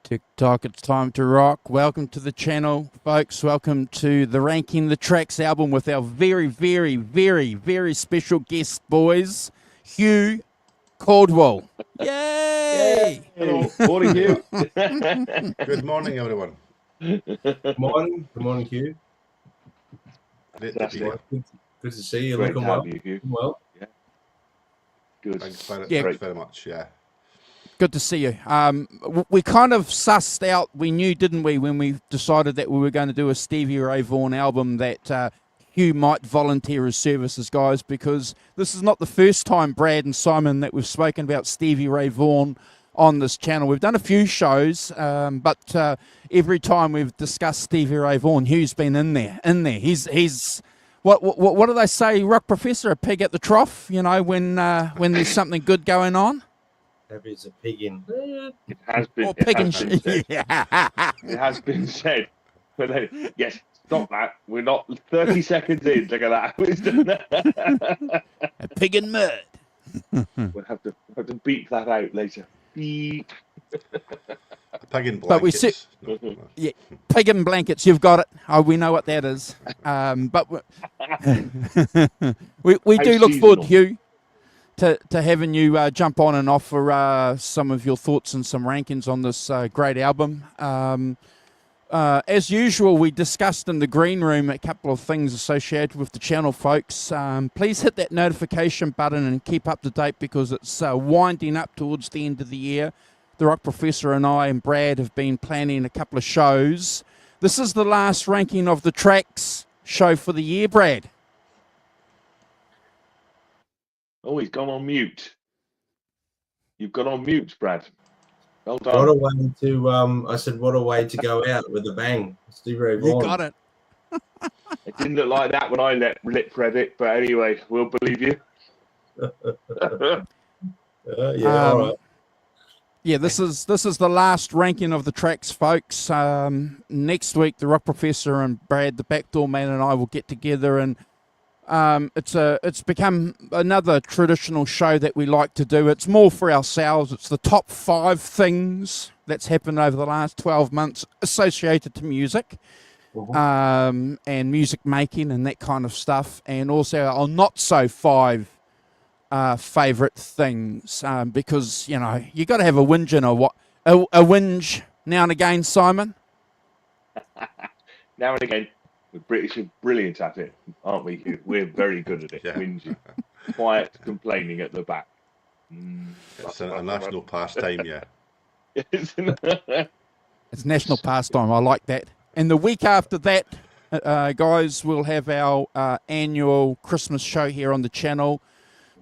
TikTok, it's time to rock. Welcome to the channel, folks. Welcome to the Ranking the Tracks album with our very, very, very, very special guest, boys. Hugh Caldwell. Yay! Hello, morning, Hugh. Good morning, everyone. Good morning, Hugh. Great to be here. Good to see you. Great Looking to well. have you, Hugh. Well, Yeah. Good. Thanks very much. Yeah. Good to see you. We kind of sussed out, we knew, didn't we, when we decided that we were going to do a Stevie Ray Vaughan album, that Hugh might volunteer his services, guys, because this is not the first time, Brad and Simon, that we've spoken about Stevie Ray Vaughan on this channel. We've done a few shows, but every time we've discussed Stevie Ray Vaughan, Hugh's been in there. He's what do they say, Rock Professor, a pig at the trough, you know, when there's something good going on? happy as a pig in. It has been. Or It pig has and been shit. said. Yeah. It has been said. But then, yes, stop that. We're not 30 seconds in. Look at that. A pig in mud. We'll have to beep that out later. Beep. A pig in But we blankets. Yeah, pig in blankets, you've got it. Oh, we know what that is. But we do look forward, Hugh, to having you jump on and offer some of your thoughts and some rankings on this great album. As usual, we discussed in the green room a couple of things associated with the channel, folks. Please hit that notification button and keep up to date, because it's winding up towards the end of the year. The Rock Professor and I and Brad have been planning a couple of shows. This is the last ranking of the tracks show for the year, Brad. Oh, he's gone on mute. You've gone on mute, Brad. Well done. What a way to I said, what a way to go out with a bang. Stevie Ray Vaughan. You got it. It didn't look like that when I lip read it, but anyway, we'll believe you. Yeah, all right. Yeah, this is the last ranking of the tracks, folks. Next week, the Rock Professor and Brad, the Backdoor Man, and I will get together, and it's become another traditional show that we like to do. It's more for ourselves. It's the top 5 things that's happened over the last 12 months associated to music, and music making and that kind of stuff, and also our not so 5 favorite things, because you know you got to have a whinge and a whinge now and again, Simon. Now and again, the British are brilliant at it, aren't we, Hugh? We're very good at it. Yeah. Whinging, quiet complaining at the back. It's a national pastime, yeah. It's national pastime. I like that. And the week after that, guys, we'll have our annual Christmas show here on the channel.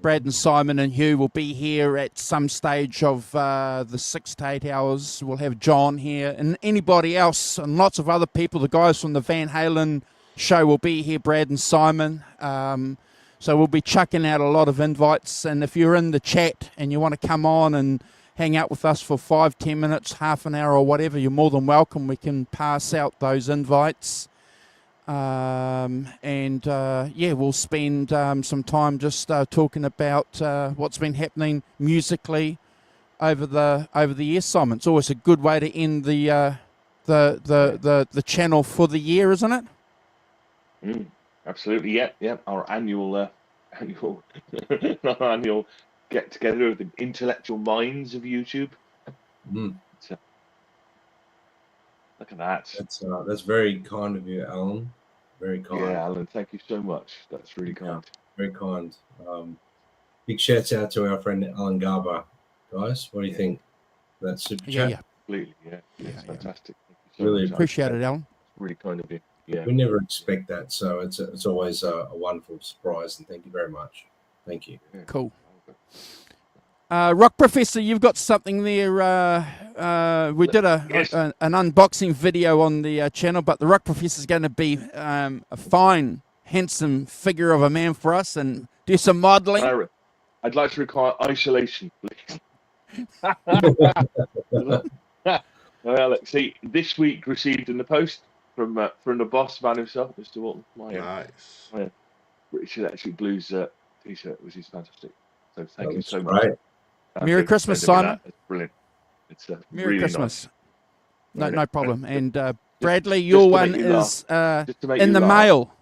Brad and Simon and Hugh will be here at some stage of the 6 to 8 hours. We'll have John here and anybody else and lots of other people. The guys from the Van Halen show will be here, Brad and Simon. So we'll be chucking out a lot of invites. And if you're in the chat and you want to come on and hang out with us for 5-10 minutes, half an hour or whatever, you're more than welcome. We can pass out those invites. Yeah, we'll spend some time just talking about what's been happening musically over the year, Simon. It's always a good way to end the channel for the year, isn't it? Absolutely, yeah. Our annual annual get together of the intellectual minds of YouTube. So, look at that. That's very kind of you, Alan. Very kind. Yeah, Alan, thank you so much. That's really kind. Very kind. Big shouts out to our friend Alan Garber, guys. What do you think? That's super chat. Yeah. Completely, yeah. It's fantastic. Thank you so Really much, Appreciate it, Alan. It's really kind of you. Yeah. We never expect that, so it's always a wonderful surprise, and thank you very much. Thank you. Cool. Rock Professor, you've got something there. We did Yes. an unboxing video on the channel, but the Rock Professor's going to be a fine, handsome figure of a man for us and do some modelling. I'd like to require isolation, please. Well, see, this week received in the post from the boss man himself, Mr. Walton, my Nice. British Electric Blues t-shirt, which is fantastic. So thank you so Right. much. Merry Christmas, Simon. It's brilliant. It's Merry really Christmas. Nice. No problem. And Bradley, just your to one make you is Just to make in you the laugh. mail.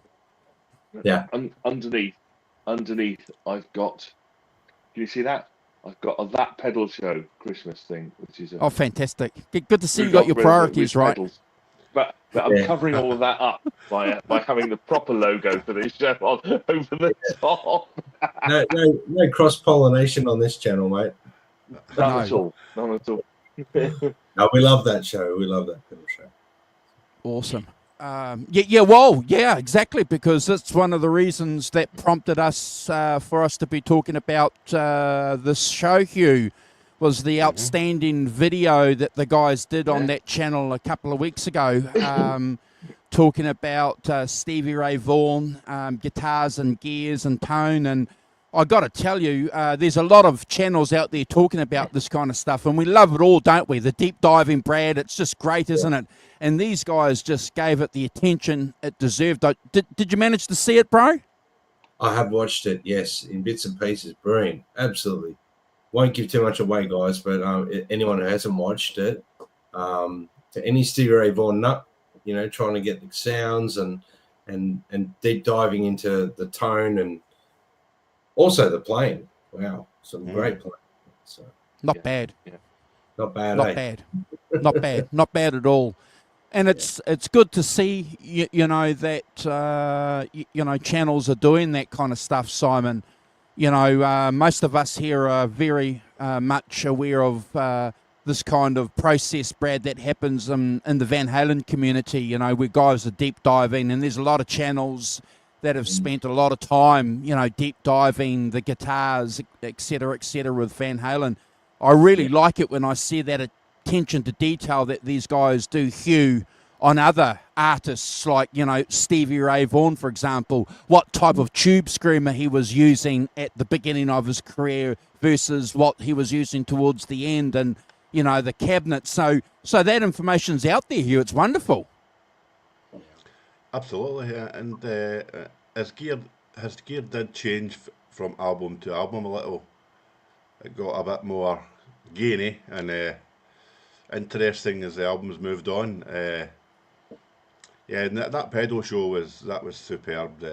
Yeah. Underneath, I've got. Can you see that? I've got a That Pedal Show Christmas thing, which is Oh, fantastic. Good to see you got your priorities right. Pedals. But I'm covering all of that up by having the proper logo for this show on over the top. No cross pollination on this channel, mate. None at all. None at all. No, we love that show. We love that pedal show. Awesome. Yeah, exactly, because that's one of the reasons that prompted us for us to be talking about this show, Hugh, was the outstanding video that the guys did on that channel a couple of weeks ago, talking about Stevie Ray Vaughan, guitars and gears and tone. And I got to tell you, there's a lot of channels out there talking about this kind of stuff, and we love it all, don't we? The deep diving, Brad, it's just great, isn't it? And these guys just gave it the attention it deserved. Did you manage to see it, bro? I have watched it, yes, in bits and pieces. Brilliant. Absolutely. Won't give too much away, guys, but anyone who hasn't watched it, to any Stevie Ray Vaughan nut, trying to get the sounds and deep diving into the tone and also the playing. Wow, some great playing. So, Not bad. Yeah. Not bad, Not eh? bad. Not bad. Not bad at all. And it's good to see, that, channels are doing that kind of stuff, Simon. Most of us here are very much aware of this kind of process, Brad, that happens in the Van Halen community, where guys are deep diving, and there's a lot of channels that have spent a lot of time, deep diving the guitars, et cetera, with Van Halen. I really like it when I see that attention to detail that these guys do, Hugh, on other artists like, Stevie Ray Vaughan, for example, what type of tube screamer he was using at the beginning of his career versus what he was using towards the end, and, the cabinet. So that information's out there, Hugh. It's wonderful. Absolutely, and his gear did change from album to album a little. It got a bit more gainy and interesting as the albums moved on. And that pedal show was superb.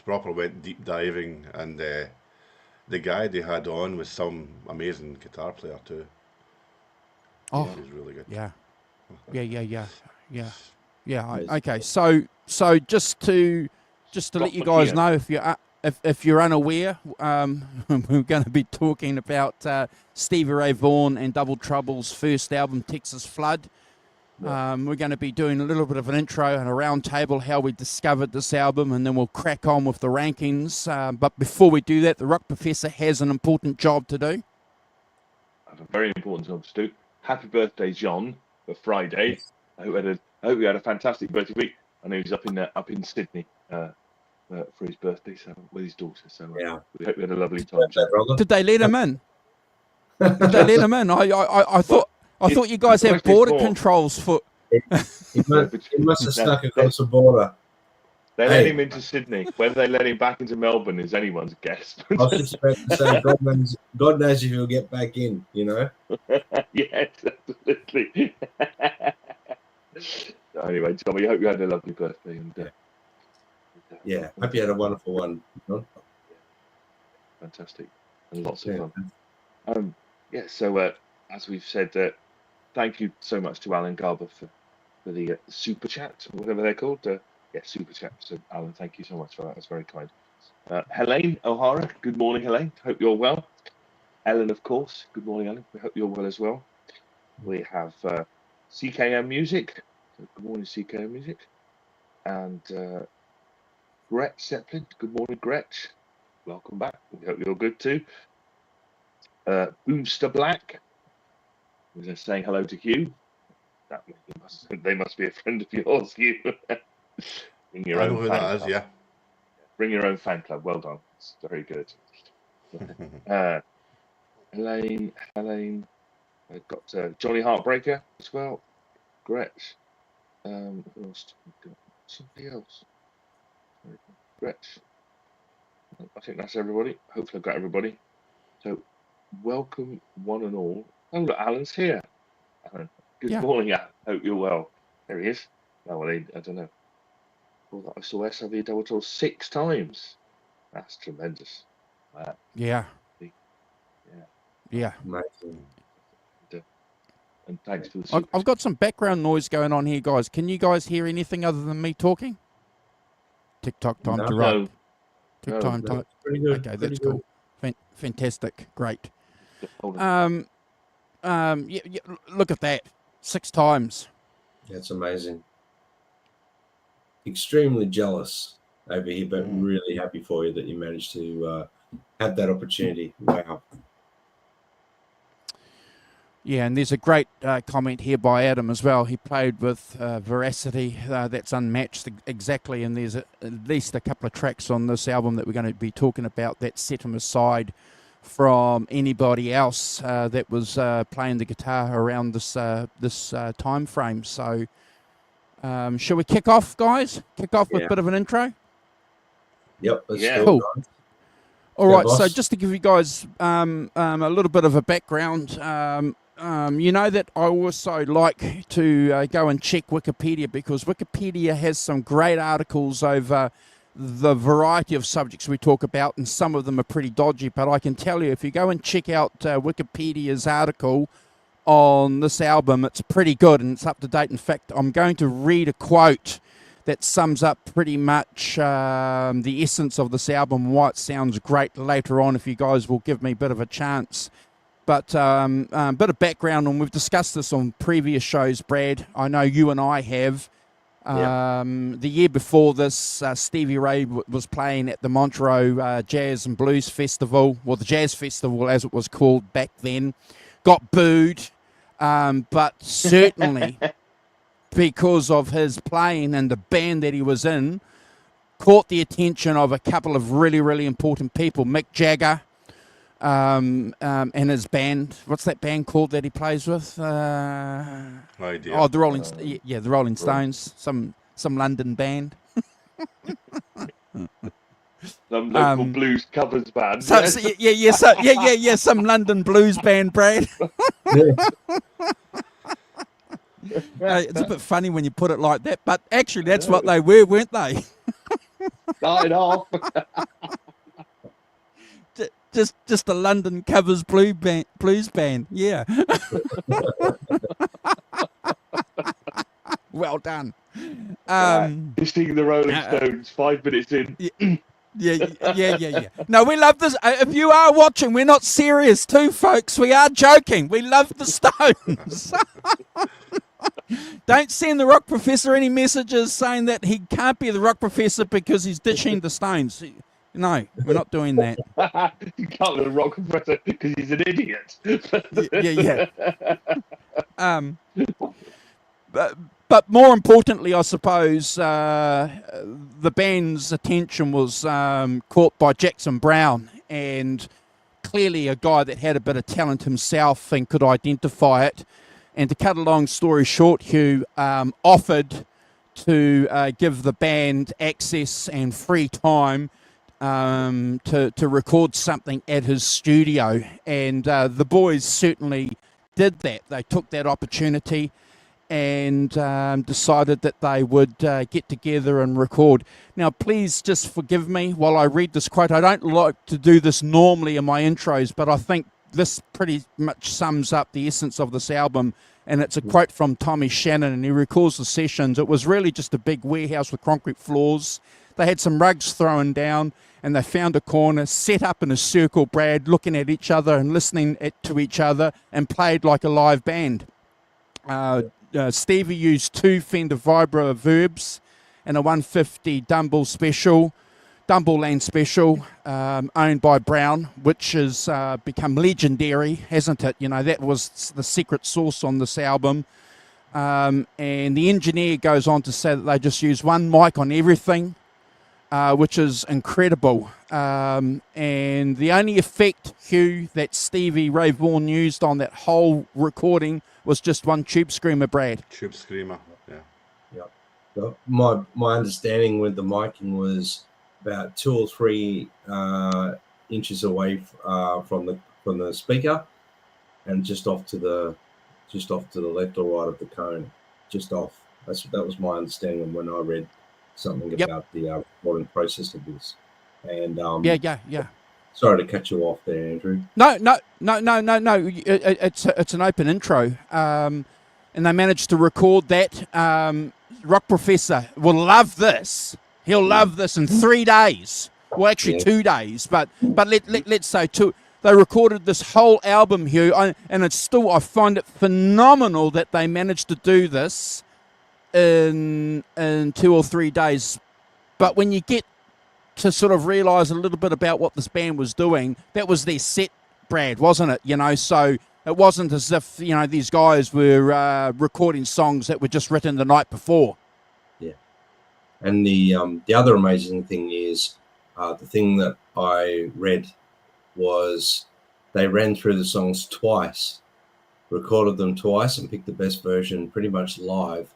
Proper went deep diving, and the guy they had on was some amazing guitar player too. Oh, he was really good. Yeah. Okay, so just to let you guys know, if you're unaware, we're going to be talking about Stevie Ray Vaughan and Double Trouble's first album, Texas Flood. We're going to be doing a little bit of an intro and a round table how we discovered this album, and then we'll crack on with the rankings. But before we do that, the Rock Professor has an important job to do. I have a very important job to do. Happy birthday, John, for Friday. I hope you had a fantastic birthday week. I know he's up in Sydney for his birthday, so with his daughter. So we hope you had a lovely time. Did they let him in? I thought you guys have border controls for. He must have snuck across the border. They let him into Sydney. Whether they let him back into Melbourne is anyone's guess. I was just about to say, God knows if he'll get back in, Yes, absolutely. Anyway, Tommy, I hope you had a lovely birthday. And hope you had a wonderful one. Fantastic. And lots of fun. So as we've said, thank you so much to Alan Garber for the super chat, or whatever they're called. Super chat. So, Alan, thank you so much for that. That's very kind. Helene O'Hara, good morning, Helene. Hope you're well. Ellen, of course. Good morning, Ellen. We hope you're well as well. We have CKM Music. So good morning, CKM Music. And Gretch Zeppelin. Good morning, Gretch. Welcome back. We hope you're good too. Boomster Black was saying hello to Hugh. They must be a friend of yours, Hugh. Bring your I know own who fan that is, club. yeah. Bring your own fan club. Well done. It's very good. Elaine. I've got Johnny Heartbreaker as well. Gretch. Who else? Somebody else. Gretch. I think that's everybody. Hopefully I've got everybody. So welcome one and all. Oh, look, Alan's here. Alan, good morning, Alan. Hope you're well. There he is. Oh, well, I don't know. Well, I saw SLV double toll 6 times. That's tremendous. Yeah. Amazing. And thanks to the I've got some background noise going on here, guys. Can you guys hear anything other than me talking? TikTok time to write. No. Tick time time. Pretty good. Okay, pretty that's good. cool. Fantastic. Great. Hold on. Look at that. 6 times. That's amazing. Extremely jealous over here, but really happy for you that you managed to have that opportunity. Wow. Yeah, and there's a great comment here by Adam as well. He played with veracity that's unmatched exactly, and there's at least a couple of tracks on this album that we're going to be talking about that set him aside from anybody else that was playing the guitar around this time frame. So shall we kick off, guys? Kick off with a bit of an intro? Yep. Let's Yeah. do it, Cool. guys. All Yeah, right, so boss. just to give you guys a little bit of a background, you know that I also like to go and check Wikipedia, because Wikipedia has some great articles over the variety of subjects we talk about, and some of them are pretty dodgy, but I can tell you, if you go and check out Wikipedia's article on this album, it's pretty good and it's up to date. In fact, I'm going to read a quote that sums up pretty much the essence of this album, why it sounds great later on, if you guys will give me a bit of a chance. But a bit of background, and we've discussed this on previous shows, Brad. I know you and I have. The year before this, Stevie Ray was playing at the Montreux Jazz and Blues Festival, well, the Jazz Festival as it was called back then. Got booed, but certainly because of his playing and the band that he was in, caught the attention of a couple of really, really important people. Mick Jagger and his band. What's that band called that he plays with? No idea. Oh, the the Rolling Stones. Some London band. Some local blues covers band. Some London blues band, Brad. It's a bit funny when you put it like that, but actually that's what they were, weren't they? Started off. Just a London covers blues band, yeah. Well done. You sing the Rolling Stones 5 minutes in. Yeah. No, we love this. If you are watching, we're not serious too, folks. We are joking. We love the Stones. Don't send the Rock Professor any messages saying that he can't be the Rock Professor because he's ditching the Stones. No, we're not doing that. You can't be the Rock Professor because he's an idiot. But more importantly, I suppose, the band's attention was caught by Jackson Browne, and clearly a guy that had a bit of talent himself and could identify it. And to cut a long story short, Hugh offered to give the band access and free time to record something at his studio. And the boys certainly did that. They took that opportunity and decided that they would get together and record. Now, please just forgive me while I read this quote. I don't like to do this normally in my intros, but I think this pretty much sums up the essence of this album, and it's a quote from Tommy Shannon, and he recalls the sessions. It was really just a big warehouse with concrete floors. They had some rugs thrown down, and they found a corner, set up in a circle, Brad, looking at each other and listening to each other, and played like a live band. Stevie used 2 Fender Vibra Verbs and a 150 Dumble Special. Dumbleland Special, owned by Brown, which has become legendary, hasn't it? You know, that was the secret sauce on this album. And the engineer goes on to say that they just use one mic on everything, which is incredible. And the only effect, Hugh, that Stevie Ray Vaughan used on that whole recording was just one tube screamer, Brad. Tube screamer, yeah. Yeah. So my understanding with the miking was about 2 or 3 inches away from the speaker, and just off to the left or right of the cone, just off. That was my understanding when I read something about the recording process of this. And Yeah. Sorry to cut you off there, Andrew. No. It's an open intro, and they managed to record that. Rock Professor will love this. He'll love this in 3 days. Well, actually 2 days, but let's say 2. They recorded this whole album, Hugh, and it's still, I find it phenomenal that they managed to do this in 2 or 3 days. But when you get to sort of realise a little bit about what this band was doing, that was their set, Brad, wasn't it? You know, so it wasn't as if, you know, these guys were recording songs that were just written the night before. Yeah. And the other amazing thing is the thing that I read was they ran through the songs twice, recorded them twice, and picked the best version pretty much live.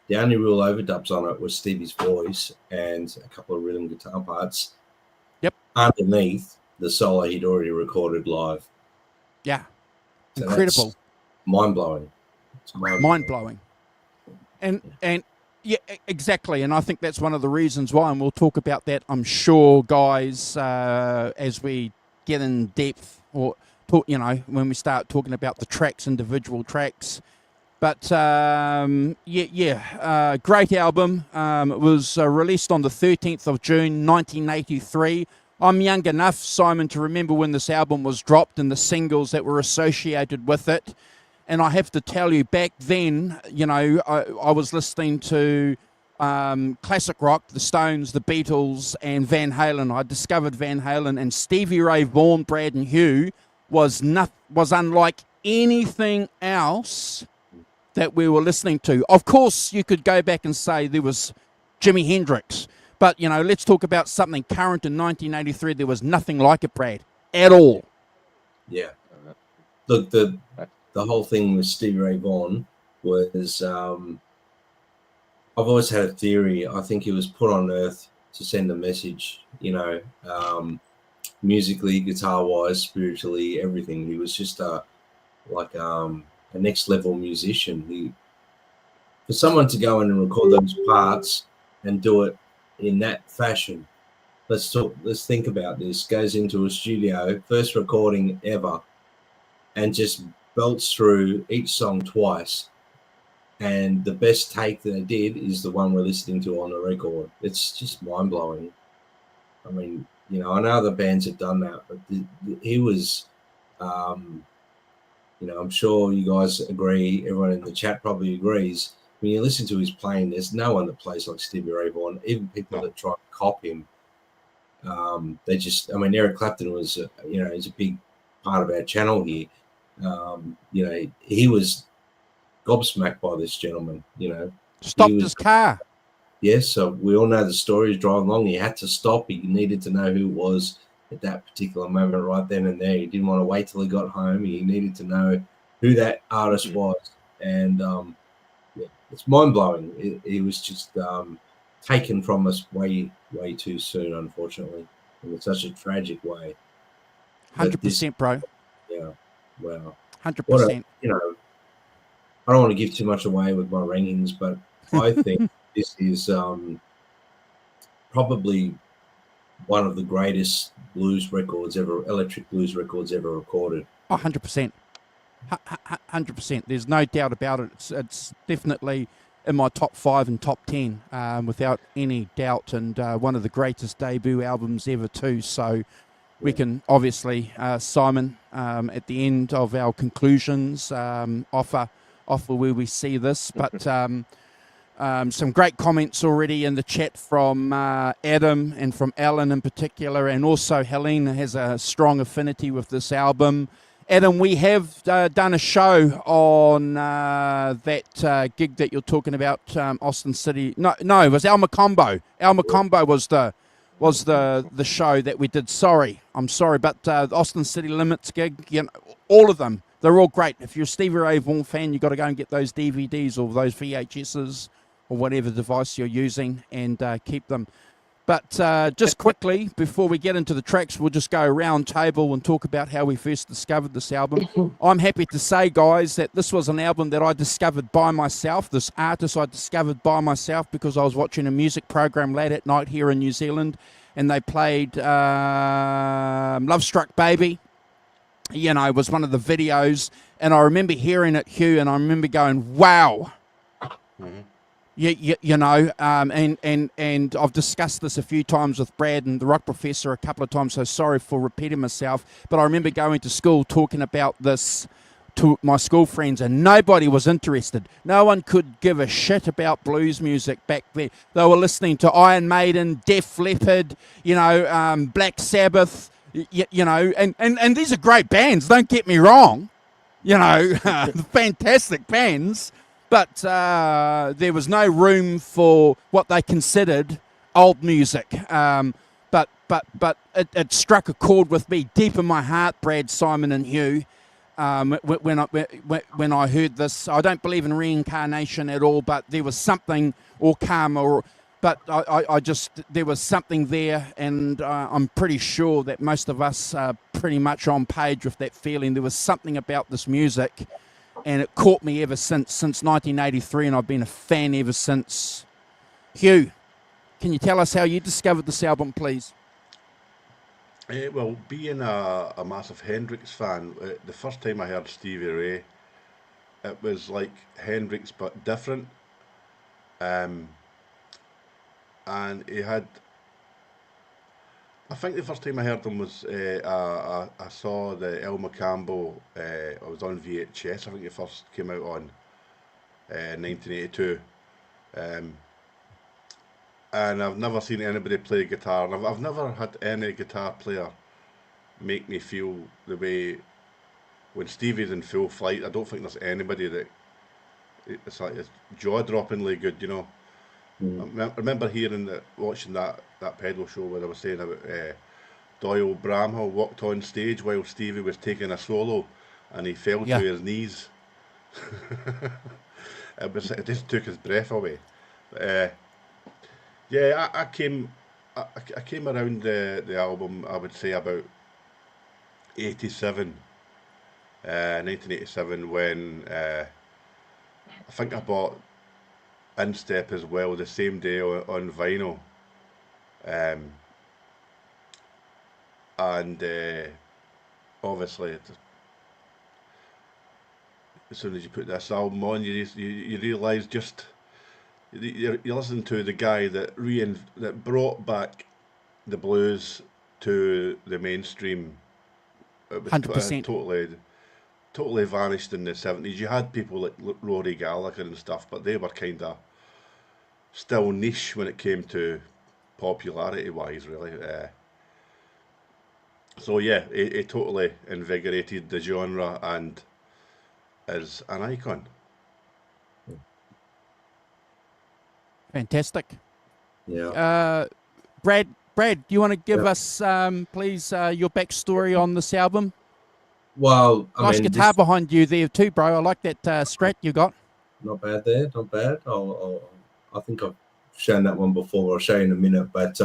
The only real overdubs on it was Stevie's voice and a couple of rhythm guitar parts. Yep. Underneath the solo he'd already recorded live. Yeah. So incredible. Mind-blowing. It's mind-blowing. And yeah, exactly. And I think that's one of the reasons why, and we'll talk about that, I'm sure, guys, as we get in depth, or talk, you know, when we start talking about the tracks, individual tracks. But great album. It was released on the 13th of June 1983. I'm young enough, Simon, to remember when this album was dropped and the singles that were associated with it. And I have to tell you, back then, you know, I was listening to classic rock, the Stones, the Beatles, and Van Halen. I discovered Van Halen, and Stevie Ray Vaughan, Brad and Hugh was unlike anything else that we were listening to. Of course, you could go back and say there was Jimi Hendrix, but, you know, let's talk about something current in 1983. There was nothing like it, Brad, at all. Yeah. Look, the whole thing with Stevie Ray Vaughan was, I've always had a theory. I think he was put on earth to send a message, you know, musically, guitar-wise, spiritually, everything. He was just a next level musician. For someone to go in and record those parts and do it in that fashion, let's think about this. Goes into a studio, first recording ever, and just belts through each song twice. And the best take that they did is the one we're listening to on the record. It's just mind-blowing. I mean, you know, I know other bands have done that, but he was you know, I'm sure you guys agree, everyone in the chat probably agrees. When you listen to his playing, there's no one that plays like Stevie Ray Vaughan. Even people that try to cop him, they just, I mean, Eric Clapton was, you know, he's a big part of our channel here. You know, he was gobsmacked by this gentleman, you know. Stopped his car. Yes, so we all know the story. He's driving along. He had to stop. He needed to know who it was at that particular moment right then and there. He didn't want to wait till he got home. He needed to know who that artist was. And yeah, it's mind-blowing. It was just taken from us way too soon, unfortunately, in such a tragic way. 100%, bro. Yeah, wow. 100%. You know, I don't want to give too much away with my rankings, but I think this is probably one of the greatest blues records ever, electric blues records ever recorded. 100%. 100%. There's no doubt about it. It's definitely in my top 5 and top 10, without any doubt, and one of the greatest debut albums ever too. So we can obviously, Simon, at the end of our conclusions, offer where we see this. But Some great comments already in the chat from Adam and from Alan in particular, and also Helene has a strong affinity with this album. Adam, we have done a show on that gig that you're talking about, Austin City. No, it was Al Macombo. Al Macombo was the show that we did. I'm sorry, but the Austin City Limits gig, you know, all of them, they're all great. If you're a Stevie Ray Vaughan fan, you've got to go and get those DVDs or those VHSs or whatever device you're using and keep them. But just quickly, before we get into the tracks, we'll just go around table and talk about how we first discovered this album. I'm happy to say, guys, that this was an album that I discovered by myself. This artist I discovered by myself because I was watching a music program late at night here in New Zealand, and they played Love Struck Baby. You know, it was one of the videos, and I remember hearing it, Hugh, and I remember going, wow. Mm-hmm. You know, and I've discussed this a few times with Brad and the Rock Professor a couple of times, so sorry for repeating myself, but I remember going to school talking about this to my school friends, and nobody was interested. No one could give a shit about blues music back then. They were listening to Iron Maiden, Def Leppard, you know, Black Sabbath, you know, and these are great bands, don't get me wrong, you know, fantastic bands. But there was no room for what they considered old music. But it struck a chord with me deep in my heart, Brad, Simon, and Hugh. When I heard this, I don't believe in reincarnation at all. But there was something, or karma, but I just there was something there, and I'm pretty sure that most of us are pretty much on page with that feeling. There was something about this music. And it caught me ever since 1983, and I've been a fan ever since. Hugh, can you tell us how you discovered this album, please? Well, being a massive Hendrix fan, the first time I heard Stevie Ray, it was like Hendrix but different. And he had... I think the first time I heard them was I saw the El Macambo. I was on VHS. I think it first came out on 1982, and I've never seen anybody play guitar. And I've never had any guitar player make me feel the way when Stevie's in full flight. I don't think there's anybody that it's like it's jaw-droppingly good, you know. I remember watching that pedal show where I was saying about Doyle Bramhall walked on stage while Stevie was taking a solo, and he fell to his knees. It just took his breath away. I came around the album, I would say about 1987, when I think I bought Instep as well the same day on vinyl, and obviously as soon as you put this album on, you realise just you listen to the guy that brought back the blues to the mainstream. It was 100%. Totally vanished in the 70s. You had people like Rory Gallagher and stuff, but they were kind of still niche when it came to popularity-wise, really. So yeah, it totally invigorated the genre and is an icon. Fantastic. Yeah. Brad, do you want to give us, please, your backstory on this album? Well, nice guitar behind you there too, bro. I like that Strat you got. Not bad there, not bad. I think I've shown that one before. I'll show you in a minute. But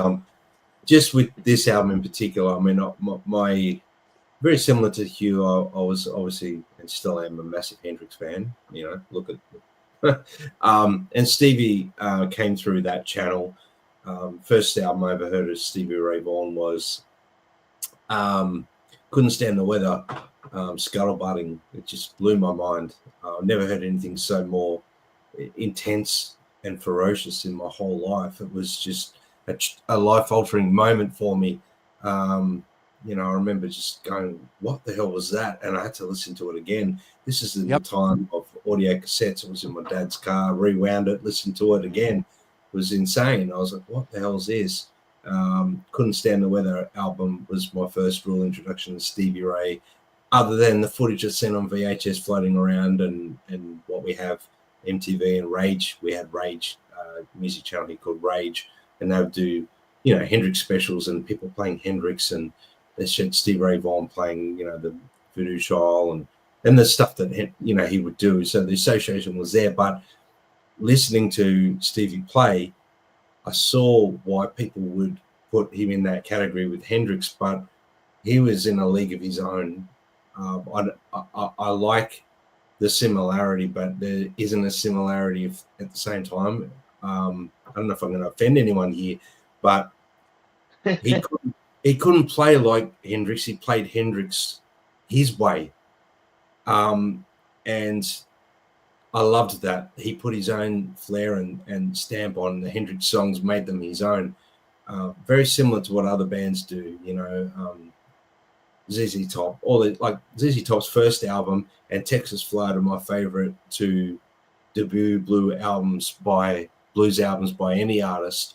just with this album in particular, I mean, my very similar to Hugh, I was obviously and still am a massive Hendrix fan. You know, look at and Stevie came through that channel. First album I ever heard of Stevie Ray Vaughan was Couldn't Stand the Weather, Scuttlebutting. It just blew my mind. I've never heard anything so more intense and ferocious in my whole life. It was just a life-altering moment for me. You know, I remember just going, what the hell was that? And I had to listen to it again. This is in the time of audio cassettes. It was in my dad's car, rewound it, listened to it again. It was insane. I was like, what the hell is this? Couldn't Stand the Weather album was my first real introduction to Stevie Ray, other than the footage that's seen on VHS floating around and what we have, MTV and Rage. We had Rage, music channel here called Rage, and they would do, Hendrix specials and people playing Hendrix, and they showed Stevie Ray Vaughan playing, the Voodoo Child and the stuff that, he would do. So the association was there, but listening to Stevie play, I saw why people would put him in that category with Hendrix, but he was in a league of his own. I like the similarity, but there isn't a similarity at the same time. I don't know if I'm going to offend anyone here, but he couldn't play like Hendrix. He played Hendrix his way, and I loved that. He put his own flair and stamp on the Hendrix songs, made them his own. Very similar to what other bands do, ZZ Top. ZZ Top's first album and Texas Flood are my favorite two debut blues albums by any artist.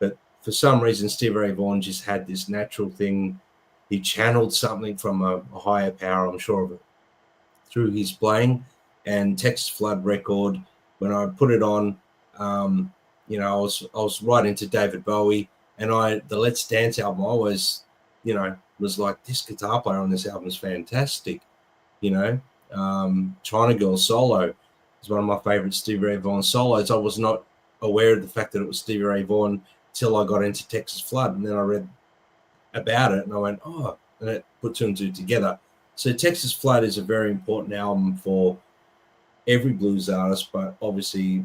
But for some reason, Stevie Ray Vaughan just had this natural thing. He channeled something from a higher power, I'm sure of it, through his playing. And Texas Flood record, when I put it on, I was right into David Bowie, and the Let's Dance album, I always, was like, this guitar player on this album is fantastic. China Girl solo is one of my favorite Stevie Ray Vaughan solos. I was not aware of the fact that it was Stevie Ray Vaughan till I got into Texas Flood, and then I read about it, and I went, oh, and it put two and two together. So Texas Flood is a very important album for every blues artist, but obviously,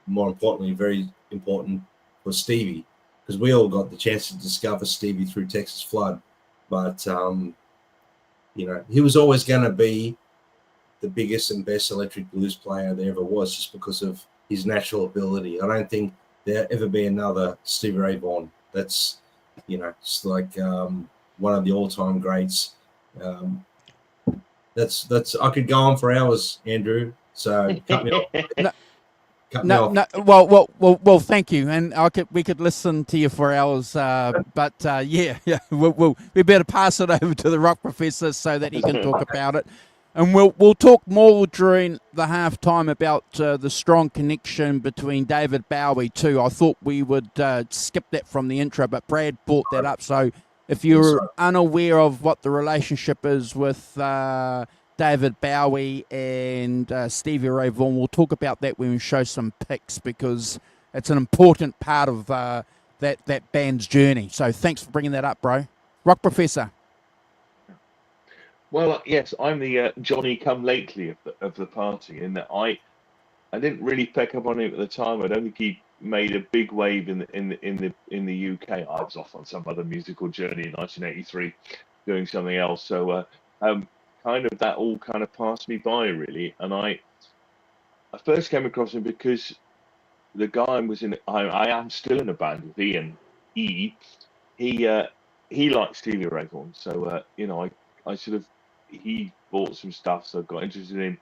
more importantly, very important for Stevie, because we all got the chance to discover Stevie through Texas Flood. But, he was always going to be the biggest and best electric blues player there ever was, just because of his natural ability. I don't think there'll ever be another Stevie Ray Vaughan. That's, it's like one of the all-time greats. That's I could go on for hours, Andrew. So cut me off. No. Well. Thank you, and we could listen to you for hours. But we better pass it over to the Rock Professor so that he can talk about it, and we'll talk more during the halftime about the strong connection between David Bowie too. I thought we would skip that from the intro, but Brad brought that up. So if you're unaware of what the relationship is with David Bowie and Stevie Ray Vaughan, we'll talk about that when we show some pics, because it's an important part of that band's journey. So thanks for bringing that up, bro. Rock Professor. Well, yes, I'm the Johnny come lately of the party, in that I didn't really pick up on him at the time. I don't think he made a big wave in the UK. I was off on some other musical journey in 1983, doing something else. So kind of that all kind of passed me by, really. And I first came across him because the guy I am still in a band with Ian. He likes Stevie Ray Vaughan, so I sort of, he bought some stuff, so I got interested in him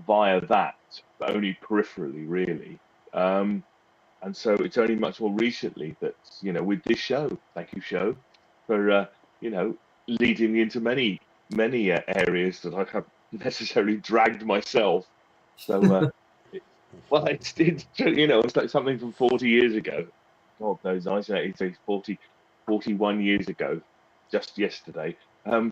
via that, but only peripherally, really. And so it's only much more recently that, with this show, thank you, show, for leading me into many areas that I have necessarily dragged myself. So, it's like something from 40 years ago. God knows, 1983, 41 years ago, just yesterday. I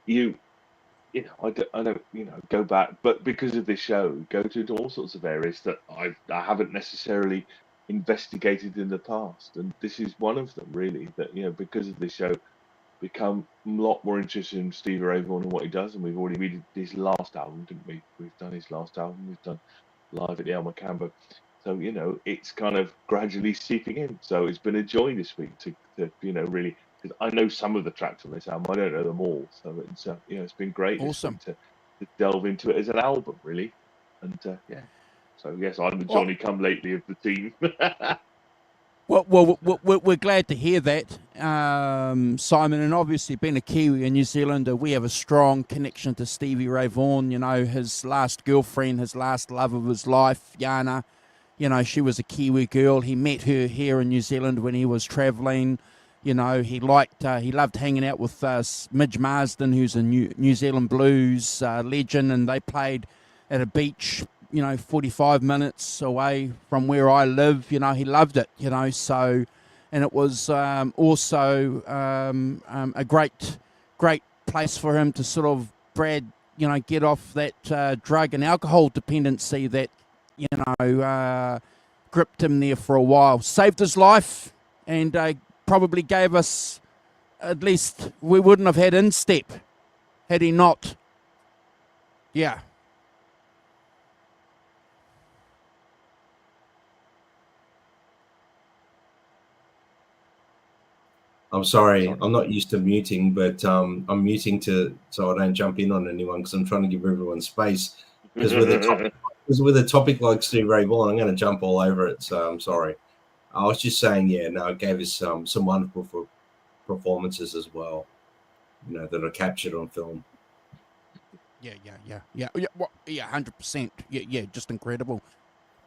don't go back, but because of this show, go to all sorts of areas that I haven't necessarily investigated in the past, and this is one of them, really. That because of this show, become a lot more interested in Stevie Ray Vaughan and what he does, and we've already read his last album, didn't we? We've done his last album. We've done Live at the El Macambo. So it's kind of gradually seeping in. So it's been a joy this week to really, because I know some of the tracks on this album, I don't know them all. So it's it's been great. Awesome to delve into it as an album, really. And so yes, I'm the Johnny come lately of the team. Well, we're glad to hear that. Simon, and obviously being a Kiwi and New Zealander, we have a strong connection to Stevie Ray Vaughan. You know, his last girlfriend, his last love of his life, Yana, you know, she was a Kiwi girl. He met her here in New Zealand when he was travelling. You know, he loved hanging out with Midge Marsden, who's a New Zealand blues legend, and they played at a beach, you know, 45 minutes away from where I live. You know, he loved it, you know, so... And it was also a great place for him to sort of, Brad, you know, get off that drug and alcohol dependency that, you know, gripped him there for a while. Saved his life and probably gave us, at least we wouldn't have had Instep had he not. Yeah. I'm sorry, I'm not used to muting, but I'm muting so I don't jump in on anyone because I'm trying to give everyone space. Because with a topic like Stevie Ray Vaughan, I'm going to jump all over it. So I'm sorry. I was just saying, yeah, no, it gave us some wonderful performances as well, you know, that are captured on film. Yeah, 100%. Yeah, just incredible.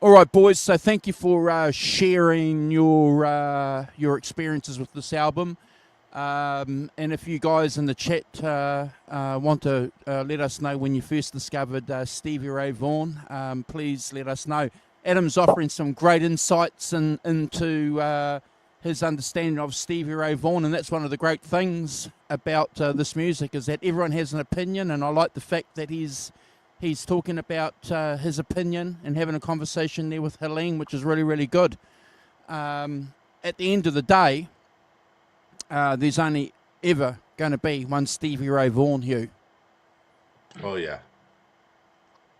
All right, boys. So thank you for sharing your experiences with this album. And if you guys in the chat want to let us know when you first discovered Stevie Ray Vaughan, please let us know. Adam's offering some great insights into his understanding of Stevie Ray Vaughan, and that's one of the great things about this music is that everyone has an opinion, and I like the fact that he's talking about his opinion and having a conversation there with Helene, which is really, really good. At the end of the day, there's only ever going to be one Stevie Ray Vaughan, Hugh. Oh, yeah.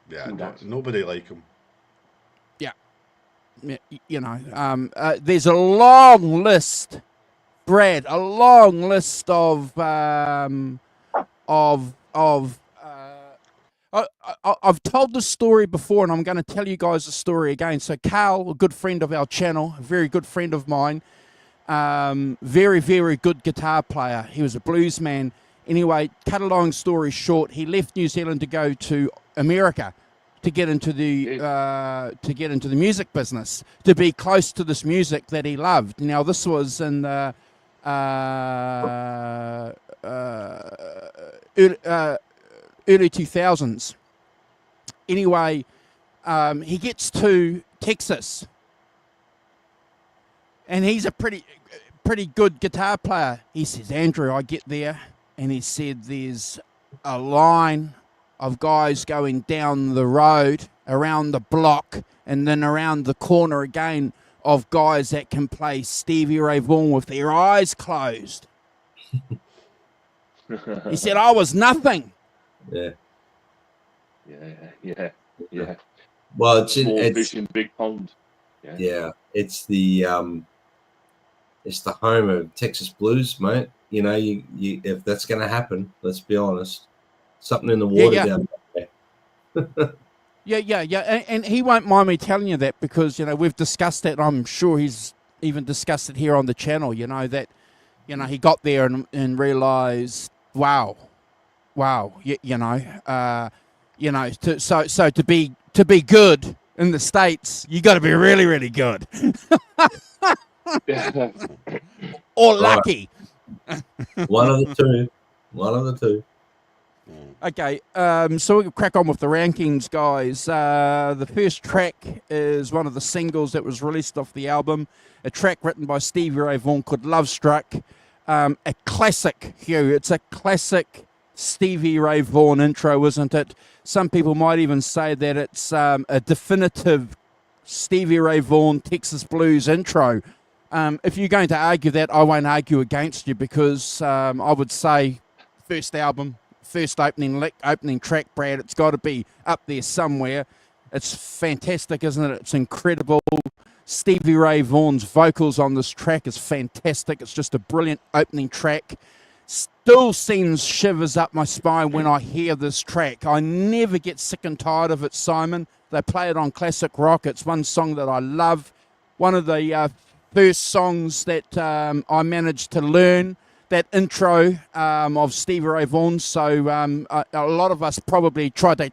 Yeah, nobody like him. Yeah. You know, there's a long list, Brad, I've told this story before, and I'm going to tell you guys the story again. So Carl, a good friend of our channel, a very good friend of mine, very, very good guitar player. He was a blues man. Anyway, cut a long story short, he left New Zealand to go to America to get into the music business, to be close to this music that he loved. Now, this was in the early 2000s. Anyway, he gets to Texas, and he's a pretty good guitar player. He says, Andrew, I get there, and he said there's a line of guys going down the road, around the block, and then around the corner again of guys that can play Stevie Ray Vaughan with their eyes closed. He said, I was nothing. Yeah. Well, it's fish in big pond. Yeah, it's the home of Texas blues, mate. You know, you if that's going to happen, let's be honest, something in the water down there. And he won't mind me telling you that because, you know, we've discussed it. I'm sure he's even discussed it here on the channel, you know, that, you know, he got there and realized, wow, so to be good in the States, you got to be really, really good. Or lucky. One of the two. Okay, so we'll crack on with the rankings, guys. The first track is one of the singles that was released off the album, a track written by Stevie Ray Vaughan called Love Struck. A classic, Hugh. It's a classic Stevie Ray Vaughan intro, isn't it? Some people might even say that it's a definitive Stevie Ray Vaughan Texas Blues intro. If you're going to argue that, I won't argue against you because I would say first album, first opening track, Brad, it's got to be up there somewhere. It's fantastic, isn't it? It's incredible. Stevie Ray Vaughan's vocals on this track is fantastic. It's just a brilliant opening track. Still sends shivers up my spine when I hear this track. I never get sick and tired of it, Simon. They play it on classic rock. It's one song that I love. One of the first songs that I managed to learn. That intro of Stevie Ray Vaughan. So a lot of us probably tried to,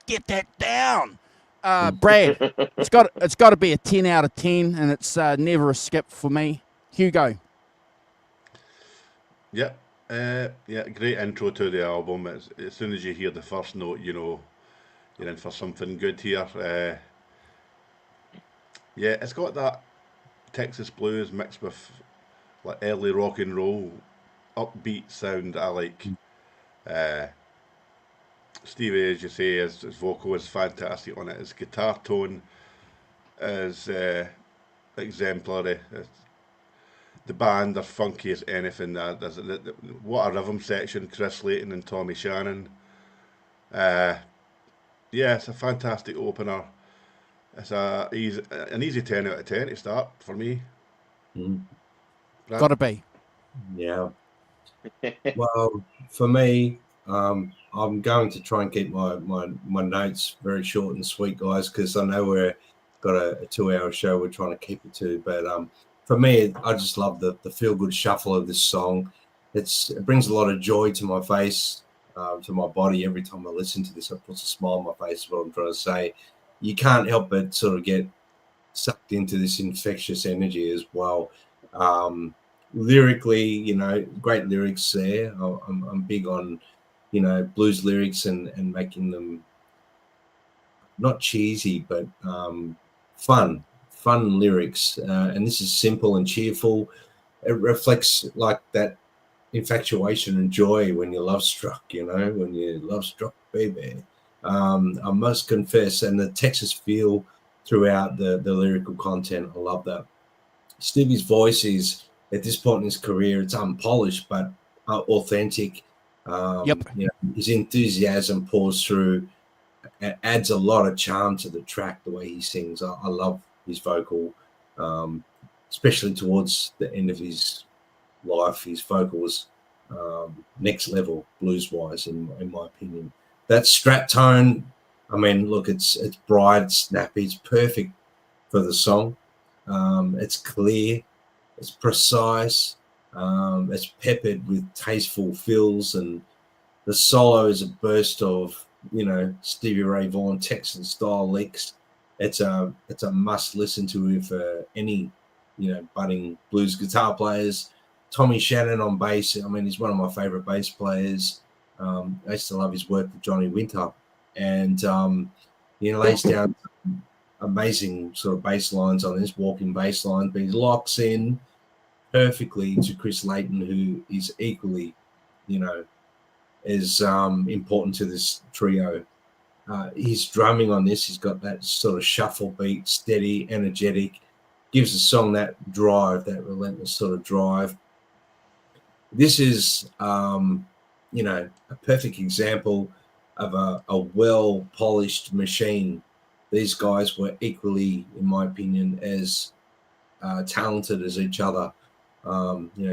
get that down. Brad, it's got to be a 10 out of 10, and it's never a skip for me. Hugo. Yeah, great intro to the album. As soon as you hear the first note, you know you're in for something good here. It's got that Texas blues mixed with like early rock and roll, upbeat sound I like. Uh, Stevie, as you say, his vocal is fantastic on it. His guitar tone is exemplary. The band are funky as anything. What a rhythm section, Chris Layton and Tommy Shannon. It's a fantastic opener. It's an easy 10 out of 10 to start for me. Got to be. Yeah. Well, for me, I'm going to try and keep my notes very short and sweet, guys, because I know we've got a 2-hour show we're trying to keep it to. But for me, I just love the feel-good shuffle of this song. It brings a lot of joy to my face, to my body. Every time I listen to this, it puts a smile on my face, is what I'm trying to say. You can't help but sort of get sucked into this infectious energy as well. Lyrically, great lyrics there. I'm big on, blues lyrics and making them not cheesy, but fun lyrics. And this is simple and cheerful. It reflects like that infatuation and joy when you're love struck, when you're love struck, baby. I must confess, and the Texas feel throughout the lyrical content, I love that. Stevie's voice is, at this point in his career, it's unpolished but authentic. Yep. His enthusiasm pours through, adds a lot of charm to the track, the way he sings. I love his vocal, especially towards the end of his life. His vocals next level blues-wise, in my opinion. That strap tone, I mean, look, it's bright, it's snappy, it's perfect for the song. It's clear, it's precise, it's peppered with tasteful fills, and the solo is a burst of, Stevie Ray Vaughan Texan style licks. It's a must listen to for any, budding blues guitar players. Tommy Shannon on bass. I mean, he's one of my favorite bass players. I used to love his work with Johnny Winter, and he lays down amazing sort of bass lines on this, walking bass line, but he locks in perfectly to Chris Layton, who is equally, as important to this trio. His drumming on this, he's got that sort of shuffle beat, steady, energetic, gives the song that drive, that relentless sort of drive. This is, a perfect example of a well-polished machine. These guys were equally, in my opinion, as talented as each other.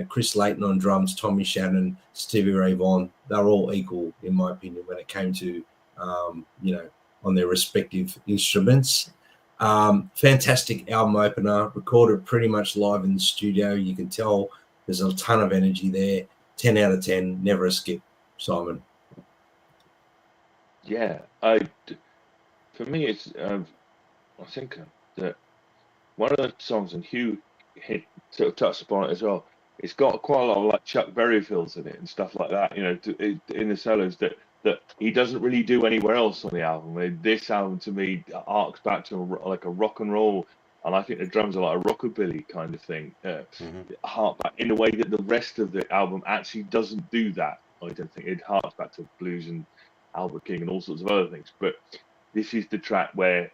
Chris Layton on drums, Tommy Shannon, Stevie Ray Vaughan, they're all equal, in my opinion, when it came to, on their respective instruments. Fantastic album opener, recorded pretty much live in the studio. You can tell there's a ton of energy there. 10 out of 10, never a skip. Simon. Yeah, for me, it's I think that one of the songs, and Hugh sort of touched upon it as well. It's got quite a lot of like Chuck Berry fills in it and stuff like that. In the solos that he doesn't really do anywhere else on the album. This album to me arcs back to like a rock and roll, and I think the drums are like a rockabilly kind of thing. Hark back in a way that the rest of the album actually doesn't do that. I don't think it harks back to blues and Albert King and all sorts of other things, but this is the track where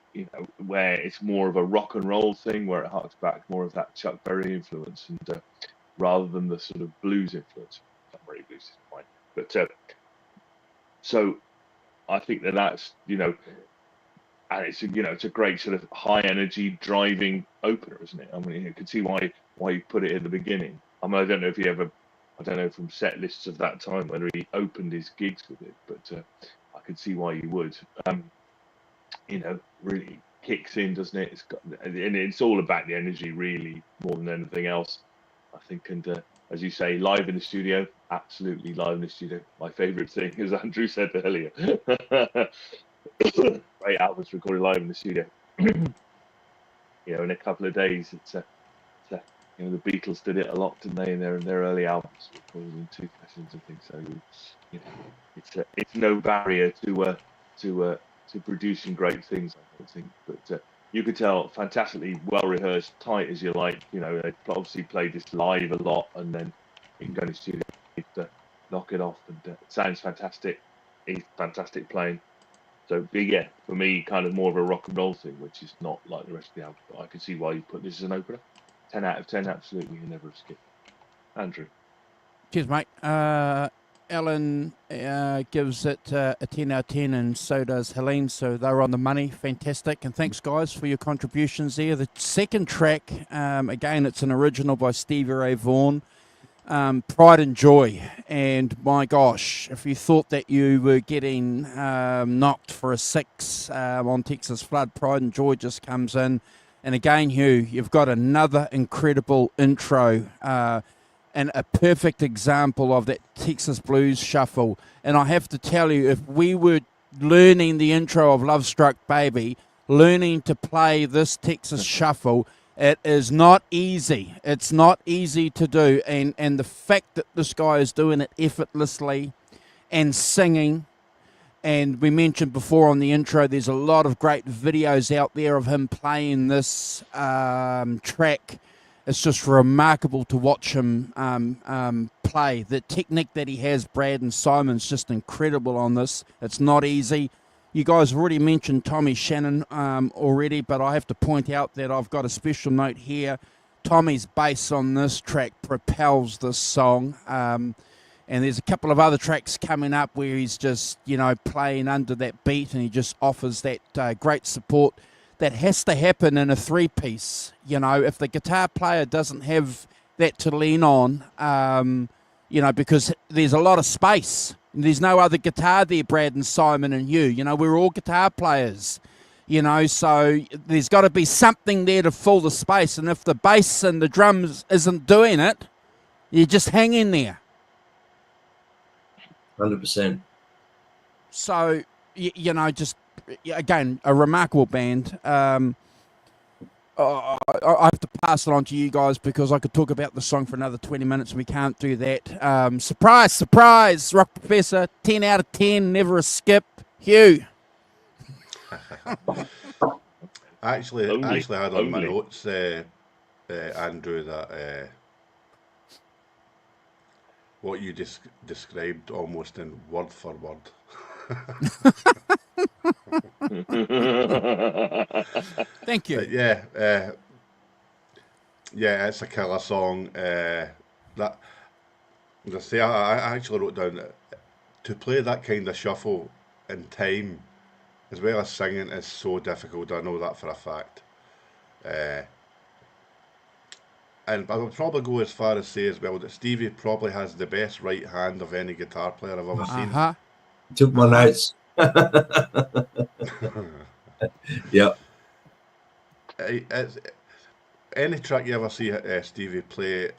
where it's more of a rock and roll thing, where it harks back more of that Chuck Berry influence, and rather than the sort of blues influence. Chuck Berry blues is fine, but so I think that's and it's it's a great sort of high energy driving opener, isn't it? I mean, you can see why you put it at the beginning. I mean, I don't know from set lists of that time whether he opened his gigs with it, but I could see why you would. Really kicks in, doesn't it? And it's all about the energy, really, more than anything else, I think. And as you say, live in the studio, absolutely live in the studio. My favourite thing, as Andrew said earlier, great albums recorded live in the studio. In a couple of days, it's the Beatles did it a lot, didn't they? In their early albums, recorded in 2 sessions and things. So it's no barrier to producing great things, I don't think. But you could tell, fantastically well rehearsed, tight as you like. They obviously played this live a lot, and then you can go to the studio to knock it off, and it sounds fantastic. He's fantastic playing. So yeah, for me, kind of more of a rock and roll thing, which is not like the rest of the album. But I can see why you put this as an opener. 10 out of 10, absolutely, you never skip. Andrew. Cheers, mate. Alan gives it a 10 out of 10, and so does Helene. So they're on the money. Fantastic. And thanks, guys, for your contributions there. The second track, again, it's an original by Stevie Ray Vaughan, Pride and Joy. And my gosh, if you thought that you were getting knocked for a 6 on Texas Flood, Pride and Joy just comes in. And again, Hugh, you've got another incredible intro and a perfect example of that Texas Blues shuffle. And I have to tell you, if we were learning the intro of Love Struck Baby, learning to play this Texas shuffle, it is not easy. It's not easy to do. And the fact that this guy is doing it effortlessly and singing, and we mentioned before on the intro, there's a lot of great videos out there of him playing this track. It's just remarkable to watch him play. The technique that he has, Brad and Simon's just incredible on this. It's not easy. You guys have already mentioned Tommy Shannon already, but I have to point out that I've got a special note here. Tommy's bass on this track propels this song. And there's a couple of other tracks coming up where he's just, playing under that beat, and he just offers that great support that has to happen in a 3-piece. If the guitar player doesn't have that to lean on, because there's a lot of space. There's no other guitar there, Brad and Simon and you. We're all guitar players, so there's got to be something there to fill the space. And if the bass and the drums isn't doing it, you just hang in there. 100%. So, just, again, a remarkable band. I have to pass it on to you guys because I could talk about the song for another 20 minutes. We can't do that. Surprise, surprise, Rock Professor, 10 out of 10, never a skip. Hugh. I actually had on my notes, Andrew, that what you described almost in word for word. Thank you. Yeah, it's a killer song. That, as I say, I actually wrote down that to play that kind of shuffle in time, as well as singing, is so difficult. I know that for a fact. And I would probably go as far as say as well that Stevie probably has the best right hand of any guitar player I've ever seen. Took my notes. Yep. Any track you ever see Stevie play,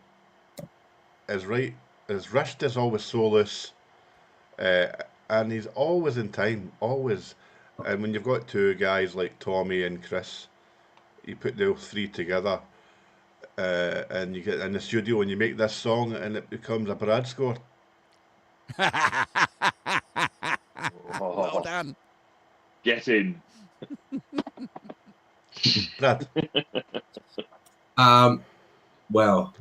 his wrist is always so loose, and he's always in time, always. And when you've got two guys like Tommy and Chris, you put those three together, and you get in the studio and you make this song, and it becomes a Brad score. Well done. Get in. Brad. Well,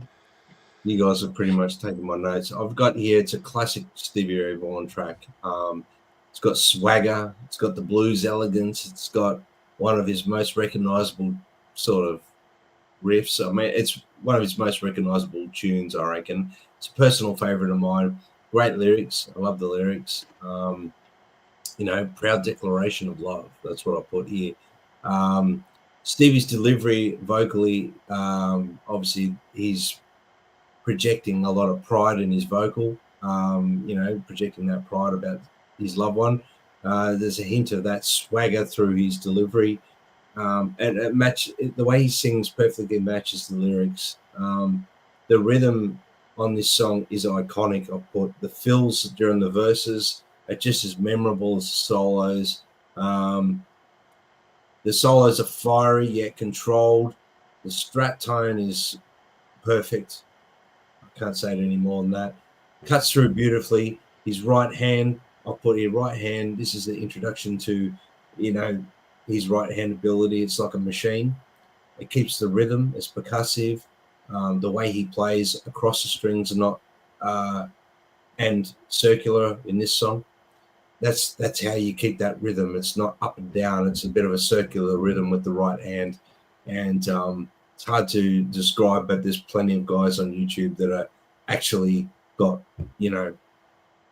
you guys have pretty much taken my notes. I've got here, it's a classic Stevie Ray Vaughan track. It's got swagger, it's got the blues elegance, it's got one of his most recognizable sort of riffs. I mean, it's one of his most recognizable tunes, I reckon. It's a personal favorite of mine. Great lyrics. I love the lyrics. Proud declaration of love. That's what I put here. Stevie's delivery vocally, obviously he's projecting a lot of pride in his vocal, projecting that pride about his loved one. There's a hint of that swagger through his delivery. and the way he sings perfectly matches the lyrics. The rhythm on this song is iconic. I put the fills during the verses are just as memorable as the solos. The solos are fiery yet controlled. The strat tone is perfect. I can't say it any more than that. Cuts through beautifully. His right hand, I'll put here right hand. This is the introduction to, his right hand ability. It's like a machine. It keeps the rhythm. It's percussive. The way he plays across the strings and not and circular in this song. That's how you keep that rhythm. It's not up and down. It's a bit of a circular rhythm with the right hand. And it's hard to describe, but there's plenty of guys on YouTube that are actually got,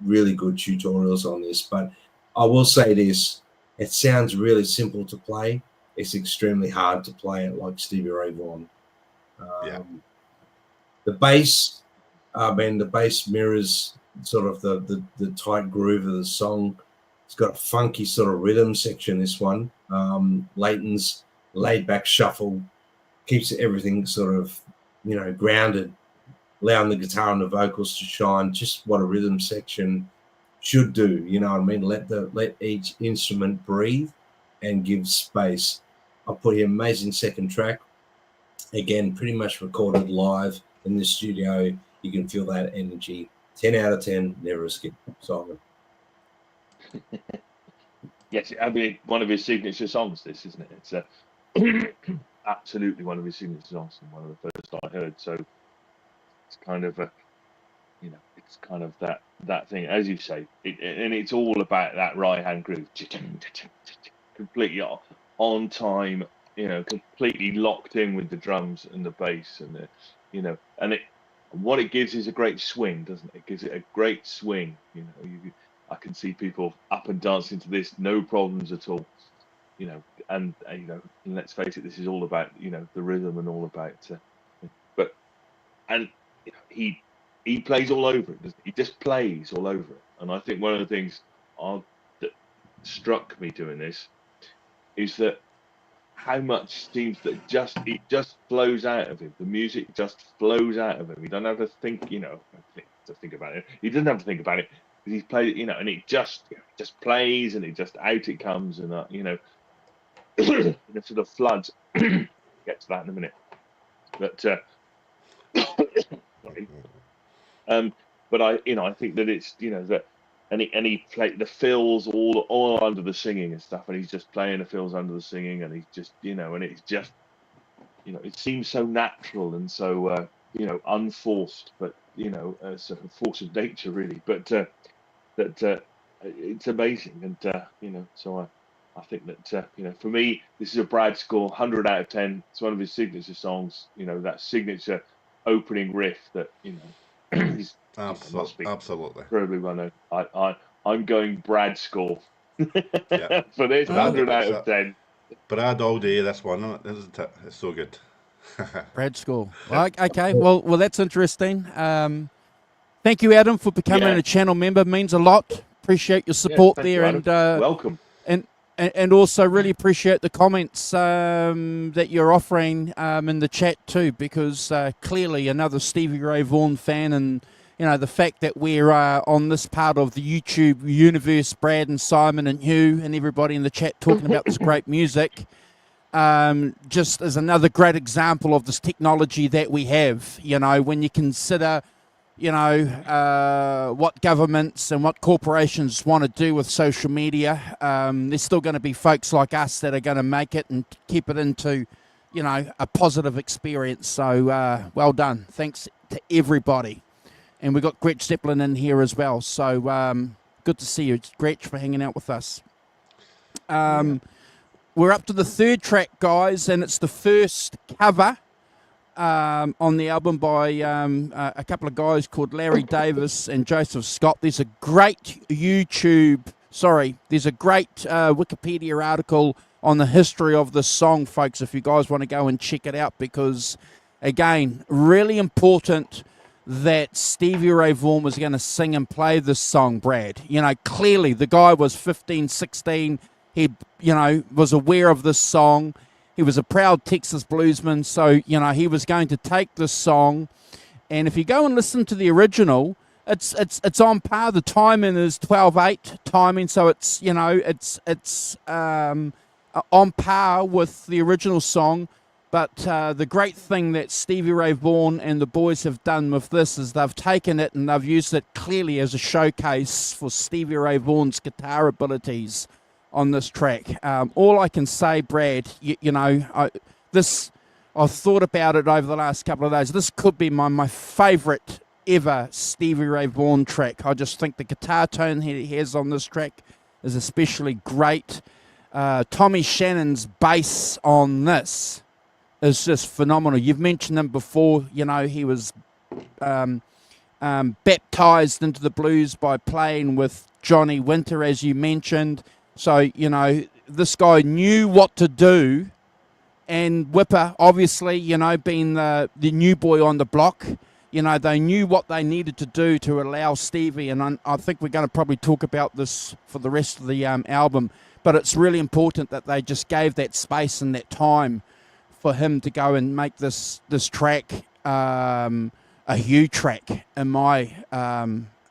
really good tutorials on this. But I will say this, it sounds really simple to play. It's extremely hard to play it like Stevie Ray Vaughan. The bass, the bass mirrors sort of the tight groove of the song. It's got a funky sort of rhythm section, this one. Leighton's laid back shuffle keeps everything sort of, grounded, allowing the guitar and the vocals to shine, just what a rhythm section should do. You know what I mean? Let each instrument breathe and give space. I'll put here amazing second track. Again, pretty much recorded live in the studio. You can feel that energy. 10 out of 10, never a skip. Simon. Yes, I mean, one of his signature songs, this, isn't it? It's absolutely one of his signature songs and one of the first I heard. So it's kind of it's kind of that thing, as you say, and it's all about that right hand groove, completely on time, completely locked in with the drums and the bass and and what it gives is a great swing, doesn't it? It gives it a great swing. I can see people up and dancing to this, no problems at all. And let's face it, this is all about the rhythm and all about. He plays all over it. He just plays all over it. And I think one of the things that struck me doing this is that how much seems that it just flows out of him. The music just flows out of him. He doesn't have to think, to think about it. He doesn't have to think about it because he's played, and it just plays and it just out it comes and sort of floods. Get to that in a minute. But sorry. But I think that it's that and he played the fills all under the singing and stuff, and he's just playing the fills under the singing, and he's just and it's just it seems so natural and so unforced, but sort of force of nature really. But that it's amazing, and so I think that for me this is a Brad score, 100 out of 10. It's one of his signature songs. That signature opening riff that he's absolutely incredibly well known. I'm going Brad score for this 100 out of 10. Brad all day, this one, isn't it? It's so good. Brad score. Okay, well, that's interesting. Thank you, Adam, for becoming a channel member. Means a lot. Appreciate your support there, and welcome. And also really appreciate the comments that you're offering in the chat too, because clearly another Stevie Ray Vaughan fan, and the fact that we're on this part of the YouTube universe, Brad and Simon and Hugh and everybody in the chat talking about this great music, just as another great example of this technology that we have. When you consider what governments and what corporations want to do with social media, there's still going to be folks like us that are going to make it and keep it into, a positive experience. So well done. Thanks to everybody. And we've got Gretch Zeppelin in here as well. So good to see you, Gretch, for hanging out with us. We're up to the third track, guys, and it's the first cover on the album by a couple of guys called Larry Davis and Joseph Scott. There's a great Wikipedia article on the history of this song, folks, if you guys want to go and check it out, because, again, really important that Stevie Ray Vaughan was going to sing and play this song, Brad. Clearly the guy was 15, 16. He, was aware of this song. He was a proud Texas bluesman, so he was going to take this song, and if you go and listen to the original, it's on par. The timing is 12/8 timing, so it's on par with the original song. But the great thing that Stevie Ray Vaughan and the boys have done with this is they've taken it and they've used it clearly as a showcase for Stevie Ray Vaughan's guitar abilities on this track. All I can say, Brad, I've thought about it over the last couple of days. This could be my favourite ever Stevie Ray Vaughan track. I just think the guitar tone he has on this track is especially great. Tommy Shannon's bass on this is just phenomenal. You've mentioned him before. He was baptized into the blues by playing with Johnny Winter, as you mentioned. So, this guy knew what to do. And Whipper, obviously, being the new boy on the block, they knew what they needed to do to allow Stevie, and I think we're going to probably talk about this for the rest of the album, but it's really important that they just gave that space and that time for him to go and make this track a Hugh track, in my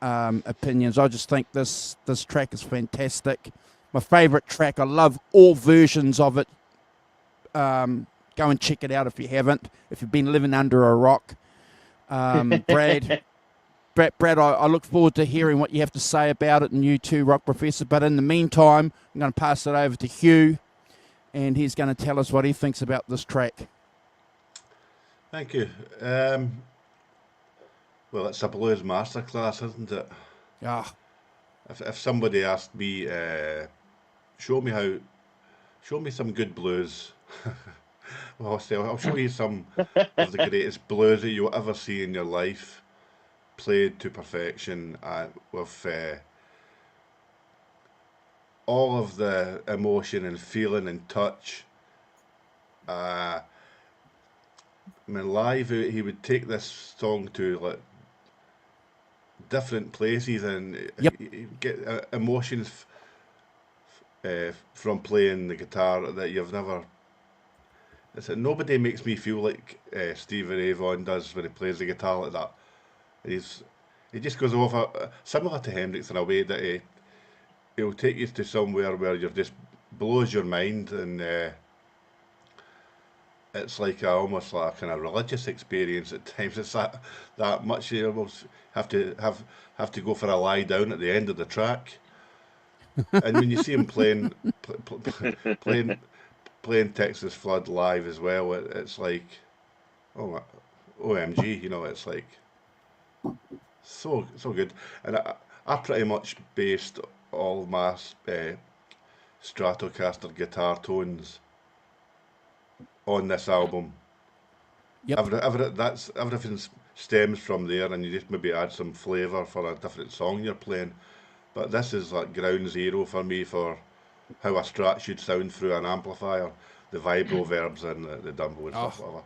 opinions. I just think this track is fantastic. My favourite track. I love all versions of it. Go and check it out if you haven't, if you've been living under a rock. Brad, I look forward to hearing what you have to say about it, and you too, Rock Professor. But in the meantime, I'm going to pass it over to Hugh, and he's going to tell us what he thinks about this track. Thank you. Well, it's a blues masterclass, isn't it? Ah, If somebody asked me, show me some good blues. Well, I'll show you some of the greatest blues that you'll ever see in your life, played to perfection, with all of the emotion and feeling and touch. Live, he would take this song to different places, and Yep. he'd get emotions from playing the guitar that you've never. Nobody makes me feel like Stevie Ray Vaughan does when he plays the guitar like that. He just goes over, similar to Hendrix in a way that he'll take you to somewhere where you're just blows your mind, and it's almost like a kind of religious experience at times. It's that much you almost have to go for a lie down at the end of the track. And when you see him playing Texas Flood live as well, it's like, oh, OMG, it's like so good. And I pretty much based all my Stratocaster guitar tones on this album. Yep. Everything stems from there, and you just maybe add some flavour for a different song you're playing. But this is like ground zero for me for how a Strat should sound through an amplifier, the vibro verbs and the Dumbo and stuff like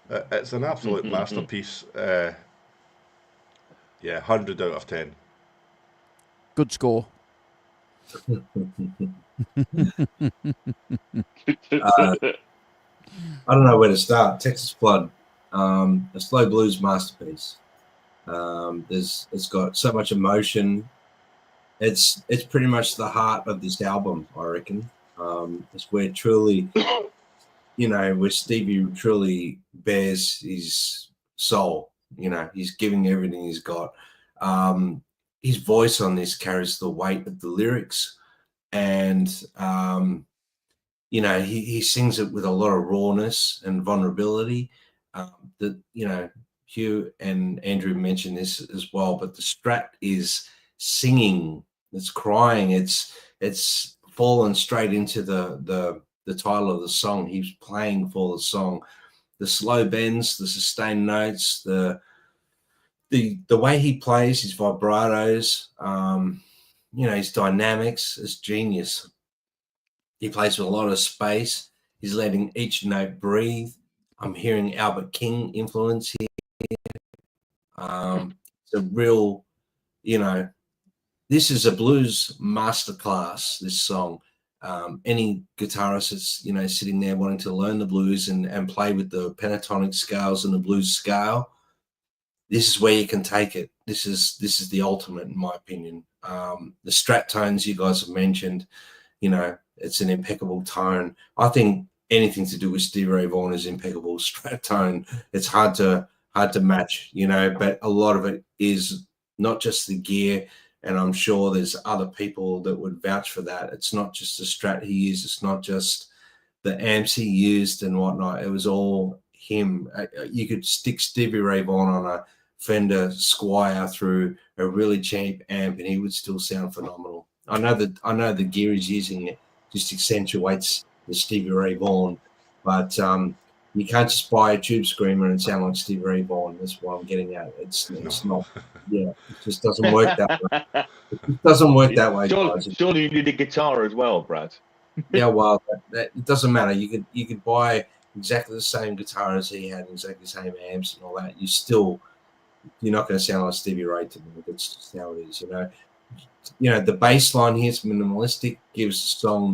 that. It's an absolute masterpiece. 100 out of 10. Good score. I don't know where to start. Texas Flood, a slow blues masterpiece. It's got so much emotion. It's pretty much the heart of this album, I reckon. It's where truly, where Stevie truly bears his soul. He's giving everything he's got. His voice on this carries the weight of the lyrics, and he sings it with a lot of rawness and vulnerability. Hugh and Andrew mentioned this as well, but the Strat is singing, it's crying, it's fallen straight into the title of the song. He's playing for the song. The slow bends, the sustained notes, the way he plays, his vibratos, his dynamics is genius. He plays with a lot of space. He's letting each note breathe. I'm hearing Albert King influence here. It's a real, this is a blues masterclass, this song. any guitarist that's sitting there wanting to learn the blues and play with the pentatonic scales and the blues scale, this is where you can take it. This is the ultimate, in my opinion. The strat tones you guys have mentioned, it's an impeccable tone. I think anything to do with Stevie Ray Vaughan is impeccable strat tone. It's hard to match, but a lot of it is not just the gear, and I'm sure there's other people that would vouch for that. It's not just the strat he used. It's not just the amps he used and whatnot. It was all him. You could stick Stevie Ray Vaughan on a Fender Squire through a really cheap amp and he would still sound phenomenal. I know the gear he's using it just accentuates the Stevie Ray Vaughan, but you can't just buy a tube screamer and sound like Stevie Ray Vaughan. That's what I'm getting at. It's not. Yeah, it just doesn't work that way. It doesn't work that way, guys. Surely you need a guitar as well, Brad. Yeah, well, it doesn't matter. You could buy exactly the same guitar as he had, exactly the same amps and all that. You're not going to sound like Stevie Ray to me. That's just how it is, the bass line here is minimalistic, gives the song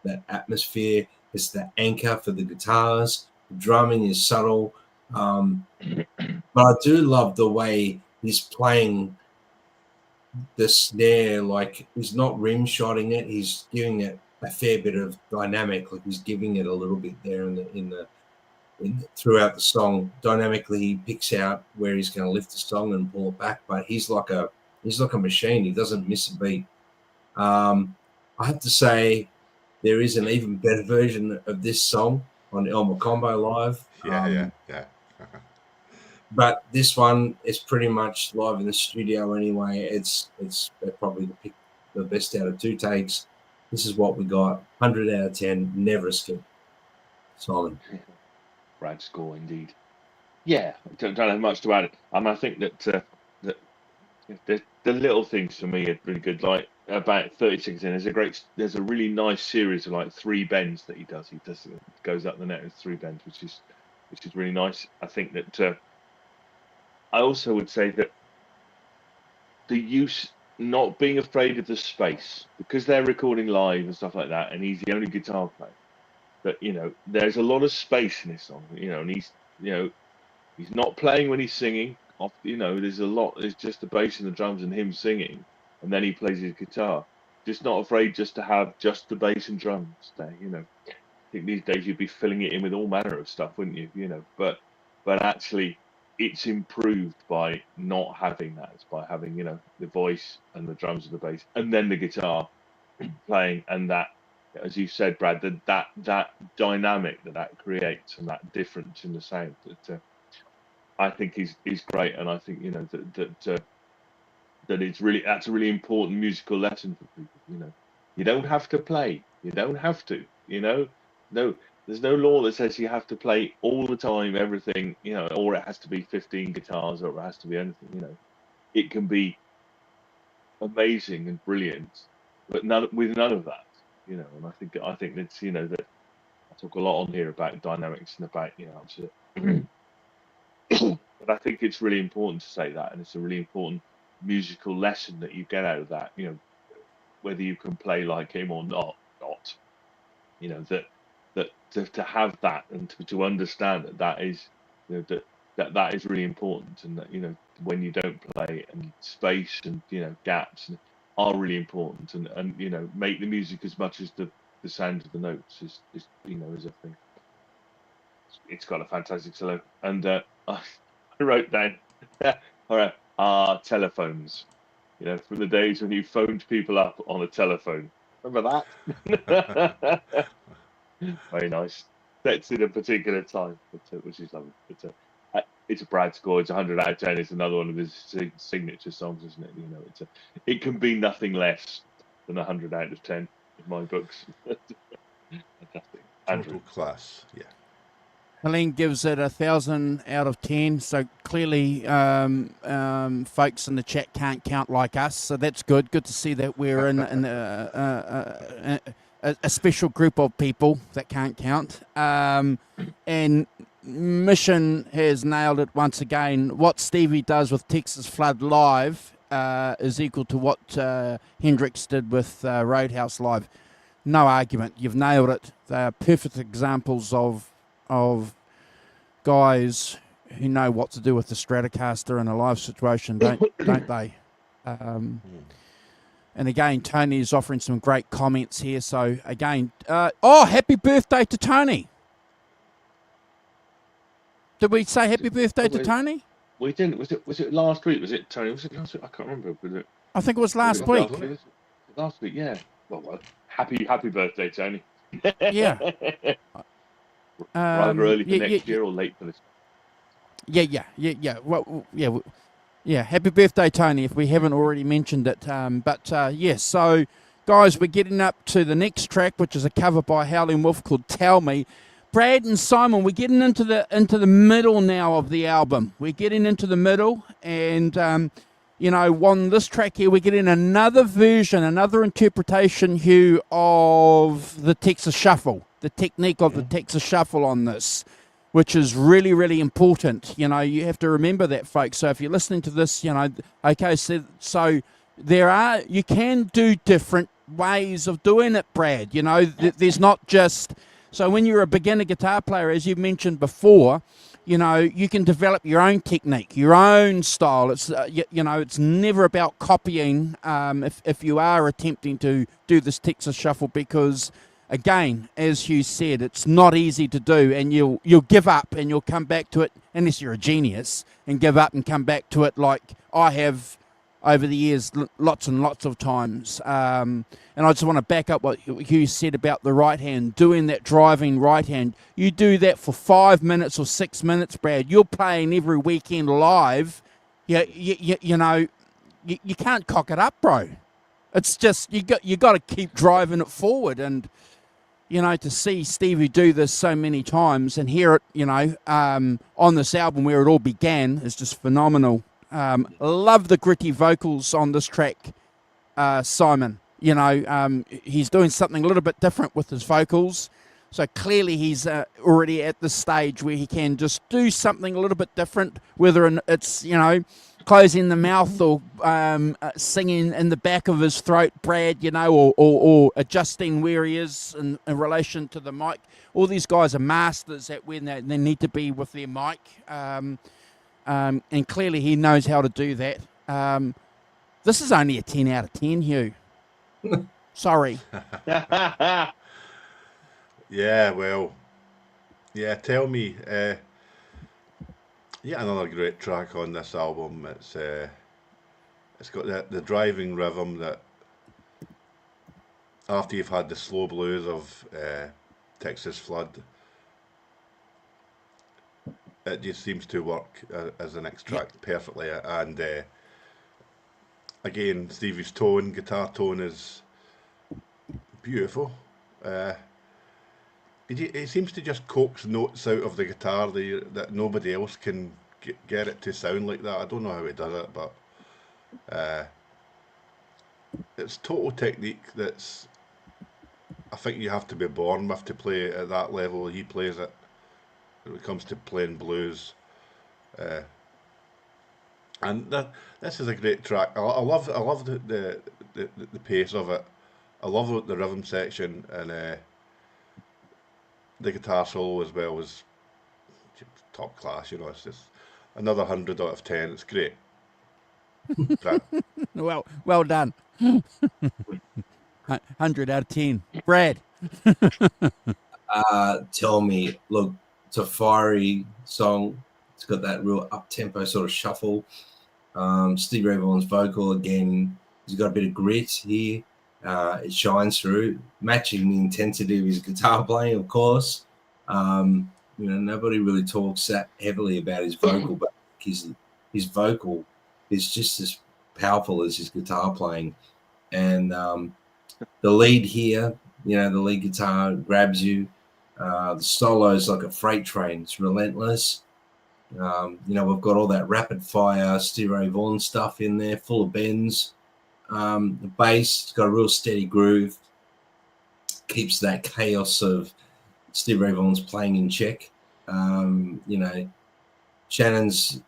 that atmosphere. It's the anchor for the guitars. The drumming is subtle, but I do love the way he's playing the snare. Like, he's not rim shotting it; he's giving it a fair bit of dynamic. Like, he's giving it a little bit there throughout the song. Dynamically, he picks out where he's going to lift the song and pull it back. But he's like a machine. He doesn't miss a beat. I have to say, there is an even better version of this song on Elmer Combo Live. Yeah. But this one is pretty much live in the studio anyway. It's probably the best out of 2 takes. This is what we got. 100 out of 10. Never a skip. Simon. Brad score indeed. Yeah, don't have much to add. I think that the little things for me are really good. Like about 36 in, there's a really nice series of like 3 bends that he does. He goes up the net with 3 bends, which is really nice. I think that I also would say that the use, not being afraid of the space, because they're recording live and stuff like that, and he's the only guitar player. That there's a lot of space in this song. And he's not playing when he's singing. There's a lot. There's just the bass and the drums and him singing, and then he plays his guitar. Just not afraid just to have just the bass and drums there. I think these days you'd be filling it in with all manner of stuff, wouldn't you? But actually, it's improved by not having that. It's by having the voice and the drums and the bass, and then the guitar playing, and that, as you said, Brad, that dynamic that creates and that difference in the sound that I think is great, and I think that that's a really important musical lesson for people. You don't have to play. You don't have to. No, there's no law that says you have to play all the time, everything. Or it has to be 15 guitars, or it has to be anything. It can be amazing and brilliant, but with none of that. And I think that's that I talk a lot on here about dynamics and about but I think it's really important to say that, and it's a really important musical lesson that you get out of that. Whether you can play like him or not. That to have that and to understand that is that is really important, and that when you don't play, and space and gaps are really important, and make the music as much as the sound of the notes is a thing. It's got a fantastic solo, and I wrote down all right, telephones, from the days when you phoned people up on a telephone. Remember that? Very nice. That's in a particular time, which is lovely. It's a Brad score. It's 100 out of 10. It's another one of his signature songs, isn't it? It can be nothing less than 100 out of 10 in my books. Fantastic. Andrew. Total class, yeah. Helene gives it 1,000 out of 10. So clearly, folks in the chat can't count like us. So that's good. Good to see that we're in a special group of people that can't count. And Mission has nailed it once again. What Stevie does with Texas Flood Live is equal to what Hendrix did with Roadhouse Live. no argument. You've nailed it. They are perfect examples of guys who know what to do with the Stratocaster in a live situation, don't they? And again, Tony is offering some great comments here. So again, happy birthday to Tony. Did we say happy birthday to Tony? We didn't. Was it last week? Was it Tony? Was it last week? I can't remember. Was it? I think it was last week. Last week, yeah. Well, happy birthday, Tony. Yeah. Rather early for next year or late for this. Yeah. Well, yeah. Happy birthday, Tony, if we haven't already mentioned it. Yes. So, guys, we're getting up to the next track, which is a cover by Howling Wolf called "Tell Me." Brad and Simon, we're getting into the middle now of the album. We're getting into the middle, and on this track here, we're getting another version, another interpretation, Hugh, of the Texas Shuffle, the technique of the Texas Shuffle on this, which is really, really important. You have to remember that, folks. So if you're listening to this, okay, so you can do different ways of doing it, Brad. There's not just... So when you're a beginner guitar player, as you mentioned before, you can develop your own technique, your own style. It's it's never about copying if you are attempting to do this Texas Shuffle, because again, as Hugh said, it's not easy to do, and you'll give up and you'll come back to it, unless you're a genius, and give up and come back to it like I have over the years lots and lots of times. And I just want to back up what Hugh said about the right hand, doing that driving right hand. You do that for 5 minutes or 6 minutes, Brad. You're playing every weekend live. You can't cock it up, bro. It's just you got to keep driving it forward. And to see Stevie do this so many times and hear it, on this album where it all began is just phenomenal. Love the gritty vocals on this track, Simon. He's doing something a little bit different with his vocals. So clearly he's already at the stage where he can just do something a little bit different, whether it's, closing the mouth or singing in the back of his throat, Brad, or adjusting where he is in relation to the mic. All these guys are masters at when they need to be with their mic. And clearly he knows how to do that. This is only a 10 out of 10, Hugh. Sorry. Yeah, well, Tell Me. Another great track on this album. It's got the driving rhythm that, after you've had the slow blues of Texas Flood, it just seems to work as an extract perfectly. And again, Stevie's guitar tone is beautiful. He seems to just coax notes out of the guitar that nobody else can get it to sound like that. I don't know how he does it, but it's total technique that's, I think you have to be born with to play at that level he plays it when it comes to playing blues. And this is a great track. I love the pace of it. I love the rhythm section, and the guitar solo as well was top class. It's just another 100 out of 10. It's great. Well done. 100 out of 10. Brad. Tell Me. Look, it's a fiery song. It's got that real up-tempo sort of shuffle. Stevie Ray Vaughan's vocal, again, he's got a bit of grit here. It shines through, matching the intensity of his guitar playing, of course. Nobody really talks that heavily about his vocal, but his vocal is just as powerful as his guitar playing. And the lead here, the lead guitar grabs you. The solo is like a freight train. It's relentless. We've got all that rapid fire Stevie Ray Vaughan stuff in there, full of bends. The bass, it's got a real steady groove, keeps that chaos of Stevie Ray Vaughan's playing in check. Shannon's,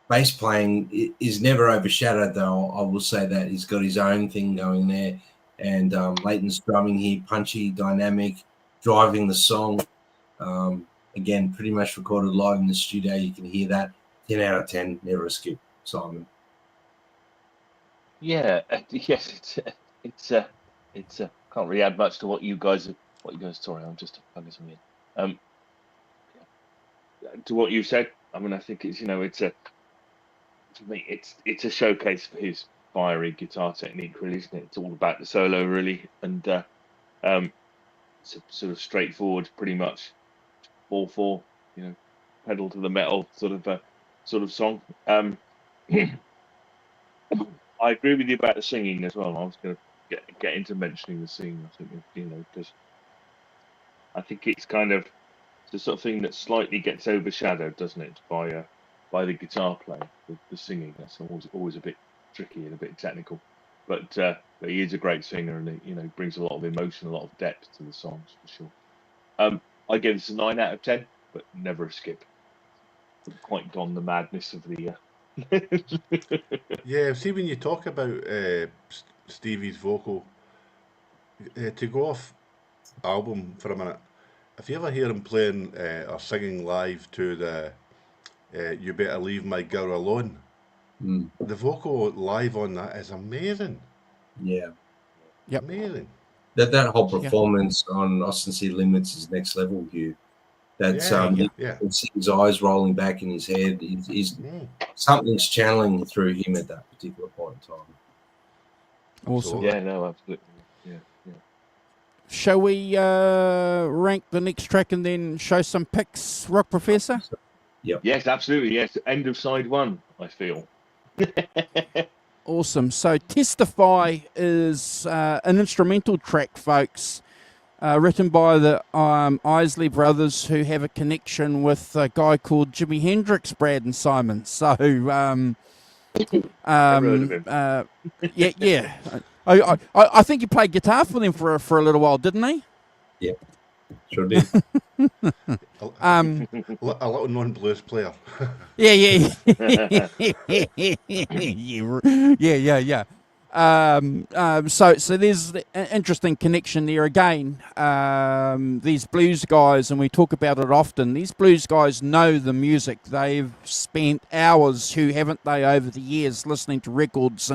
bass playing is never overshadowed, though. I will say that he's got his own thing going there, And Leighton's drumming here, punchy, dynamic, driving the song. Again, pretty much recorded live in the studio. You can hear that. 10 out of 10, never a skip, Simon. Yeah, yes, it's can't really add much to what you guys. Sorry, I'm just plugging something in. To what you said, I mean, I think it's to me, it's a showcase for his fiery guitar technique, really, isn't it? It's all about the solo, really, and it's a sort of straightforward, pretty much 4/4, pedal to the metal sort of song. I agree with you about the singing as well. I was going to get into mentioning the singing. I think because I think it's kind of the sort of thing that slightly gets overshadowed, doesn't it, by the guitar playing, the singing. That's always a bit tricky and a bit technical. But he is a great singer, and he brings a lot of emotion, a lot of depth to the songs for sure. I give this a 9 out of 10, but never a skip. Quite gone the madness of the. Yeah, see, when you talk about Stevie's vocal, to go off album for a minute, if you ever hear him playing or singing live to the You Better Leave My Girl Alone, the vocal live on that is amazing. Yeah. Yep. Amazing. That whole performance on Austin City Limits is next level, Hugh. That's you can see his eyes rolling back in his head. He's something's channeling through him at that particular point in time. Awesome. Yeah, no, absolutely. Yeah. Shall we rank the next track and then show some picks, Rock Professor? Yep. Yes, absolutely. Yes, end of side 1, I feel. Awesome. So Testify is an instrumental track, folks, written by the Isley brothers, who have a connection with a guy called Jimi Hendrix, Brad and Simon. So, yeah. I think he played guitar for them for a little while, didn't he? Yeah, sure did. A little non-blues player. Yeah. So there's an interesting connection there again. These blues guys, and we talk about it often, these blues guys know the music. They've spent hours, who haven't they, over the years, listening to records.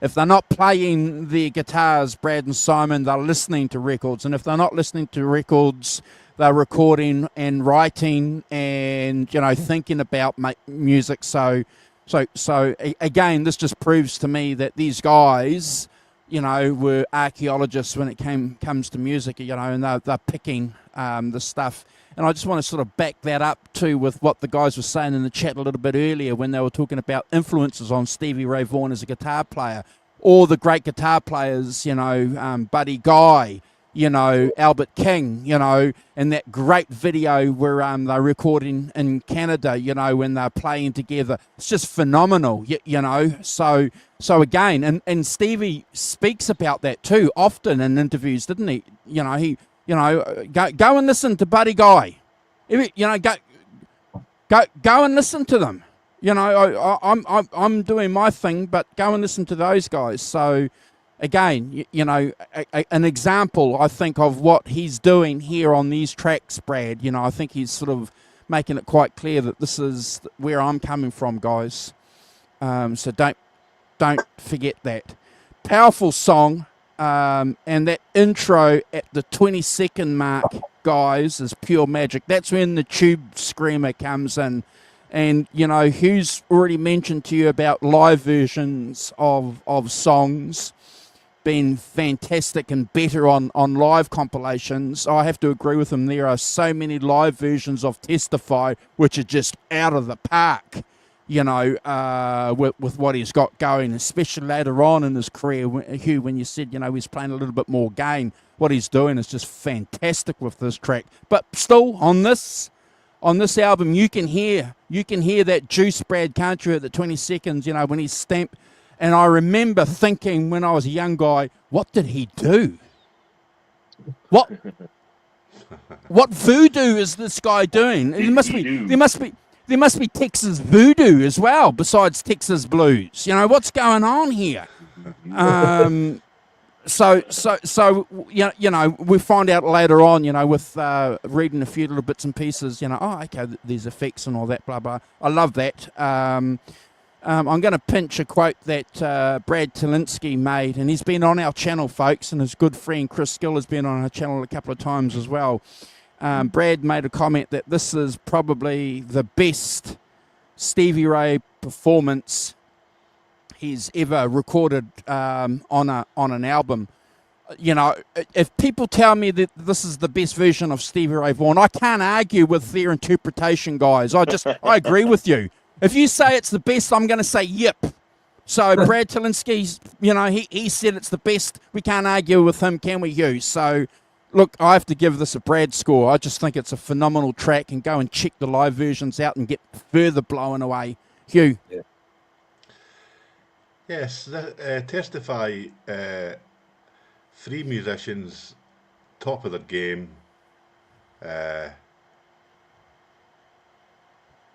If they're not playing their guitars, Brad and Simon, they're listening to records. And if they're not listening to records, they're recording and writing and, thinking about music. So again, this just proves to me that these guys, were archaeologists when it comes to music, and they're picking the stuff. And I just want to sort of back that up too with what the guys were saying in the chat a little bit earlier when they were talking about influences on Stevie Ray Vaughan as a guitar player, or the great guitar players, Buddy Guy, Albert King, and that great video where they're recording in Canada, when they're playing together. It's just phenomenal, So again, and Stevie speaks about that too often in interviews, didn't he? Go and listen to Buddy Guy. Go and listen to them. I'm doing my thing, but go and listen to those guys. So again, an example, I think, of what he's doing here on these tracks, Brad. I think he's sort of making it quite clear that this is where I'm coming from, guys. So don't forget that. Powerful song. And that intro at the 20-second mark, guys, is pure magic. That's when the tube screamer comes in. And, Hugh's already mentioned to you about live versions of songs being fantastic and better on live compilations. I have to agree with him. There are so many live versions of Testify which are just out of the park. With what he's got going, especially later on in his career, Hugh, when you said, he's playing a little bit more gain, what he's doing is just fantastic with this track. But still, on this album, you can hear that juice, Brad, can't you, at the 20 seconds, when he's stamped. And I remember thinking when I was a young guy, what did he do? What voodoo is this guy doing? There must be Texas voodoo as well, besides Texas blues. What's going on here? you know, we find out later on, you know, with reading a few little bits and pieces, you know, oh, okay, there's effects and all that, blah, blah. I love that. I'm going to pinch a quote that Brad Talinsky made, and he's been on our channel, folks, and his good friend Chris Gill has been on our channel a couple of times as well. Brad made a comment that this is probably the best Stevie Ray performance he's ever recorded on an album. You know, if people tell me that this is the best version of Stevie Ray Vaughan, I can't argue with their interpretation, guys. I agree with you. If you say it's the best, I'm going to say yep. So Brad Talinsky's, you know, he said it's the best. We can't argue with him, can we, Hugh? So, look, I have to give this a Brad score. I just think it's a phenomenal track, and go and check the live versions out and get further blown away. Hugh? Yeah. Yes, Testify, three musicians, top of their game.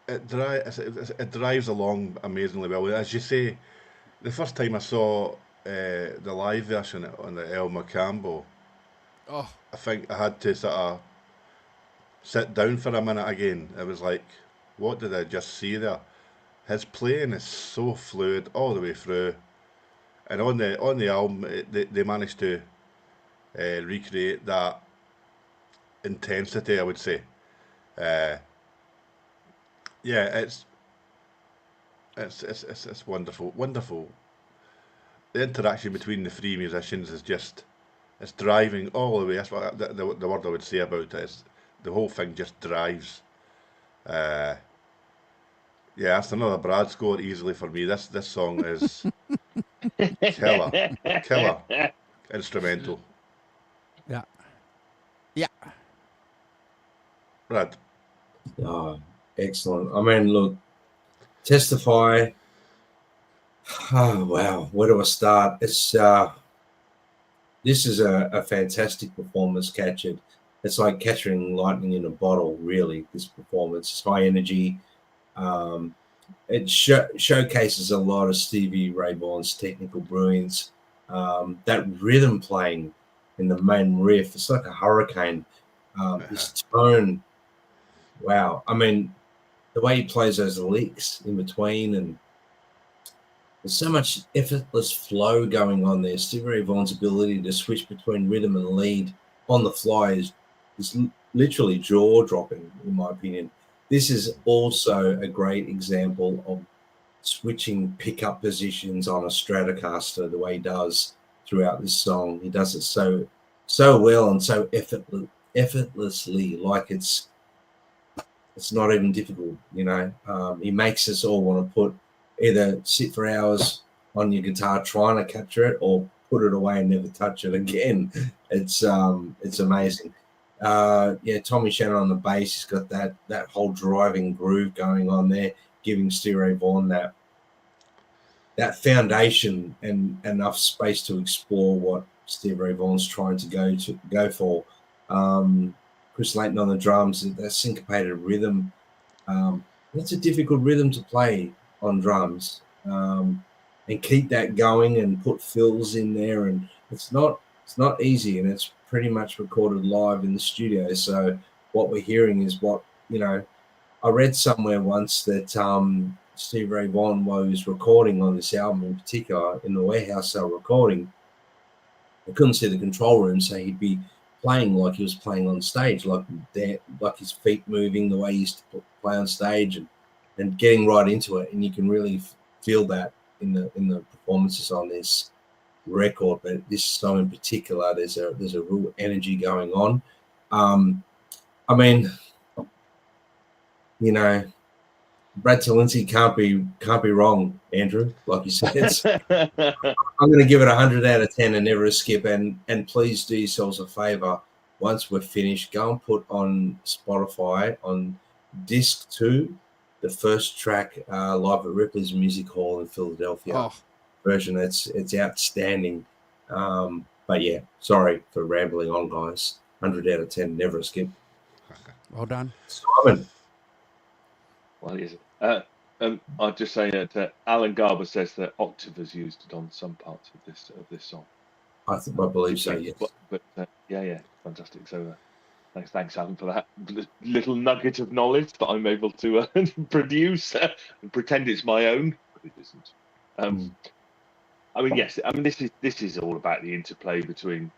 It drives along amazingly well. As you say, the first time I saw the live version on the El Macambo, Oh, I think I had to sort of sit down for a minute again. It was like, what did I just see there? His playing is so fluid all the way through, and on the album, they managed to recreate that intensity, I would say. Yeah, it's wonderful, wonderful. The interaction between the three musicians is just, it's driving all the way. That's what the word I would say about it is, the whole thing just drives. Yeah, that's another Brad score easily for me. This song is killer instrumental. yeah. Yeah. Brad. Oh, excellent. I mean, look, Testify. Oh, wow. Where do I start? It's this is a fantastic performance captured. It's like capturing lightning in a bottle, really, this performance. It's high energy. It showcases a lot of Stevie Ray Vaughan's technical brilliance. That rhythm playing in the main riff, it's like a hurricane. His tone, wow. I mean, the way he plays those licks in between, and there's so much effortless flow going on there. Stevie Ray Vaughan's ability to switch between rhythm and lead on the fly is literally jaw-dropping, in my opinion. This is also a great example of switching pickup positions on a Stratocaster the way he does throughout this song. He does it so well and so effortlessly, like it's not even difficult, you know. He makes us all want to either sit for hours on your guitar trying to capture it, or put it away and never touch it again. It's amazing. Yeah, Tommy Shannon on the bass, he's got that whole driving groove going on there, giving Stevie Ray Vaughan that foundation and enough space to explore what Stevie Ray Vaughan's trying to go for. Chris Layton on the drums, that syncopated rhythm. That's a difficult rhythm to play on drums, and keep that going and put fills in there, and it's not easy, and it's pretty much recorded live in the studio. So what we're hearing is what, you know, I read somewhere once that Stevie Ray Vaughan was recording on this album in particular in the warehouse cell recording. I couldn't see the control room, so he'd be playing like he was playing on stage, like his feet moving the way he used to play on stage, and getting right into it. And you can really feel that in the performances on this record. But this song in particular, there's a real energy going on. I mean, you know, Brad Talinsky can't be wrong, Andrew. Like you said, I'm going to give it 100 out of 10 and never a skip. And please do yourselves a favor. Once we're finished, go and put on Spotify on disc 2, the first track, live at Ripley's Music Hall in Philadelphia version. It's outstanding. But yeah, sorry for rambling on, guys. 100 out of 10, never a skip. Well done, Simon. Well, yes. I'll just say that Alan Garber says that octave is used on some parts of this song. I believe so. Yes. But yeah, fantastic. So thanks, Alan, for that little nugget of knowledge that I'm able to produce and pretend it's my own, but it isn't. I mean, yes. I mean, this is all about the interplay between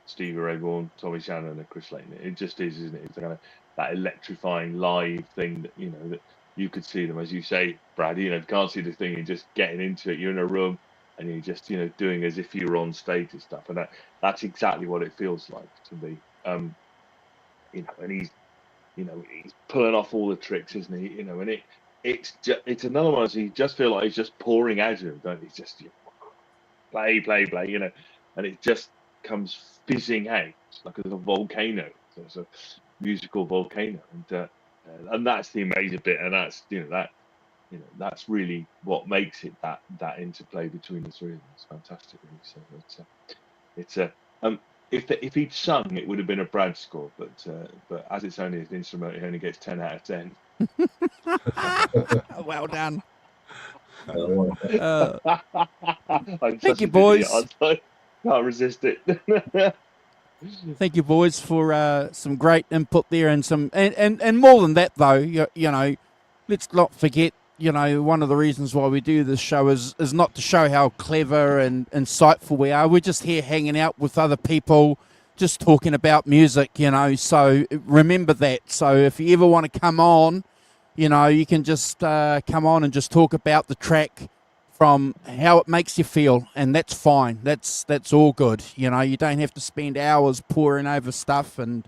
Stevie Ray Vaughan, Tommy Shannon, and Chris Lane. It just is, isn't it? It's kind of that electrifying live thing that that you could see them, as you say, Brad. You can't see the thing. You're just getting into it. You're in a room and you're just doing as if you were on stage and stuff. And that's exactly what it feels like to me. And he's pulling off all the tricks, isn't he? And it's another one. So you just feel like he's just pouring out of him, don't he? He's just play, and it just comes fizzing out like a volcano. So it's a musical volcano, and that's the amazing bit, and that's that's really what makes it that interplay between the three of them. It's fantastic, really. So it's if he'd sung, it would have been a Brad score, but as it's only an instrument, it only gets 10 out of 10. Well done. Thank you, boys. I can't resist it. Thank you, boys, for some great input there, and and more than that, though. Let's not forget. One of the reasons why we do this show is not to show how clever and insightful we are. We're just here hanging out with other people, just talking about music. So remember that. So if you ever want to come on, you can just come on and just talk about the track from how it makes you feel, and that's fine. That's all good. You don't have to spend hours poring over stuff, and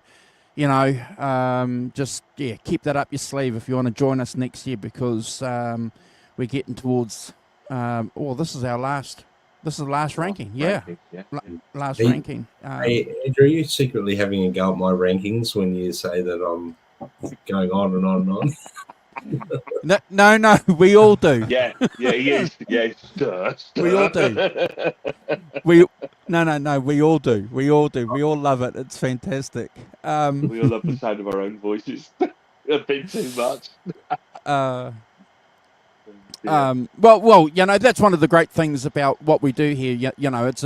just keep that up your sleeve if you want to join us next year, because we're getting towards. This is the last ranking. Last ranking. Hey, Andrew, are you secretly having a go at my rankings when you say that I'm going on and on and on? No, we all do. Yeah, he is. Yeah, we all do. No, we all do. We all love it. It's fantastic. We all love the sound of our own voices a bit too much. Well, that's one of the great things about what we do here. It's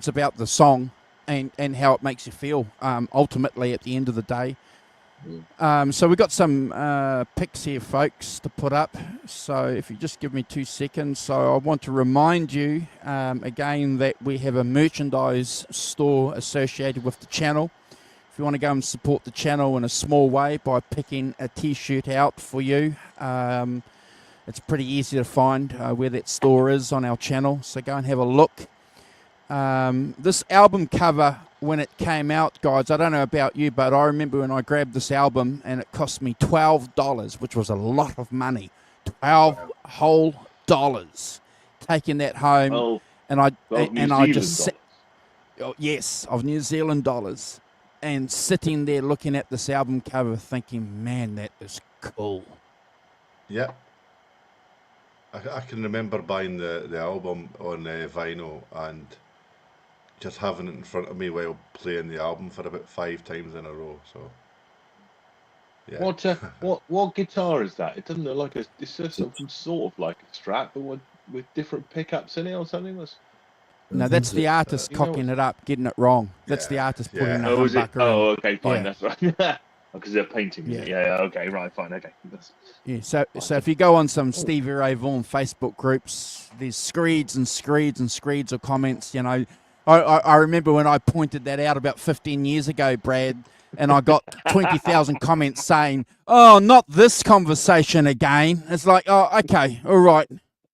about the song and how it makes you feel. Ultimately, at the end of the day. So we've got some pics here, folks, to put up. So if you just give me 2 seconds. So I want to remind you again that we have a merchandise store associated with the channel. If you want to go and support the channel in a small way by picking a t-shirt out for you, it's pretty easy to find where that store is on our channel. So go and have a look. This album cover, when it came out, guys, I don't know about you, but I remember when I grabbed this album and it cost me $12, which was a lot of money. $12 whole dollars. Taking that home, I just yes, of New Zealand dollars, and sitting there looking at this album cover, thinking, man, that is cool. Yeah. I can remember buying the album on vinyl and just having it in front of me while playing the album for about 5 times in a row. So, yeah. What guitar is that? It doesn't look like it's just sort of like a Strat, but with different pickups in it or something. No, that's the artist cocking it up, getting it wrong. That's the artist putting a humbucker in. Oh, okay, fine, that's right. Because they're painting it. Yeah, okay, right, fine, okay. So if you go on some Stevie Ray Vaughan Facebook groups, there's screeds and screeds and screeds of comments. I remember when I pointed that out about 15 years ago, Brad, and I got 20,000 comments saying, "Oh, not this conversation again." It's like, oh, okay, all right,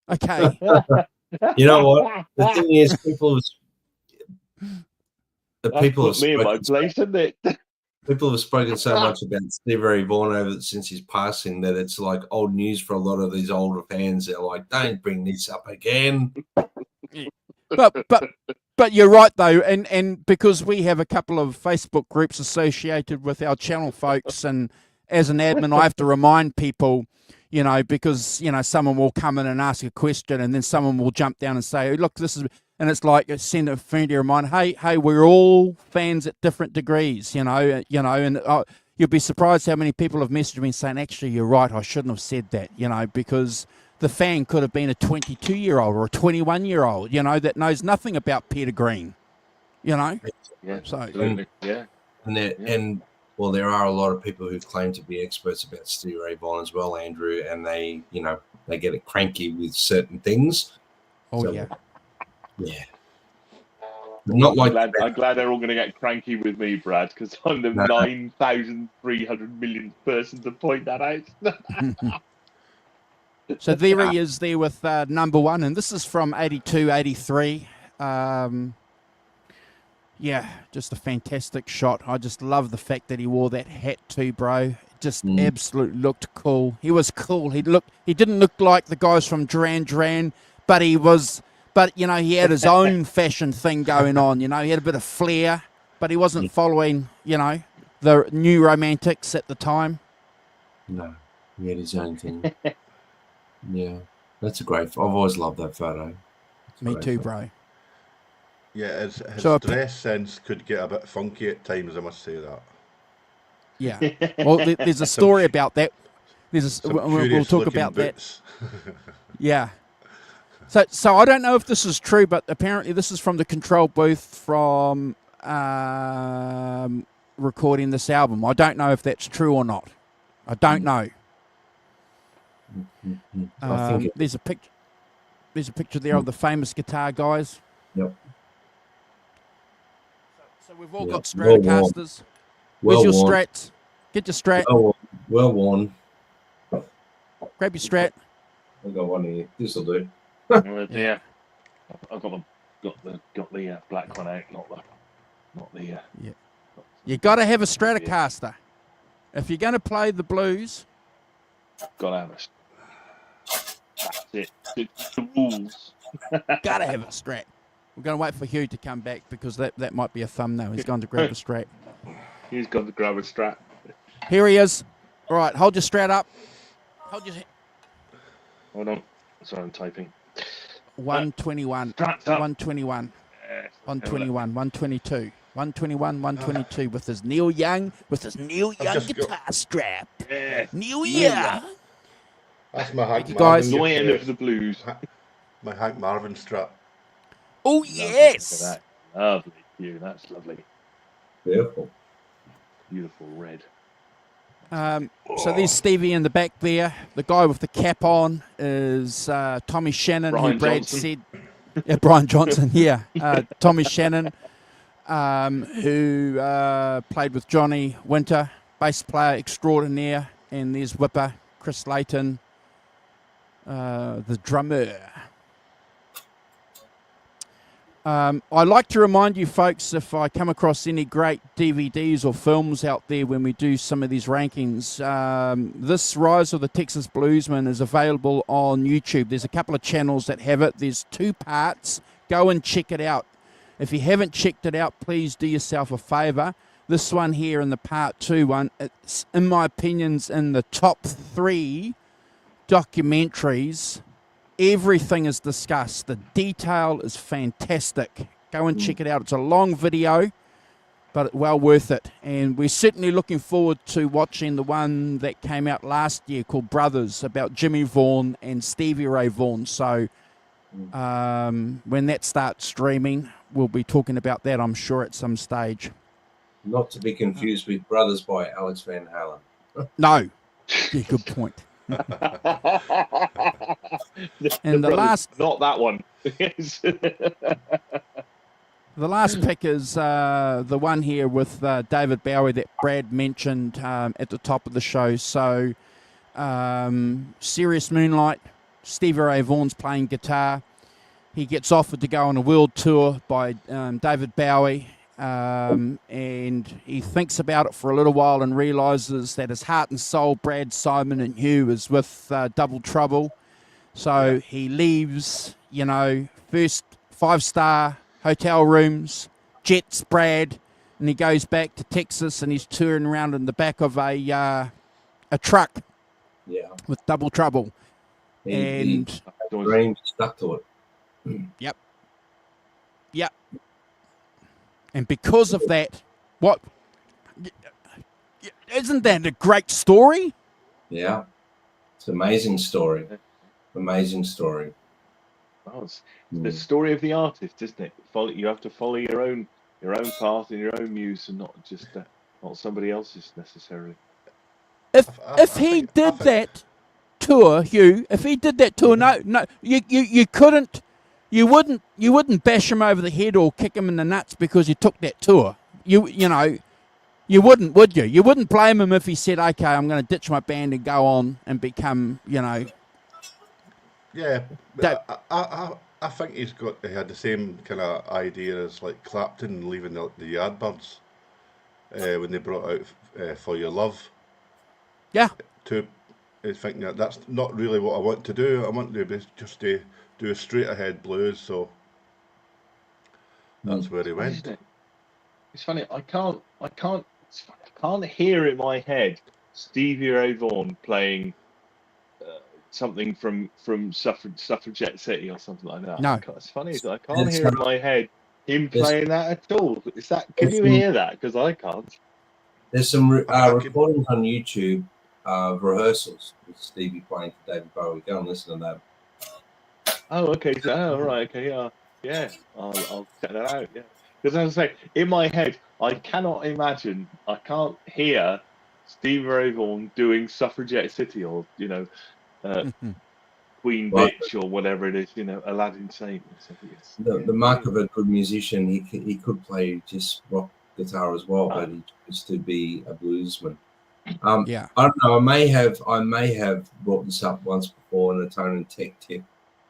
okay. You know what? The thing is, people have me in my place, isn't it? People have spoken so much about Stevie Ray Vaughan since his passing that it's like old news for a lot of these older fans. They're like, "Don't bring this up again." But you're right though, and because we have a couple of Facebook groups associated with our channel, folks, and as an admin, I have to remind people, because someone will come in and ask a question, and then someone will jump down and say, "Look, this is," and it's like send a friend of mine, "Hey, we're all fans at different degrees, and you'll be surprised how many people have messaged me saying, actually, you're right, I shouldn't have said that, because the fan could have been a 22-year-old or a 21-year-old, that knows nothing about Peter Green, Yeah, So, absolutely. And well, there are a lot of people who claim to be experts about Stevie Ray Vaughan as well, Andrew, and they get it cranky with certain things. oh, So, yeah. Yeah. Not like I'm glad they're all going to get cranky with me, Brad, because I'm the 9,300 millionth person to point that out. So there he is there with number one, and this is from 82, 83. Yeah, just a fantastic shot. I just love the fact that he wore that hat too, bro. Just absolutely looked cool. He was cool. He didn't look like the guys from Duran Duran, but he had his own fashion thing going on. He had a bit of flair, but he wasn't following, the new romantics at the time. No, he had his own thing. Yeah, that's a great. I've always loved that photo. Me too, bro. Yeah, his So dress sense could get a bit funky at times, I must say that. Yeah. Well, there's a story about that. We'll talk about boots. that. Yeah. So I don't know if this is true, but apparently this is from the control booth from recording this album. I don't know if that's true or not. I don't know. I think There's a picture. There's a picture there of the famous guitar guys. Yep. So we've all got Stratocasters. Where's your strats? Get your strat. Well worn. Grab your strat. I've got one here. This'll do. Yeah, I've got the black one out, not the. Yeah. You got to have a Stratocaster. If you're going to play the blues, Gotta have a. That's it. It's the rules. got to have a strat. We're going to wait for Hugh to come back because that might be a thumbnail. He's gone to grab a strat. He's gone to grab a strap. Here he is. All right, hold your strat up. Hold your. Hold on. Sorry, I'm typing. 121. Strats up. 121. 121. 122. 121, 122 with his Neil Young guitar strap. Yeah. Neil Young. That's my Hank you guys. Marvin. The end of the blues. My Hank Marvin strap. Oh, yes. Look at that. Lovely. Hugh, that's lovely. Beautiful. Beautiful red. So there's Stevie in the back there. The guy with the cap on is Tommy Shannon, Brian who Brad Johnson. said. Yeah, Brian Johnson, yeah. Tommy Shannon, who played with Johnny Winter, bass player extraordinaire. And there's Whipper, Chris Layton, the drummer. I'd like to remind you folks, if I come across any great DVDs or films out there when we do some of these rankings, this Rise of the Texas Bluesman is available on YouTube. There's a couple of channels that have it. There's 2 parts. Go and check it out. If you haven't checked it out, please do yourself a favor. This one here in the part 2 one, it's, in my opinions, in the top 3 documentaries. Everything is discussed. The detail is fantastic. Go and check it out. It's a long video, but well worth it. And we're certainly looking forward to watching the one that came out last year called Brothers, about Jimmy Vaughan and Stevie Ray Vaughan. So when that starts streaming, we'll be talking about that, I'm sure, at some stage. Not to be confused with Brothers by Alex Van Halen. No. Yeah, good point. And the last, not that one. the last pick is the one here with David Bowie that Brad mentioned at the top of the show. So, Serious Moonlight, Stevie Ray Vaughan's playing guitar. He gets offered to go on a world tour by David Bowie. And he thinks about it for a little while and realizes that his heart and soul, Brad, Simon and Hugh, is with Double Trouble. So he leaves, first 5-star hotel rooms, jets Brad, and he goes back to Texas and he's touring around in the back of a truck with Double Trouble. He dream stuck to it. Yep. And because of that, isn't that a great story? Yeah. It's an amazing story. Amazing story. Well, it's the story of the artist, isn't it? You have to follow your own path and your own muse, and not just not somebody else's necessarily. If he did that tour, Hugh, if he did that tour, no, you couldn't, you wouldn't bash him over the head or kick him in the nuts because he took that tour. You know, you wouldn't, would you? You wouldn't blame him if he said, "Okay, I'm going to ditch my band and go on and become," you know. Yeah, That- I think he had the same kind of idea as like Clapton leaving the Yardbirds when they brought out For Your Love. Yeah. To thinking that's not really what I want to do. I want to just do a straight ahead blues. So that's where he went. Isn't it? It's funny. I can't hear in my head Stevie Ray Vaughan playing something from Suffragette City or something like that. No. It's funny. I can't hear in my head him playing that at all. Is that? Can you hear that? Because I can't. There's some recordings on YouTube of rehearsals with Stevie playing for David Bowie. Go and listen to that. Oh, okay. All right. Okay. Yeah. I'll check that out. Yeah. Because as I say, in my head, I cannot imagine. I can't hear Stevie Ray Vaughan doing Suffragette City or Queen Bitch or whatever it is. You know, Aladdin Saint. The mark of a good musician, he could play just rock guitar as well, but he used to be a bluesman. Yeah. I don't know. I may have brought this up once before in a Tone and Tech tip,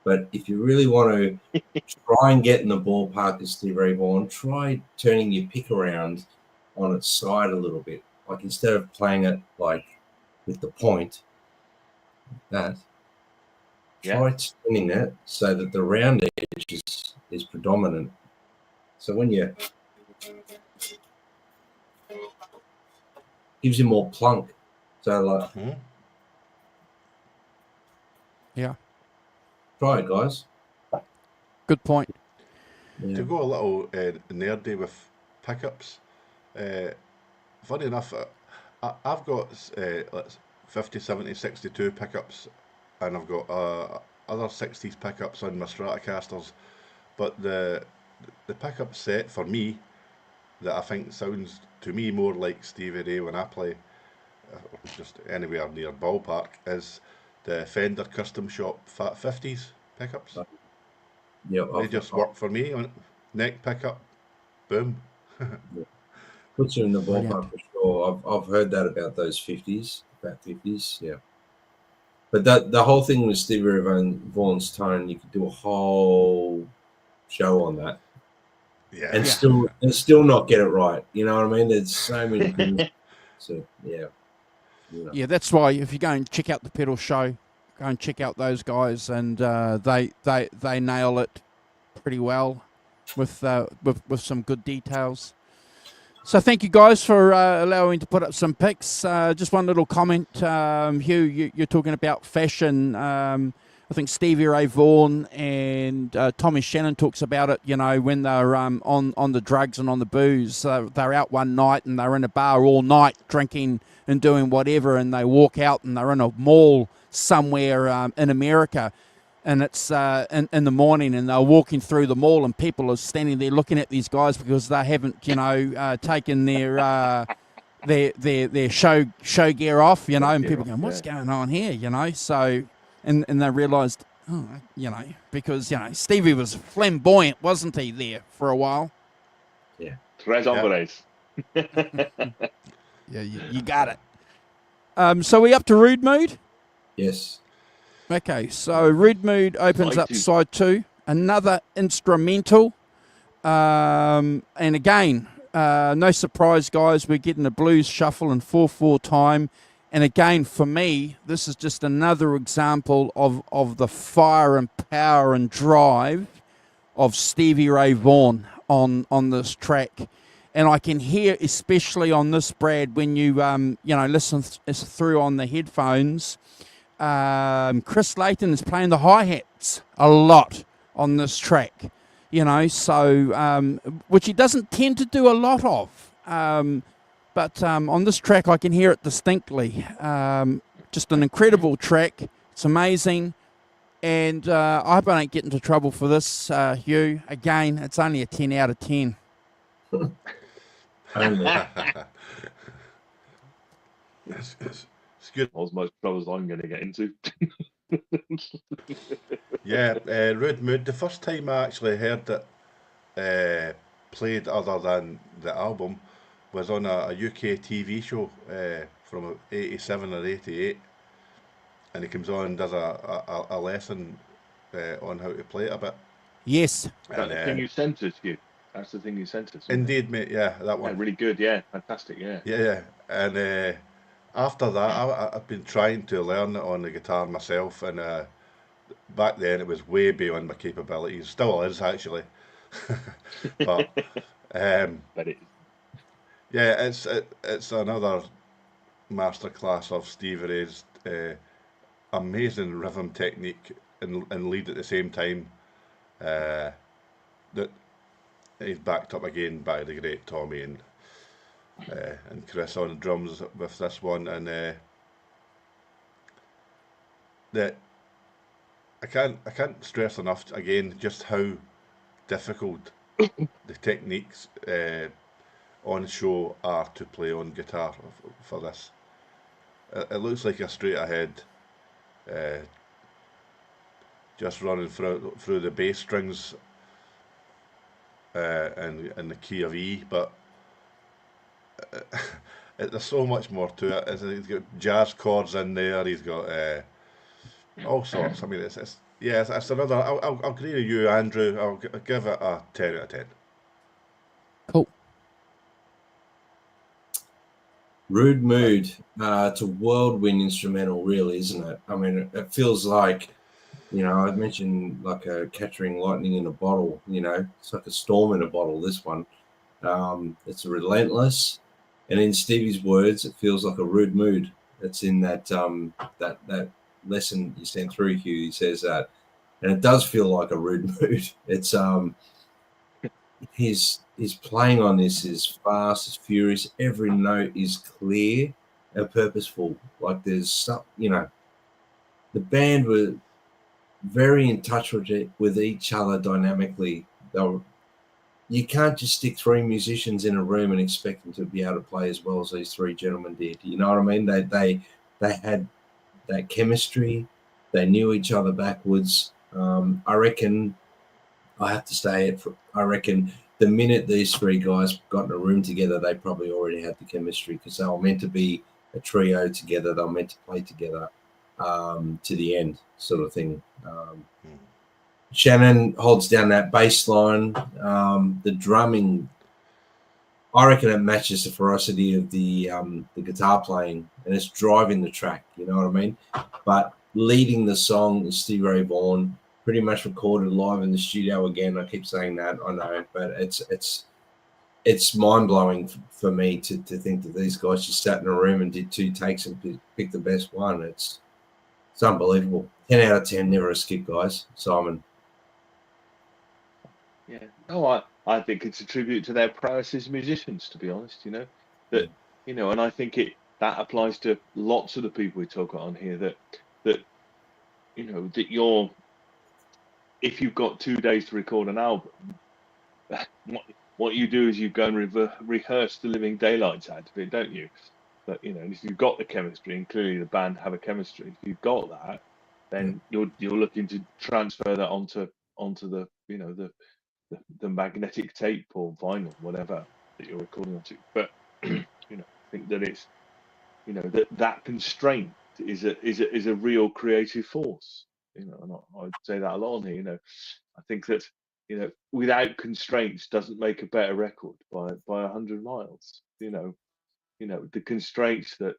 but if you really want to try and get in the ballpark of Stevie Ray Vaughan, try turning your pick around on its side a little bit. Like instead of playing it like with the point, like that. Try spinning it so that the round edge is predominant. So when you gives you more plunk. So like, Yeah. Try it, guys. Good point. Yeah. To go a little nerdy with pickups, funny enough, I've got 50, 70, 62 pickups, and I've got other 60s pickups on my Stratocasters, but the pickup set for me that I think sounds to me more like Stevie Ray when I play just anywhere near ballpark is the Fender Custom Shop Fat 50s pickups. Yeah, they just work for me on neck pickup, boom. Puts you in the ballpark for sure. I've heard that about those 50s, Fat 50s, yeah. But the whole thing with Stevie Ray Vaughan's tone, you could do a whole show on that. Yeah. And still not get it right. You know what I mean? There's so many things. So yeah. You know. Yeah, that's why if you go and check out the pedal show, go and check out those guys, and they nail it pretty well with some good details. So thank you guys for allowing me to put up some pics. Just one little comment, Hugh, you're talking about fashion. I think Stevie Ray Vaughan and Tommy Shannon talks about it, you know, when they're on the drugs and on the booze. They're out one night and they're in a bar all night drinking and doing whatever, and they walk out and they're in a mall somewhere in America, and it's in the morning, and they're walking through the mall and people are standing there looking at these guys because they haven't, you know, taken their show gear off, you know, and people going, what's going on here, you know? So... And they realised, you know, because, you know, Stevie was flamboyant, wasn't he, there for a while? Yeah. Tres hombres. Yeah, you got it. So we up to Rude Mood? Yes. Okay, so Rude Mood opens up side 2, another instrumental. And again, no surprise, guys, we're getting a blues shuffle in 4/4 time. And again, for me, this is just another example of the fire and power and drive of Stevie Ray Vaughan on this track. And I can hear, especially on this, Brad, when you listen through on the headphones, Chris Layton is playing the hi-hats a lot on this track, you know, so which he doesn't tend to do a lot of. But on this track, I can hear it distinctly. Just an incredible track. It's amazing. And I hope I don't get into trouble for this, Hugh. Again, it's only a 10 out of 10. Only. It's good. As much trouble as I'm going to get into. Yeah, Rude Mood. The first time I actually heard it played other than the album was on a UK TV show from 87 or 88. And he comes on and does a lesson on how to play it a bit. Yes. That's the thing you sent us, Hugh. That's the thing you sent us. Indeed, mate. Yeah, that one. Yeah, really good. Yeah, fantastic. Yeah. Yeah. And after that, I've been trying to learn it on the guitar myself, and back then it was way beyond my capabilities. Still is actually, but But it yeah, it's another masterclass of Stevie Ray's amazing rhythm technique and lead at the same time. That he's backed up again by the great Tommy and Chris on the drums with this one, and that I can't stress enough again just how difficult the techniques on show are to play on guitar for this. It looks like a straight ahead, just running through the bass strings and the key of E, but there's so much more to it. He's got jazz chords in there. He's got all sorts. I mean, it's another. I'll agree with you, Andrew. I'll give it a 10 out of 10. Cool. Rude Mood. It's a whirlwind instrumental, really, isn't it? I mean, it feels like, I mentioned like a catching lightning in a bottle. It's like a storm in a bottle. This one, it's relentless, and in Stevie's words, it feels like a rude mood. It's in that that lesson you sent through, Hugh. He says that, and it does feel like a rude mood. It's his playing on this is fast, it's furious. Every note is clear and purposeful. Like there's some, the band were very in touch with each other dynamically. You can't just stick three musicians in a room and expect them to be able to play as well as these three gentlemen did. You know what I mean? They had that chemistry. They knew each other backwards. I reckon I have to say it. I reckon the minute these three guys got in a room together, they probably already had the chemistry because they were meant to be a trio together. They were meant to play together to the end, sort of thing. Shannon holds down that bass line. The drumming, I reckon it matches the ferocity of the guitar playing, and it's driving the track. You know what I mean? But leading the song is Stevie Ray Vaughan, pretty much recorded live in the studio again. I keep saying that, I know, but it's mind blowing for me to think that these guys just sat in a room and did two takes and picked the best one. It's unbelievable. 10 out of 10, never a skip, guys. Simon. Yeah. No, I think it's a tribute to their prowess as musicians, to be honest, that, and I think that applies to lots of the people we talk on here that that if you've got 2 days to record an album, what you do is you go and rehearse the living daylights out of it, don't you? But, if you've got the chemistry, and clearly the band have a chemistry, if you've got that, then you're looking to transfer that onto the, the magnetic tape or vinyl, whatever that you're recording onto. But I think that it's that constraint is a real creative force. And I'd say that a lot on here. I think that without constraints doesn't make a better record by 100 miles. The constraints that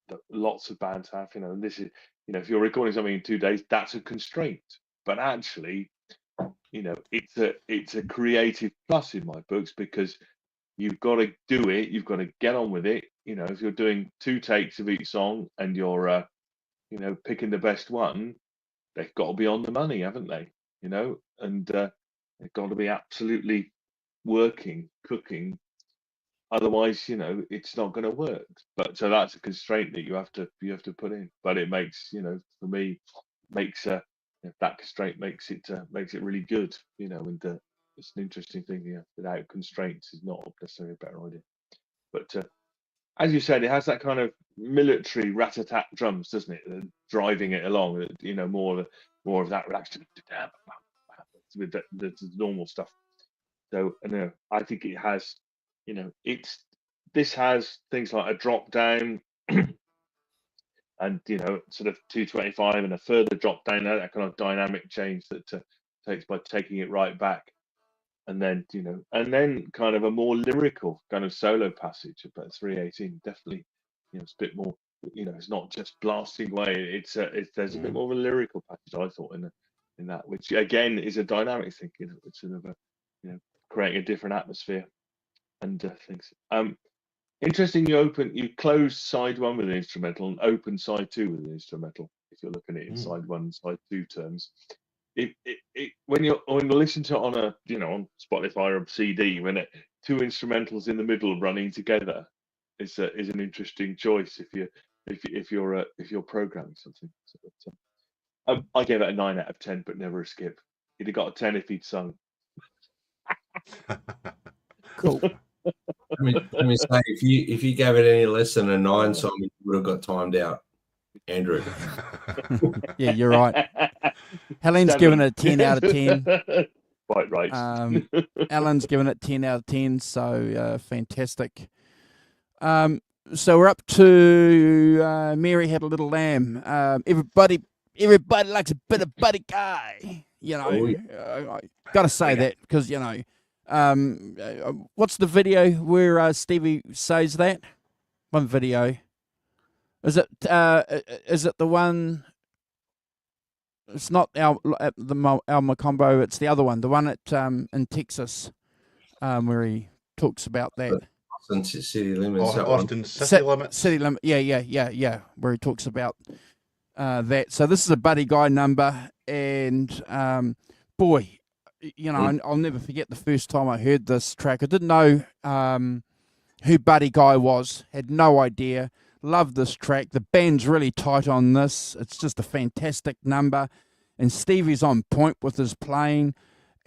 that lots of bands have. And this is if you're recording something in 2 days, that's a constraint. But actually, it's a creative plus in my books because you've got to do it. You've got to get on with it. If you're doing 2 takes of each song and you're, picking the best one, they've got to be on the money, haven't they? And they've got to be absolutely working, cooking. Otherwise, it's not going to work. But so that's a constraint that you have to put in. But it makes, for me, makes that constraint makes it really good, and it's an interesting thing. Without constraints is not necessarily a better idea. But as you said, it has that kind of military rat-a-tat drums, doesn't it? Driving it along, more of that relaxed with the normal stuff. So I think it has, this has things like a drop down and sort of 225 and a further drop down, that kind of dynamic change that takes by taking it right back, and then kind of a more lyrical kind of solo passage about 318. Definitely, it's a bit more, it's not just blasting away. There's a bit more of a lyrical passage, I thought, in that, which again is a dynamic thing. It's sort of creating a different atmosphere and things. Interesting. You close side one with an instrumental and open side two with an instrumental. If you're looking at it in side one, side two terms, when you listen to it on on Spotify or CD, when two instrumentals in the middle running together is an interesting choice if you're programming something. So, I gave it a 9 out of 10, but never a skip. He'd have got a 10 if he'd sung. Cool. Let me say, if you gave it any less than a 9, Simon, you would have got timed out, Andrew. Yeah, you're right. Helen's given it a 10 out of 10. Quite right. Alan's given it 10 out of 10, so fantastic. So we're up to Mary Had a Little Lamb. Everybody likes a bit of Buddy Guy. I got to say that because, what's the video where Stevie says that? One video. Is it the one? It's not El Macombo. It's the other one. The one at in Texas, where he talks about that. Austin City Limits. Austin City Limits. City Limit. Yeah. Where he talks about that. So this is a Buddy Guy number, and boy, I'll never forget the first time I heard this track. I didn't know who Buddy Guy was. Had no idea. Love this track. The band's really tight on this. It's just a fantastic number, and Stevie's on point with his playing.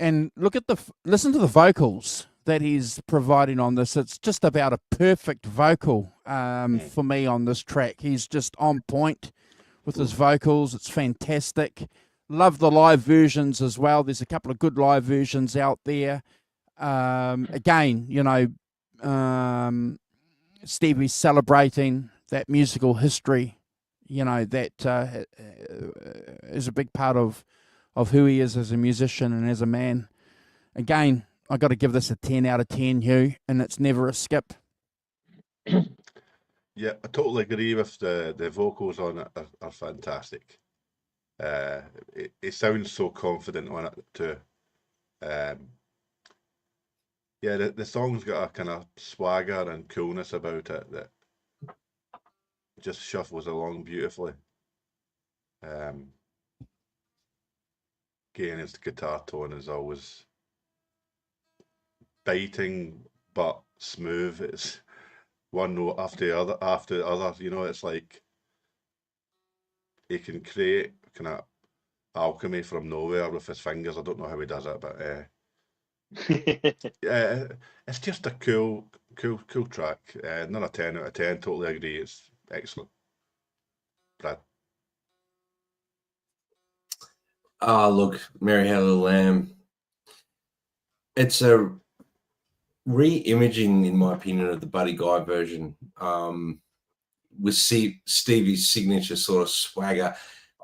And listen to the vocals that he's providing on this. It's just about a perfect vocal for me on this track. He's just on point with his vocals. It's fantastic. Love the live versions as well. There's a couple of good live versions out there. Again, Stevie's celebrating that musical history, that is a big part of who he is as a musician and as a man. Again, I got to give this a 10 out of 10, Hugh, and it's never a skip. Yeah, I totally agree with the vocals on it are fantastic. It sounds so confident on it too. The song's got a kind of swagger and coolness about it that just shuffles along beautifully. Again, his guitar tone is always biting but smooth. It's one note after the other. It's like he can create kind of alchemy from nowhere with his fingers. I don't know how he does it, but it's just a cool track. Not a 10 out of 10. Totally agree. It's excellent. Brad. Look, Mary Had a Little Lamb. It's a re-imaging, in my opinion, of the Buddy Guy version, with Stevie's signature sort of swagger.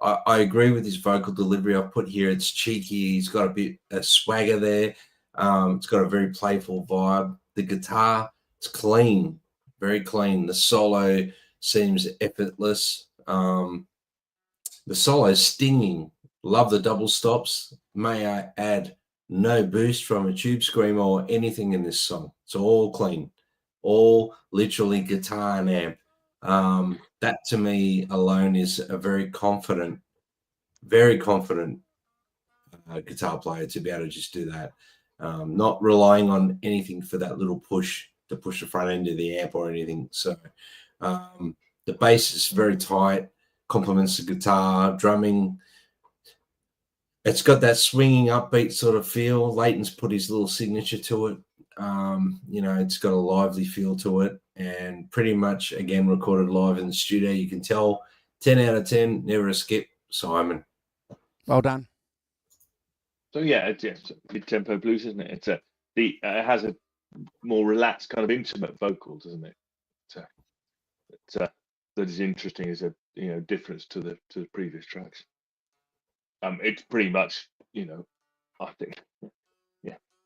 I agree with his vocal delivery. I've put here it's cheeky. He's got a bit of swagger there. It's got a very playful vibe. The guitar, it's clean, very clean. The solo seems effortless. The solo is stinging. Love the double stops. May I add, no boost from a tube screamer or anything in this song. It's all clean, all literally guitar and amp. That to me alone is a very confident guitar player to be able to just do that. Not relying on anything for that little push to push the front end of the amp or anything. So the bass is very tight, complements the guitar, drumming it's got that swinging upbeat sort of feel. Leighton's put his little signature to it. It's got a lively feel to it, and pretty much again recorded live in the studio. You can tell 10 out of 10, never a skip, Simon. Well done. So yeah, it's mid-tempo blues, isn't it? It has a more relaxed kind of intimate vocal, doesn't it? That is interesting as a difference to the previous tracks. It's pretty much I think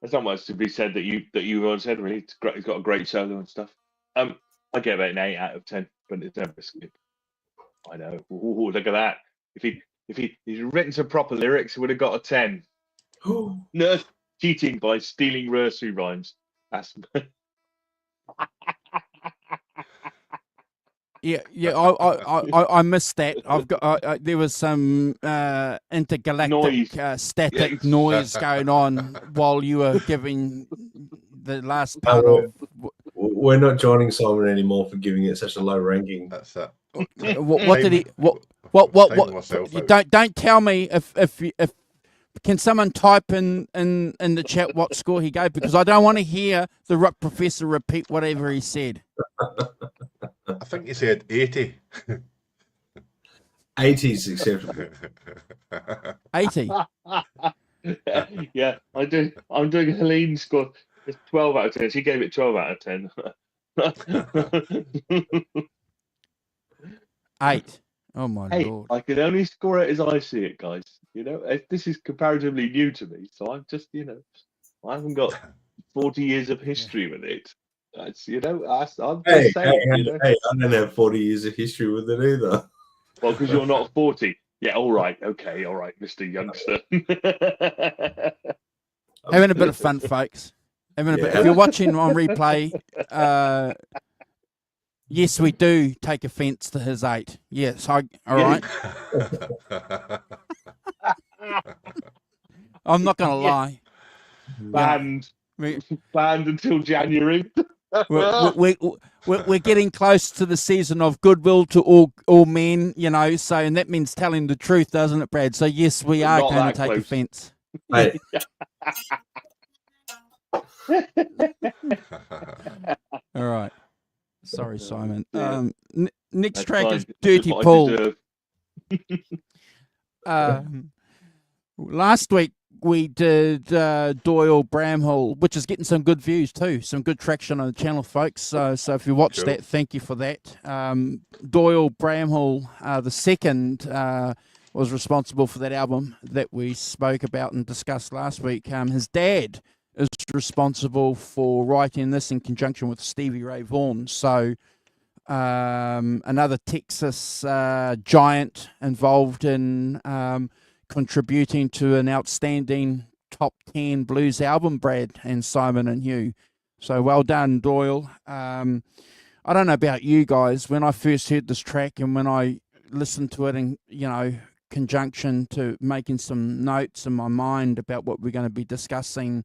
there's not much to be said that you all said really. It's great. It's got a great solo and stuff. I give it an 8 out of 10, but it's never a skip. I know. Ooh, look at that. If he'd written some proper lyrics, he would have got a 10. No, cheating by stealing nursery rhymes. That's Yeah. I missed that. I've got. There was some intergalactic static noise going on while you were giving the last part of. We're not joining Simon anymore for giving it such a low ranking. That's it. What did he? What? Don't tell me if can someone type in the chat what score he gave, because I don't want to hear the Rock Professor repeat whatever he said. I think he said 80. 80 is acceptable. 80. Yeah, I do. I'm doing Helene's score. It's 12 out of 10. She gave it 12 out of 10. 8. Oh my Hey, lord! I can only score it as I see it, guys. This is comparatively new to me, so I'm just, I haven't got 40 years of history with it. That's, I'm just saying. Hey, I don't have 40 years of history with it either. Well, because you're not 40. Yeah, all right, okay, all right, Mr. Youngster. Having a bit of fun, folks. Having a bit. If you're watching on replay, yes, we do take offence to his 8. Yes, all right. I'm not going to lie. Banned until January. We're getting close to the season of goodwill to all men, so, and that means telling the truth, doesn't it, Brad? So yes, we are going to take offence. Mate. All right. Sorry, Simon. Next That's track fine. is Dirty It's what I Paul. Last week we did Doyle Bramhall, which is getting some good views too, some good traction on the channel, folks. So if you watched that, thank you for that. Doyle Bramhall, the second, was responsible for that album that we spoke about and discussed last week. His dad is responsible for writing this in conjunction with Stevie Ray Vaughan. So another Texas giant involved in contributing to an outstanding top 10 blues album, Brad and Simon and Hugh. So well done, Doyle. I don't know about you guys. When I first heard this track and when I listened to it in, conjunction to making some notes in my mind about what we're going to be discussing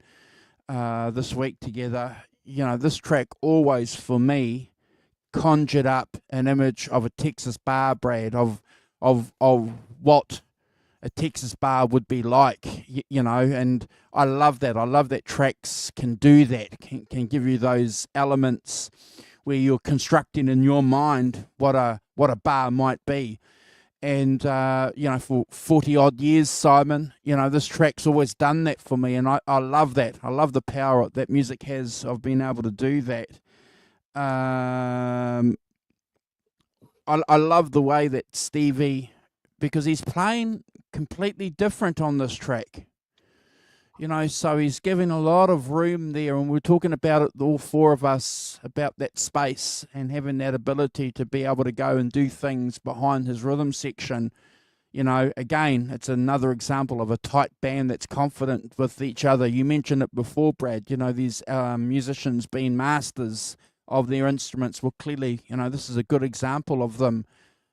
this week together, this track always, for me, conjured up an image of a Texas bar, Brad, of what a Texas bar would be like, and I love that. I love that tracks can do that, can give you those elements where you're constructing in your mind what a bar might be. And, for 40 odd years, Simon, this track's always done that for me. And I love that. I love the power that music has of being able to do that. I love the way that Stevie, because he's playing completely different on this track. So he's giving a lot of room there, and we're talking about it, all four of us, about that space and having that ability to be able to go and do things behind his rhythm section. Again, it's another example of a tight band that's confident with each other. You mentioned it before, Brad, these musicians being masters of their instruments. Well, clearly, this is a good example of them,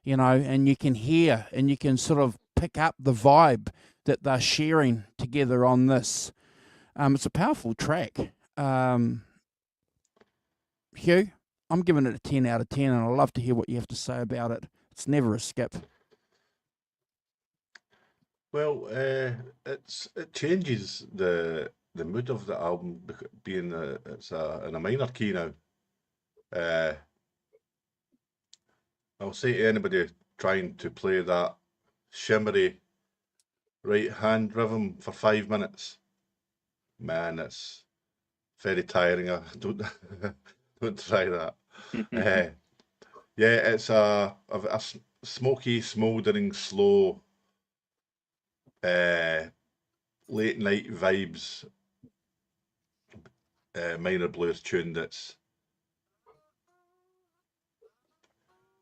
and you can hear and you can sort of pick up the vibe that they're sharing together on this. It's a powerful track. Hugh, I'm giving it a 10 out of 10, and I'd love to hear what you have to say about it. It's never a skip. Well, it changes the mood of the album being it's in a minor key now. I'll say to anybody trying to play that shimmery right hand rhythm for 5 minutes, man, it's very tiring. I don't don't try that. Uh, yeah, it's a smoky, smouldering, slow, late night vibes minor blues tune that's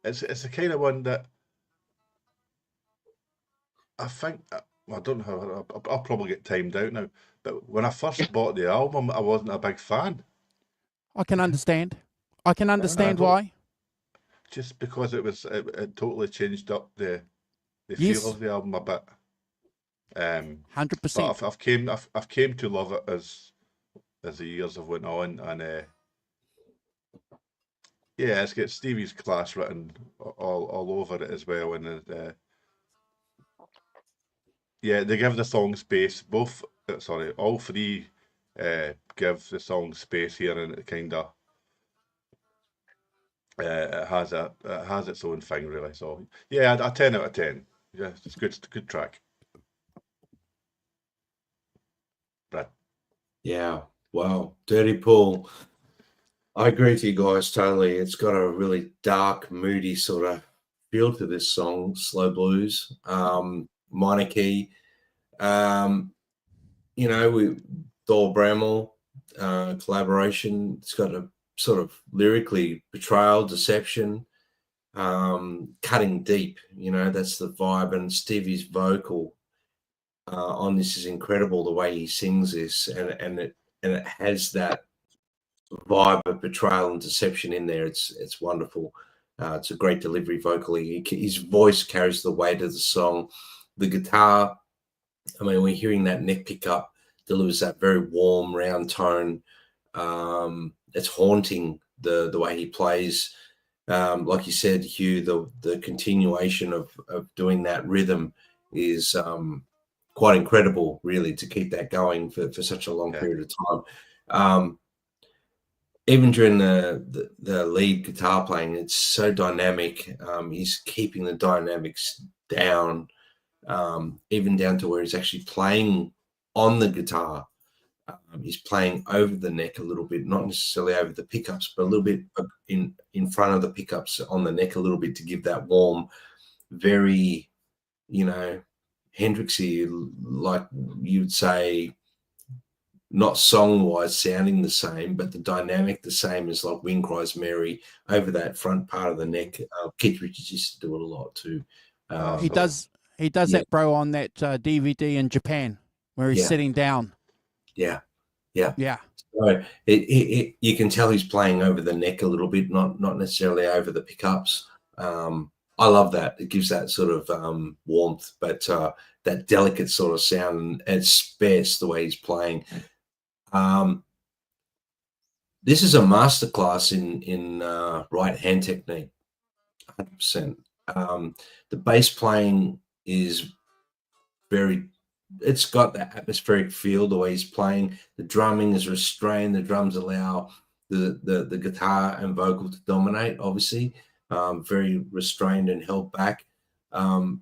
it's the kind of one that I think I don't know how I'll probably get timed out now, but when I first bought the album I wasn't a big fan. I can understand. I can I understand don't why. just because it totally changed up the feel Yes, of the album a bit. But 100%. I've came to love it as the years have went on, and yeah, it's got Stevie's class written all over it as well, and yeah, they give the song space. Both, sorry, all three give the song space here, and it kind of it has its own thing really. So yeah, a 10 out of 10. Yeah, it's good track. Brad. Yeah. Wow. Dirty Paul. I agree with you guys totally. It's got a really dark, moody sort of feel to this song, slow blues, minor key. With Thor Bramall collaboration. It's got a sort of lyrically betrayal, deception, cutting deep. That's the vibe. And Stevie's vocal on this is incredible. The way he sings this, and it has that vibe of betrayal and deception in there. It's wonderful. It's a great delivery vocally. His voice carries the weight of the song. The guitar, I mean, we're hearing that neck pickup delivers that very warm, round tone. It's haunting the way he plays. Like you said, Hugh, the continuation of doing that rhythm is quite incredible, really, to keep that going for such a long period of time. Even during the lead guitar playing, it's so dynamic. He's keeping the dynamics down, even down to where he's actually playing on the guitar. He's playing over the neck a little bit, not necessarily over the pickups, but a little bit in front of the pickups on the neck a little bit to give that warm, very, Hendrixy, like you'd say, not song-wise sounding the same, but the dynamic the same as like Wind Cries Mary over that front part of the neck. Keith Richards used to do it a lot too. He does that, bro, on that DVD in Japan where he's sitting down. Yeah. So you can tell he's playing over the neck a little bit, not necessarily over the pickups. I love that. It gives that sort of warmth, but that delicate sort of sound, and it's sparse the way he's playing. This is a masterclass in right hand technique, 100%. The bass playing is it's got that atmospheric feel, the way he's playing. The drumming is restrained. The drums allow the guitar and vocal to dominate, obviously. Very restrained and held back. Hugh,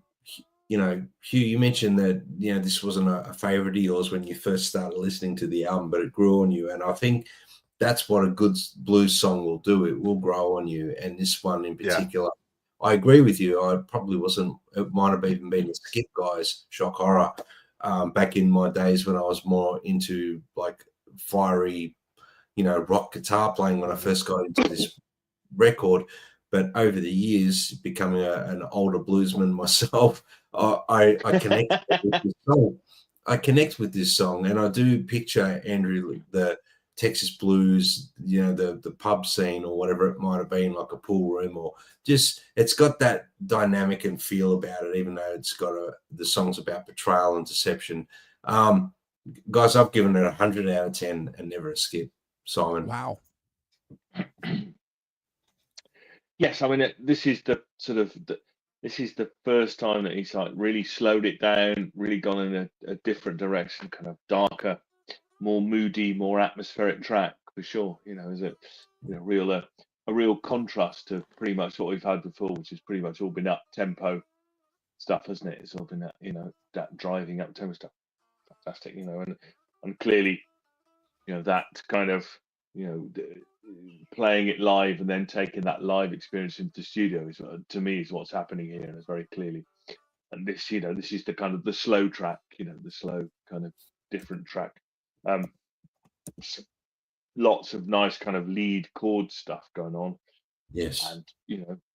you mentioned that, this wasn't a favorite of yours when you first started listening to the album, but it grew on you. And I think that's what a good blues song will do. It will grow on you. And this one in particular, I agree with you. I probably wasn't, it might have even been the Skip Guys, Shock Horror, back in my days when I was more into like fiery, rock guitar playing when I first got into this record. But over the years, becoming an older bluesman myself, I connect with this song. I connect with this song, and I do picture, Andrew, the Texas blues, the pub scene or whatever it might have been, like a pool room, or just, it's got that dynamic and feel about it, even though it's got the song's about betrayal and deception. Guys, I've given it 100 out of 10 and never a skip. Simon. wow. Yes, I mean, this is the sort of this is the first time that he's like really slowed it down, really gone in a different direction, kind of darker, more moody, more atmospheric track for sure. Is it a real contrast to pretty much what we've had before, which has pretty much all been up tempo stuff, hasn't it? It's all been that that driving up tempo stuff. Fantastic, and clearly, that kind of playing it live and then taking that live experience into the studio is, to me, is what's happening here, and it's very clearly. And this, this is the kind of the slow track, the slow kind of different track. Lots of nice kind of lead chord stuff going on. Yes. And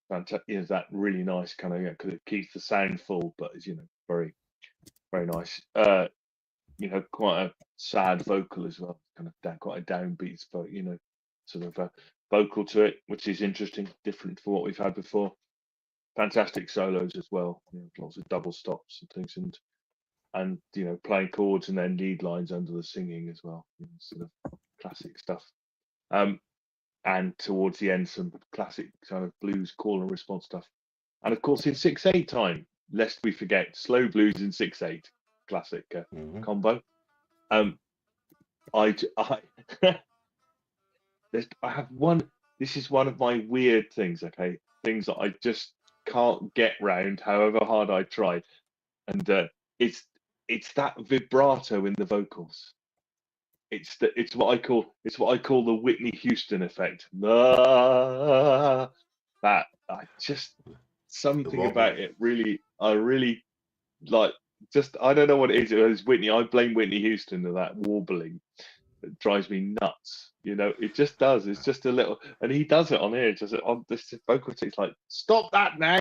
fantastic. Is that really nice kind of because it keeps the sound full, but it's very, very nice. Quite a sad vocal as well, kind of quite a downbeat, but sort of a vocal to it, which is interesting, different from what we've had before. Fantastic solos as well, lots of double stops and things, and playing chords and then lead lines under the singing as well, sort of classic stuff. And towards the end, some classic kind of blues call and response stuff, and of course in 6/8 time, lest we forget, slow blues in 6/8, classic combo. I have one. This is one of my weird things. Okay, things that I just can't get round, however hard I try, and it's that vibrato in the vocals. It's what I call the Whitney Houston effect. That I just something about it really. I really like. Just I don't know what it is. It's Whitney. I blame Whitney Houston for that warbling. It drives me nuts. It just does. It's just a little, and he does it on here. Just on this vocal, it's like, stop that now.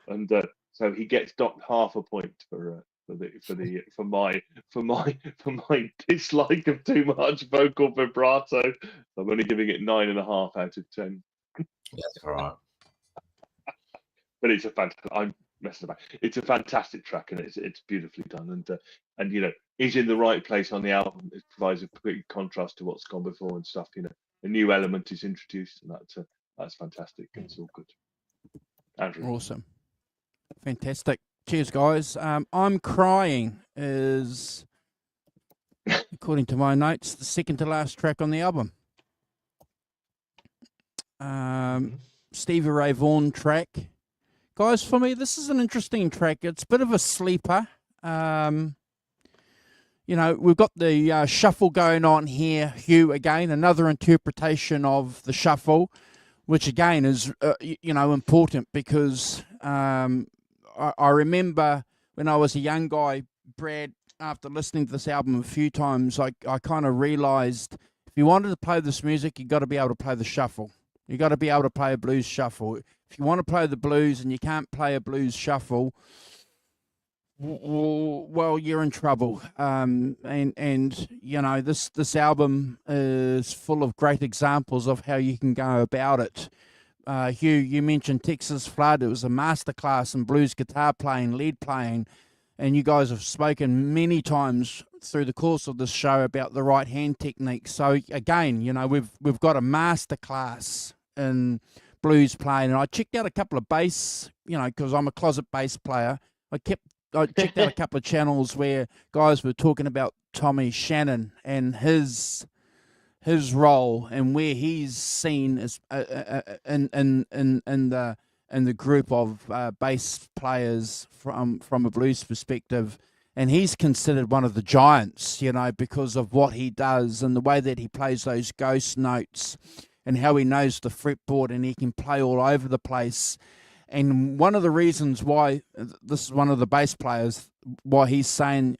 And so he gets docked half a point for my dislike of too much vocal vibrato. I'm only giving it 9.5 out of 10. That's all right. But it's a fantastic. I'm messing about. It's a fantastic track, and it's beautifully done, and is in the right place on the album. It provides a complete contrast to what's gone before and stuff. A new element is introduced, and that's fantastic. It's all good. Andrew. Awesome, fantastic. Cheers, guys. I'm Crying is, according to my notes, the second to last track on the album. Stevie Ray Vaughan track. Guys, for me, this is an interesting track. It's a bit of a sleeper. We've got the shuffle going on here. Hugh, again, another interpretation of the shuffle, which again is, important because I remember when I was a young guy, Brad, after listening to this album a few times, I kind of realised if you wanted to play this music, you got to be able to play the shuffle. You got to be able to play a blues shuffle. If you want to play the blues and you can't play a blues shuffle, well, you're in trouble. This album is full of great examples of how you can go about it. Hugh, you mentioned Texas Flood. It was a masterclass in blues guitar playing, lead playing, and you guys have spoken many times through the course of this show about the right hand technique. So again, we've got a masterclass in blues playing, and I checked out a couple of bass, because I'm a closet bass player. I checked out a couple of channels where guys were talking about Tommy Shannon and his role and where he's seen as in the group of bass players from a blues perspective, and he's considered one of the giants, because of what he does and the way that he plays those ghost notes and how he knows the fretboard, and he can play all over the place. And one of the reasons why, this is one of the bass players, why he's saying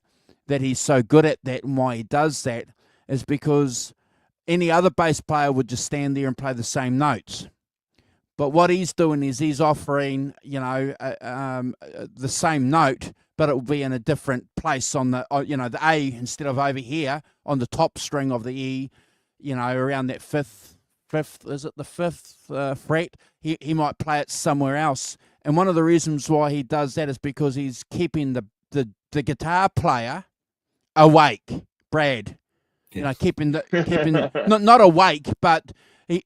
that he's so good at that and why he does that is because any other bass player would just stand there and play the same notes. But what he's doing is he's offering, the same note, but it will be in a different place on the, the A instead of over here on the top string of the E, around that fifth, is it the fifth fret? He might play it somewhere else. And one of the reasons why he does that is because he's keeping the guitar player awake, Brad. Yes. Keeping not awake, but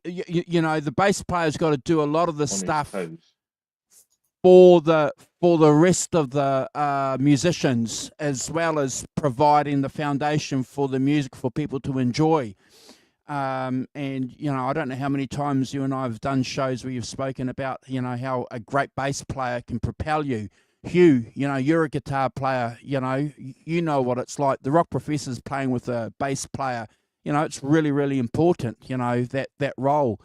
you know, the bass player's got to do a lot of the On his stuff toes. for the rest of the musicians, as well as providing the foundation for the music for people to enjoy. And you know, I don't know how many times you and I have done shows where you've spoken about, you know, how a great bass player can propel you. Hugh, you know, you're a guitar player, you know what it's like. The Rock Professor's playing with a bass player. You know, it's really, really important, you know, that role.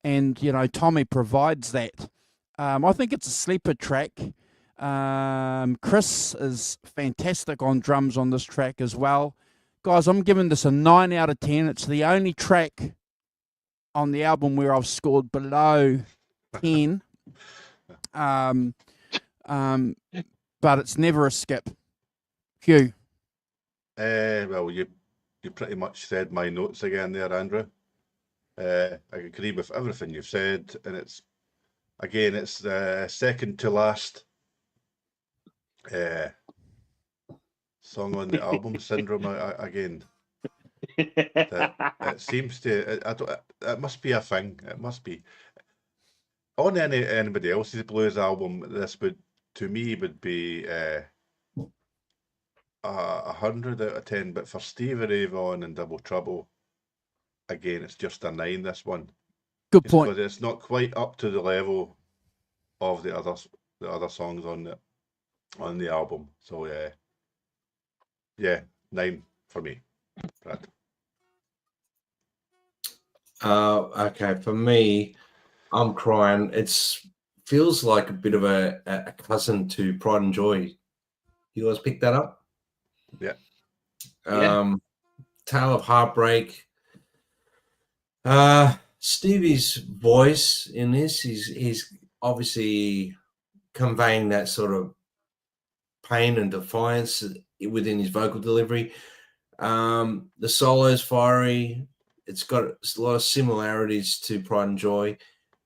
And, you know, Tommy provides that. I think it's a sleeper track. Chris is fantastic on drums on this track as well. Guys, I'm giving this a 9 out of 10. It's the only track on the album where I've scored below 10. But it's never a skip. Hugh. Well, you pretty much said my notes again there, Andrew. I agree with everything you've said, and it's the second to last song on the album, Syndrome. Again, that it seems to. It must be a thing. It must be on anybody else's blues album. This would, to me, would be 100 out of 10. But for Stevie Ray Vaughan and Double Trouble, again, it's just a 9. This one. Good point. Because it's not quite up to the level of the other songs on the album. So yeah, 9 for me. Brad. Okay, for me, I'm crying. It's feels like a bit of a cousin to Pride and Joy. You guys picked that up? Yeah. Tale of Heartbreak. Stevie's voice in this, he's obviously conveying that sort of pain and defiance within his vocal delivery. The solo's fiery. It's got a lot of similarities to Pride and Joy.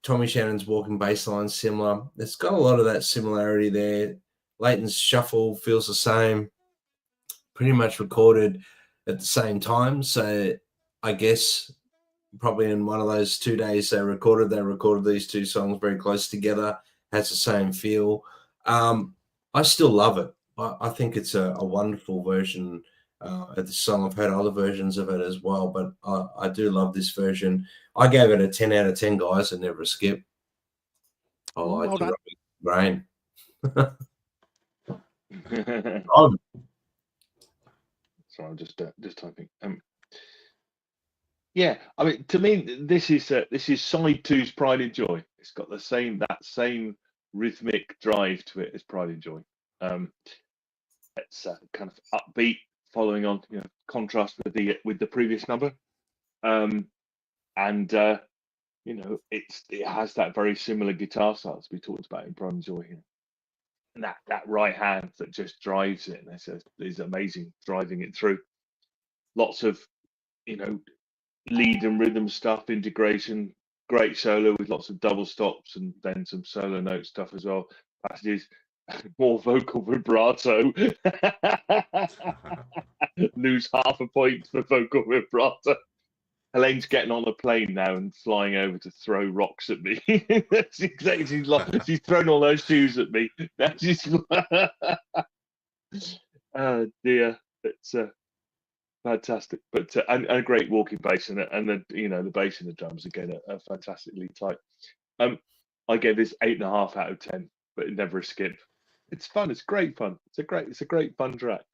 Tommy Shannon's walking bass line similar. It's got a lot of that similarity there. Leighton's shuffle feels the same. Pretty much recorded at the same time. So I guess probably in one of those 2 days they recorded these two songs very close together. Has the same feel. I still love it. I think it's a wonderful version of the song. I've heard other versions of it as well, but I do love this version. I gave it a 10 out of 10, guys, and never a skip. I like well your done. brain. So I'm just typing. Yeah, I mean, to me, this is side two's Pride and Joy. It's got that same rhythmic drive to it as Pride and Joy. It's kind of upbeat, following on, you know, contrast with the previous number, and you know, it has that very similar guitar style as we talked about in Pride and Joy here, and that right hand that just drives it, and is amazing driving it through. Lots of, you know, lead and rhythm stuff, integration, great solo with lots of double stops and then some solo note stuff as well. Passages, more vocal vibrato. Lose half a point for vocal vibrato. Helaine's getting on a plane now and flying over to throw rocks at me. She's thrown all those shoes at me. Now she's oh dear, it's fantastic, but and a great walking bass, and the, you know, the bass and the drums again are fantastically tight. I gave this 8.5 out of 10, but never a skip. It's fun. It's great fun. It's a great fun track.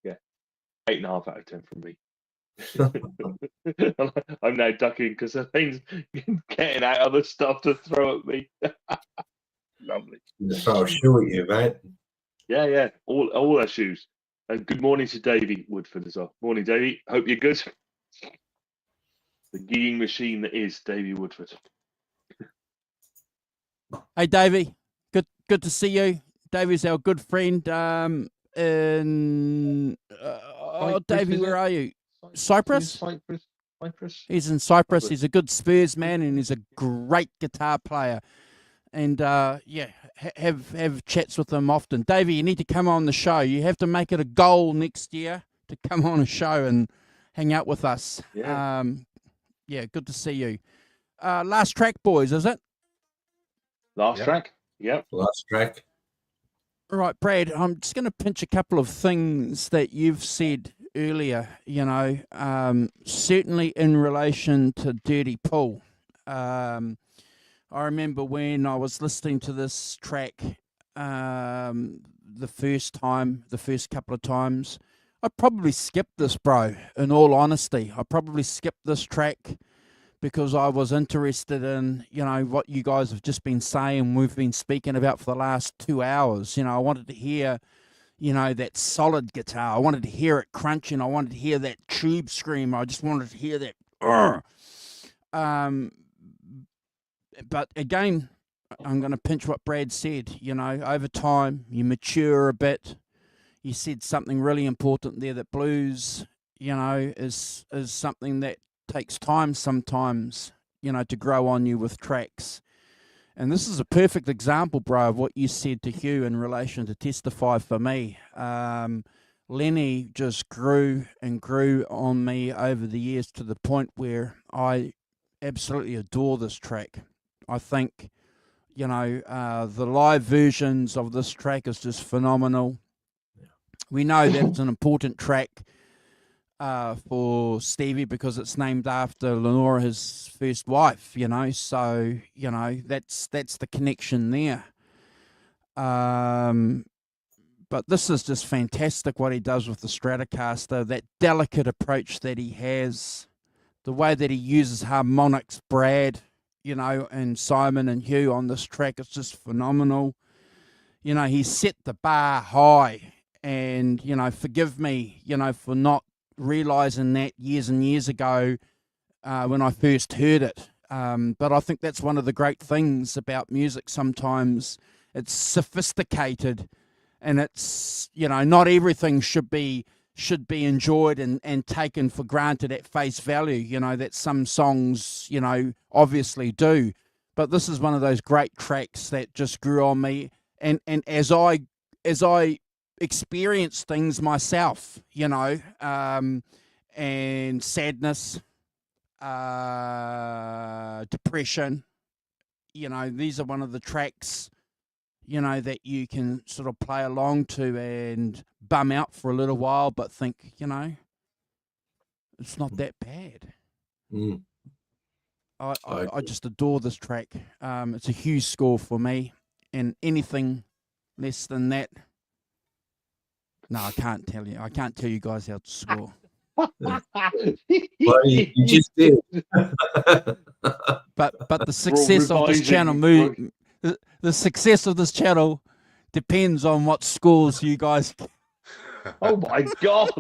Yeah, 8.5 out of 10 from me. I'm now ducking because Elaine's getting out other stuff to throw at me. Lovely. Throw a shoe at you, mate. Yeah, all our shoes. And good morning to Davey Woodford as well. Morning, Davey. Hope you're good. The gigging machine that is Davey Woodford. Hey, Davey. Good to see you. Davey's our good friend. Davey, where are you? Cyprus? Cyprus. He's in Cyprus. He's a good Spurs man, and he's a great guitar player. And yeah, have chats with him often. Davey, you need to come on the show. You have to make it a goal next year to come on a show and hang out with us. Yeah. Yeah, good to see you. Last track, boys, is it? Last Yep. track. Yep. Last track. All right, Brad, I'm just going to pinch a couple of things that you've said earlier, certainly in relation to Dirty Pool. I remember when I was listening to this track the first couple of times, I probably skipped this, bro, in all honesty. I probably skipped this track because I was interested in, what you guys have just been saying, we've been speaking about for the last 2 hours. I wanted to hear, that solid guitar. I wanted to hear it crunching. I wanted to hear that tube scream. I just wanted to hear that. But again, I'm going to pinch what Brad said. Over time, you mature a bit. You said something really important there, that blues, is something that takes time sometimes, to grow on you with tracks. And this is a perfect example, bro, of what you said to Hugh in relation to Testify for me. Lenny just grew and grew on me over the years to the point where I absolutely adore this track. I think, the live versions of this track is just phenomenal. We know that it's an important track for Stevie because it's named after Lenora, his first wife, so, that's the connection there. But this is just fantastic what he does with the Stratocaster, that delicate approach that he has, the way that he uses harmonics, Brad, and Simon and Hugh on this track, it's just phenomenal. He set the bar high, and, forgive me, for not realizing that years and years ago when I first heard it. But I think that's one of the great things about music sometimes. It's sophisticated, and it's, not everything should be enjoyed and taken for granted at face value, that some songs, obviously do. But this is one of those great tracks that just grew on me. And as I experience things myself, and sadness, depression, these are one of the tracks, that you can sort of play along to and bum out for a little while, but think, it's not that bad. Mm. I just adore this track. It's a huge score for me, and anything less than that, no, I can't tell you. I can't tell you guys how to score. Well, you just did. But the success of this channel the success of this channel depends on what scores you guys. Oh my God!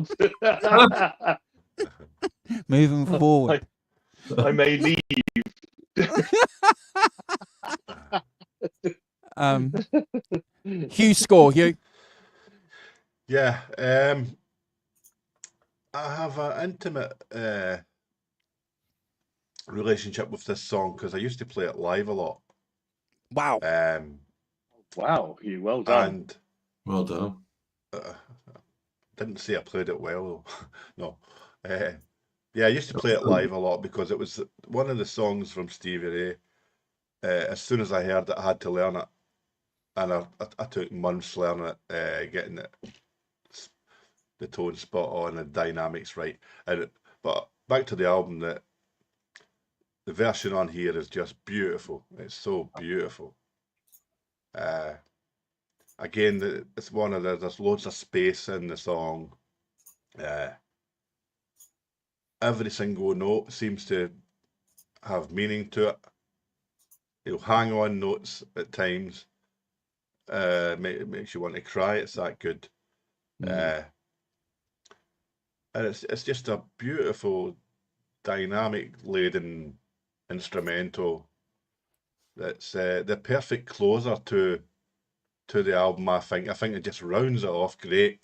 Moving forward. I may leave. Hugh score, Hugh. Yeah, I have an intimate relationship with this song because I used to play it live a lot. Wow. Wow, Hugh, well done. And Well done. Didn't say I played it well. No. Yeah, I used to play it live a lot because it was one of the songs from Stevie Ray. As soon as I heard it, I had to learn it. And I took months learning it, getting the tone spot on, the dynamics right. But back to the album, the version on here is just beautiful. It's so beautiful. Again, it's one of there's loads of space in the song. Every single note seems to have meaning to it. He'll hang on notes at times. It makes you want to cry. It's that good. And it's just a beautiful, dynamic laden instrumental. That's the perfect closer to the album. I think it just rounds it off great.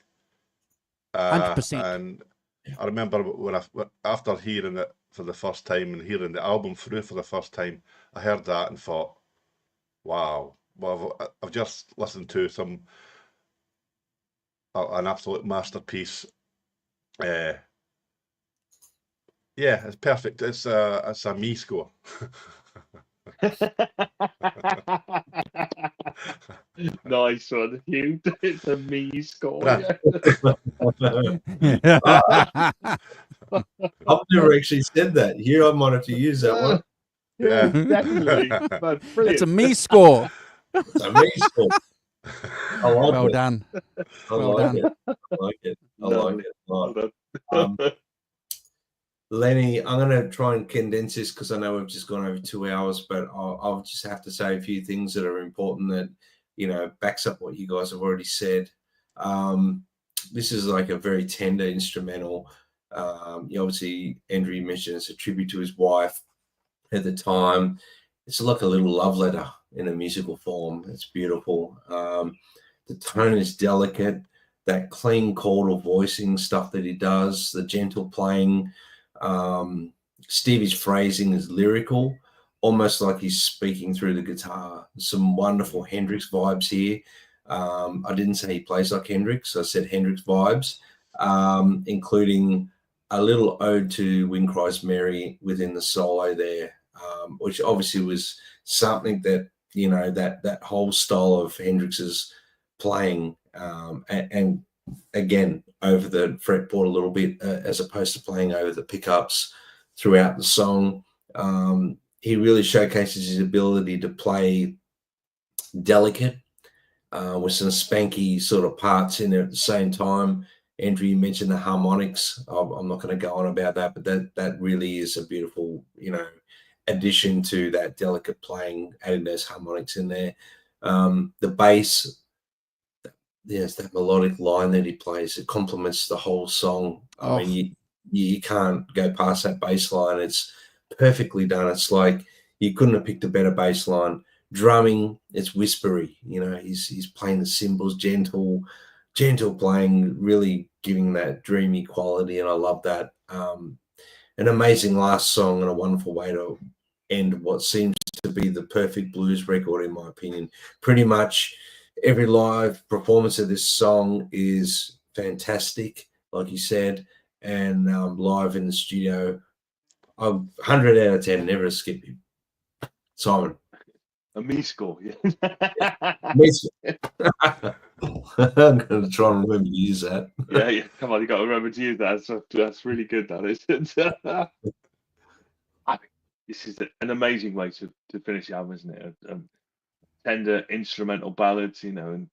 100%. And I remember after hearing it for the first time and hearing the album through for the first time, I heard that and thought, wow. Well, I've just listened to an absolute masterpiece. Yeah, it's perfect. It's a me score. Nice one, Hugh. It's a me score. Right. Yeah. I've never actually said that. Here, I might have to use that one. Yeah, Yeah. definitely. Man, It's brilliant. a me score. It's a me score. I like Well it. done. I Well like done. it. I like it. I like Lovely. it a lot. Well Um, done. Lenny, I'm going to try and condense this because I know we've just gone over 2 hours, but I'll just have to say a few things that are important that, backs up what you guys have already said. This is like a very tender instrumental. Obviously, Andrew mentioned it's a tribute to his wife at the time. It's like a little love letter in a musical form. It's beautiful. The tone is delicate. That clean chordal voicing stuff that he does, the gentle playing. Stevie's phrasing is lyrical, almost like he's speaking through the guitar. Some wonderful Hendrix vibes here. I didn't say he plays like Hendrix. I said Hendrix vibes, including a little ode to Wind Cries Mary within the solo there, which obviously was something that, that whole style of Hendrix's playing, and again, over the fretboard a little bit, as opposed to playing over the pickups throughout the song. He really showcases his ability to play delicate, with some spanky sort of parts in there at the same time. Andrew, you mentioned the harmonics. I'm not going to go on about that, but that really is a beautiful, addition to that delicate playing, adding those harmonics in there. The bass, yes, that melodic line that he plays, it complements the whole song. Oh. I mean, you can't go past that bass line. It's perfectly done. It's like you couldn't have picked a better bass line. Drumming, it's whispery. He's playing the cymbals, gentle playing, really giving that dreamy quality, and I love that. An amazing last song and a wonderful way to end what seems to be the perfect blues record, in my opinion. Pretty much every live performance of this song is fantastic, like you said, and live in the studio, 100 out of 10, never skip him. Simon. A me score, yeah. I'm going to try and remember to use that. Yeah. Come on, you got to remember to use that. That's really good. That is. I think this is an amazing way to finish the album, isn't it? Tender instrumental ballads, and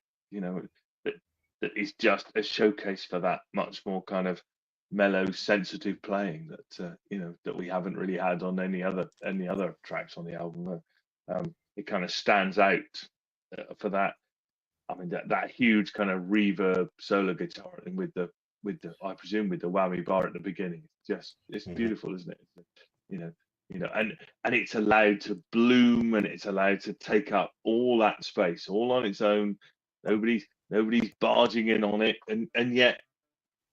that is just a showcase for that much more kind of mellow, sensitive playing that that we haven't really had on any other tracks on the album. It kind of stands out for that. I mean, that huge kind of reverb solo guitar and with the I presume with the whammy bar at the beginning. It's beautiful, isn't it? And it's allowed to bloom and it's allowed to take up all that space all on its own. Nobody's barging in on it, and yet,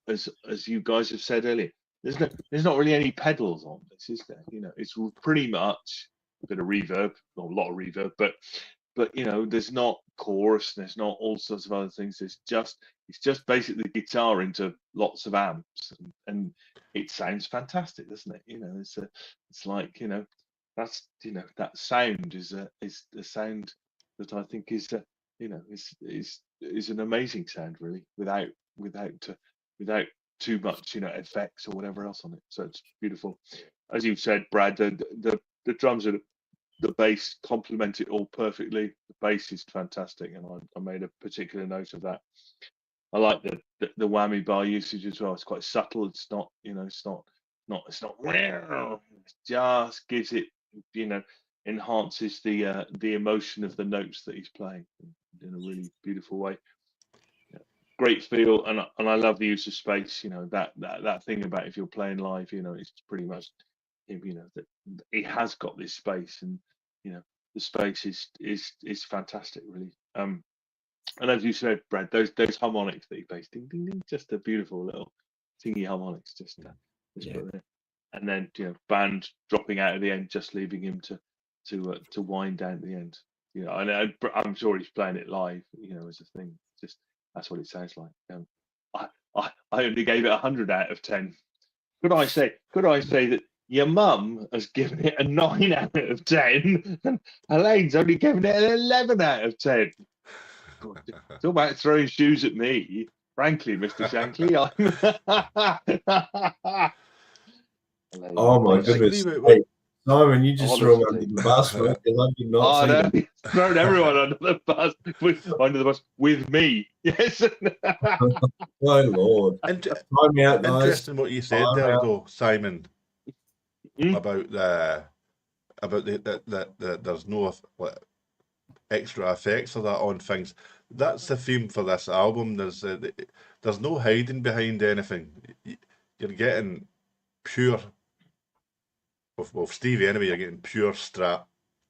as you guys have said earlier, there's not really any pedals on this, is there? It's pretty much a bit of reverb, or a lot of reverb, but there's not chorus, there's not all sorts of other things. It's just basically guitar into lots of amps, and it sounds fantastic, doesn't it? It's like that's that sound is the sound that I think is is an amazing sound, really, without too much effects or whatever else on it. So it's beautiful, as you've said, Brad. The drums are the bass complement it all perfectly. The bass is fantastic, and I made a particular note of that. I like the whammy bar usage as well. It's quite subtle. It's not it's not it just gives it enhances the emotion of the notes that he's playing in a really beautiful way. Great feel, and I love the use of space. That thing about if you're playing live, it's pretty much that he has got this space, and the space is fantastic, really. And as you said, Brad, those harmonics that he plays, ding ding ding, just a beautiful little tingy harmonics, just put there. And then band dropping out at the end, just leaving him to wind down at the end. I'm sure he's playing it live, as a thing. Just that's what it sounds like. I only gave it 100 out of 10. Could I say that Your mum has given it a 9 out of 10, and Elaine's only given it an 11 out of 10. God, talk about throwing shoes at me. Frankly, Mr. Shankly, I'm. Oh my I agree goodness. with Hey, Simon, you just threw him Honestly. under the bus, mate. I did not Oh see no, that. he's thrown everyone under the bus with me. Yes. Oh Lord. Int- Time out, guys. Interesting what you said Time there, out. though, Simon, Mm. about the there's no like, extra effects or that on things. That's the theme for this album. There's no hiding behind anything. You're getting pure, well, Stevie anyway. You're getting pure Strat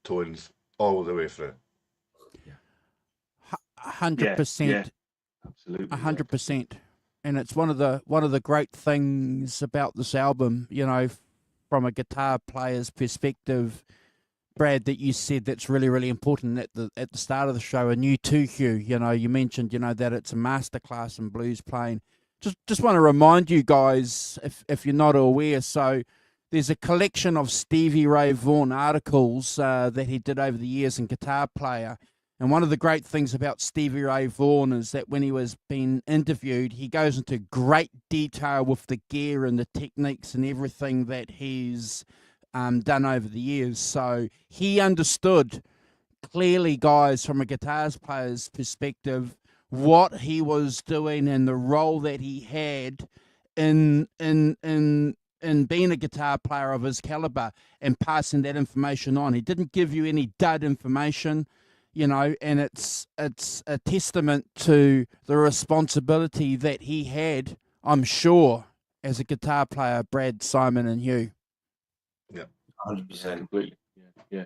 tones all the way through. 100%. Absolutely. 100%. And it's one of the great things about this album, you know, from a guitar player's perspective, Brad, that you said that's really, really important at the start of the show, and you too, Hugh. You know, you mentioned, you know, that it's a masterclass in blues playing. Just want to remind you guys, if you're not aware, so there's a collection of Stevie Ray Vaughan articles that he did over the years in Guitar Player. And one of the great things about Stevie Ray Vaughan is that when he was being interviewed, he goes into great detail with the gear and the techniques and everything that he's done over the years. So he understood clearly, guys, from a guitar player's perspective, what he was doing and the role that he had in being a guitar player of his caliber and passing that information on. He didn't give you any dud information, you know, and it's a testament to the responsibility that he had, I'm sure, as a guitar player, Brad, Simon, and Hugh. Yeah, 100%. Completely. Yeah.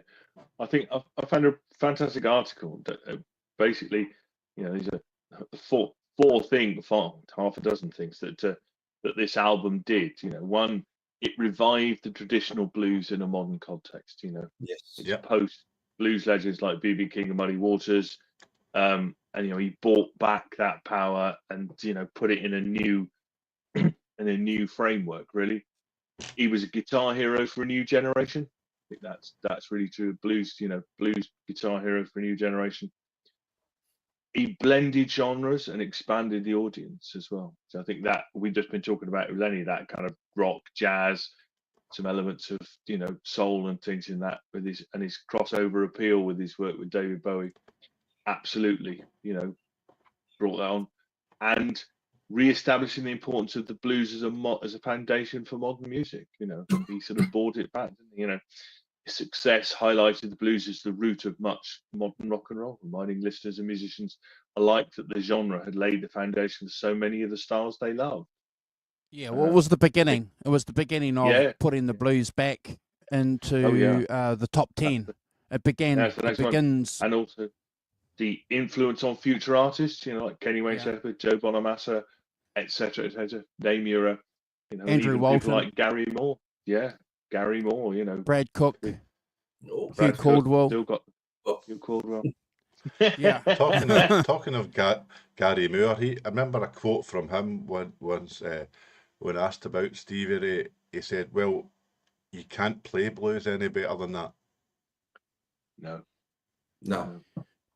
I think I found a fantastic article that basically, you know, these are half a dozen things that this album did. You know, one, it revived the traditional blues in a modern context. You know, Yes. it's Yep. post blues legends like B.B. King and Muddy Waters, and you know, he brought back that power and, you know, put it in a new framework. Really, he was a guitar hero for a new generation. I think that's really true. Blues, you know, blues guitar hero for a new generation. He blended genres and expanded the audience as well. So I think that we've just been talking about with Lenny, that kind of rock, jazz, some elements of, you know, soul and things in that, with his crossover appeal with his work with David Bowie. Absolutely, you know, brought that on, and re-establishing the importance of the blues as a foundation for modern music. You know, he sort of brought it back, didn't he? You know, his success highlighted the blues as the root of much modern rock and roll, reminding listeners and musicians alike that the genre had laid the foundation for so many of the styles they love. Yeah, well, it was the beginning. It was the beginning of Yeah. putting the blues back into Oh, yeah. the top 10. It began. That's the It next one. begins. And also the influence on future artists, you know, like Kenny Wayne Yeah. Shepherd, Joe Bonamassa, etc., etc. Name your, you know, Andrew even Walton. people like Gary Moore. Yeah, Gary Moore. You know, Brad Cook, Oh, Hugh Brad Cook Caldwell. still got Oh. Hugh Caldwell. Yeah. Talking of Gary Moore, I remember a quote from him once when asked about Stevie Ray. He said, "Well, you can't play blues any better than that." No.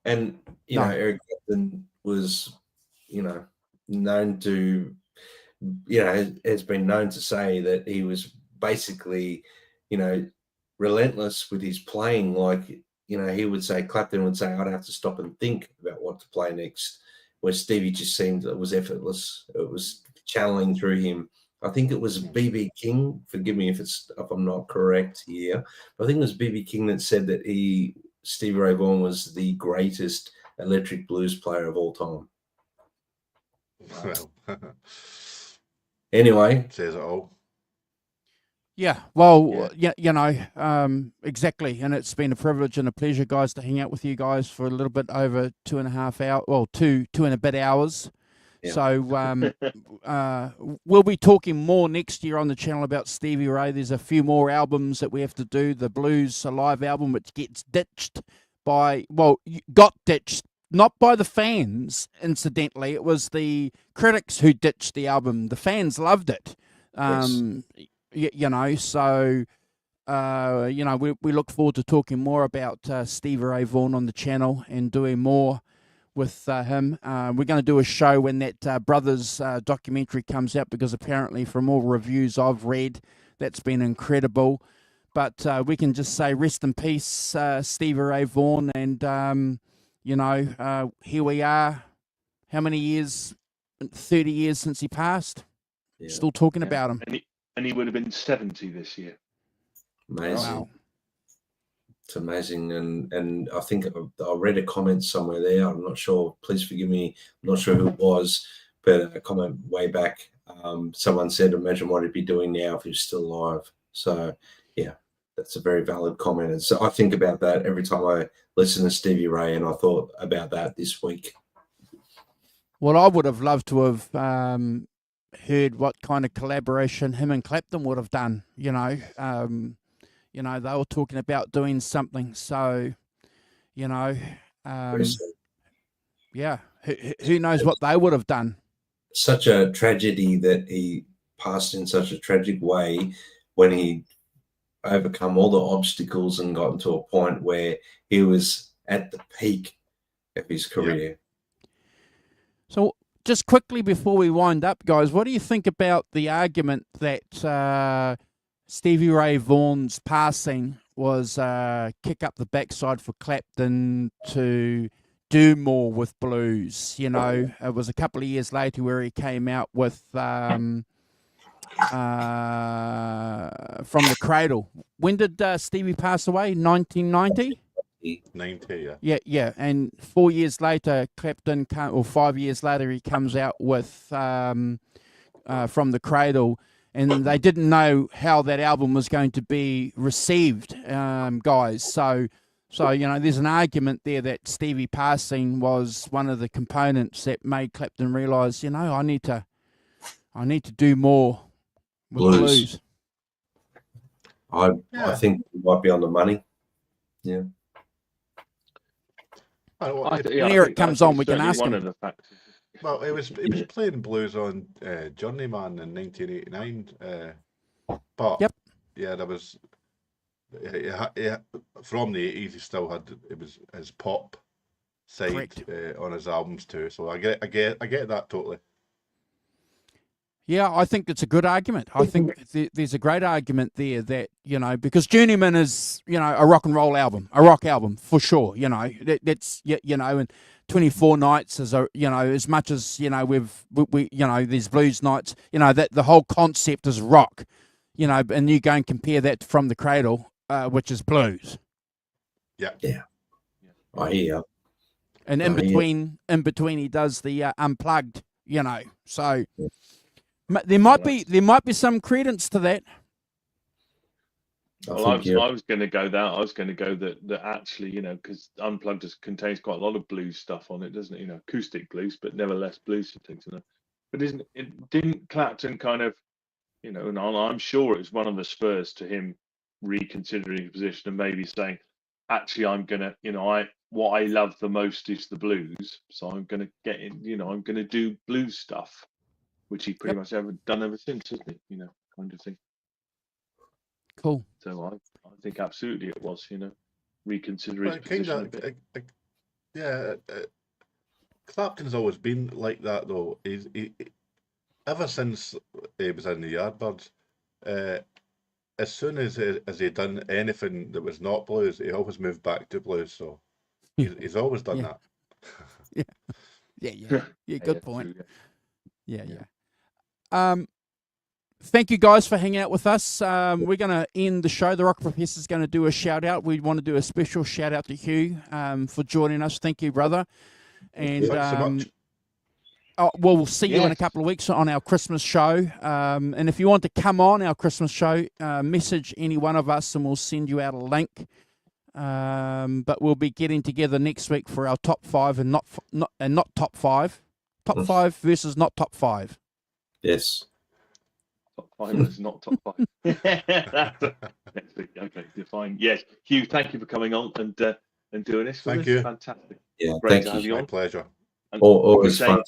And, you No. know, Eric Clapton was, you know, known to, you know, has been known to say that he was basically, you know, relentless with his playing. Like, you know, he would say, Clapton would say, I'd have to stop and think about what to play next, where Stevie just seemed it was effortless. It was channeling through him. I think it was B.B. King. Forgive me if I'm not correct here. But I think it was B.B. King that said that Stevie Ray Vaughan was the greatest electric blues player of all time. Well, Anyway, says it all. Yeah, well, yeah, you know, exactly. And it's been a privilege and a pleasure, guys, to hang out with you guys for a little bit over 2.5 hours. Well, two and a bit hours. Yeah. So we'll be talking more next year on the channel about Stevie Ray. There's a few more albums that we have to do. The Blues Alive album, which gets ditched got ditched, not by the fans, incidentally. It was the critics who ditched the album. The fans loved it. Yes. you know, so you know, we look forward to talking more about Stevie Ray Vaughan on the channel and doing more with him. We're going to do a show when that Brothers documentary comes out, because apparently from all reviews I've read, that's been incredible. But we can just say rest in peace, Stevie Ray Vaughan, and you know, here we are. How many years? 30 years since he passed. Yeah. Still talking about him. And he would have been 70 this year. Amazing. Wow. It's amazing. And I think I read a comment somewhere there. I'm not sure. Please forgive me. I'm not sure who it was, but a comment way back. Someone said, imagine what he'd be doing now if he was still alive. So, yeah, that's a very valid comment. And so I think about that every time I listen to Stevie Ray, and I thought about that this week. Well, I would have loved to have heard what kind of collaboration him and Clapton would have done. You know, they were talking about doing something. So, you know, yeah, who knows what they would have done. Such a tragedy that he passed in such a tragic way, when he overcome all the obstacles and gotten to a point where he was at the peak of his career. Yeah. So just quickly before we wind up, guys, what do you think about the argument that Stevie Ray Vaughan's passing was kick up the backside for Clapton to do more with blues? You know, it was a couple of years later where he came out with From the Cradle. When did Stevie pass away? 1990? 90, yeah. Yeah. And 4 years later, Clapton, or 5 years later, he comes out with From the Cradle. And they didn't know how that album was going to be received, guys. So, you know, there's an argument there that Stevie passing was one of the components that made Clapton realise, you know, I need to do more with blues. I think it might be on the money. Yeah. When Eric comes on, we can ask him. Well, he was playing blues on Journeyman in 1989, but yep. Yeah, there was from the 80s. He still had his pop side on his albums too. So I get that totally. Yeah, I think it's a good argument. I think there's a great argument there that, you know, because Journeyman is, you know, a rock and roll album, a rock album for sure. You know, that's, you know, and 24 Nights is a, you know, as much as, you know, we you know, there's blues nights, you know, that the whole concept is rock, you know, and you go and compare that to From the Cradle, which is blues. Yeah. I hear. And in between he does the unplugged, you know, so. There might be some credence to that. Well, I was going to go that. I was going to go that actually, you know, because Unplugged contains quite a lot of blues stuff on it, doesn't it? You know, acoustic blues, but nevertheless blues and things. You know, but didn't Clapton kind of, you know, and I'm sure it was one of the spurs to him reconsidering his position and maybe saying, actually, I'm gonna, you know, what I love the most is the blues, so I'm going to get in. You know, I'm going to do blues stuff. Which he pretty much done ever since, hasn't he? You know, kind of thing. Cool. So I think absolutely it was, you know, reconsider his position a bit. Clapton's always been like that, though. He ever since he was in the Yardbirds, as soon as he done anything that was not blues, he always moved back to blues. So he's always done that. Yeah. Good point. True, yeah. Thank you guys for hanging out with us. We're going to end the show. The Rock Professor's going to do a shout out. We want to do a special shout out to Hugh for joining us. Thank you, brother. And thanks so much. We'll see you in a couple of weeks on our Christmas show. And if you want to come on our Christmas show, message any one of us and we'll send you out a link. But we'll be getting together next week for our top 5 and not top 5. Top 5 versus not top 5. Yes. Top 5 is not top 5. Next week. Okay, fine. Yes. Hugh, thank you for coming on and doing this. Thank you. Fantastic. Yeah, great thank to have you on. My pleasure. Always fun.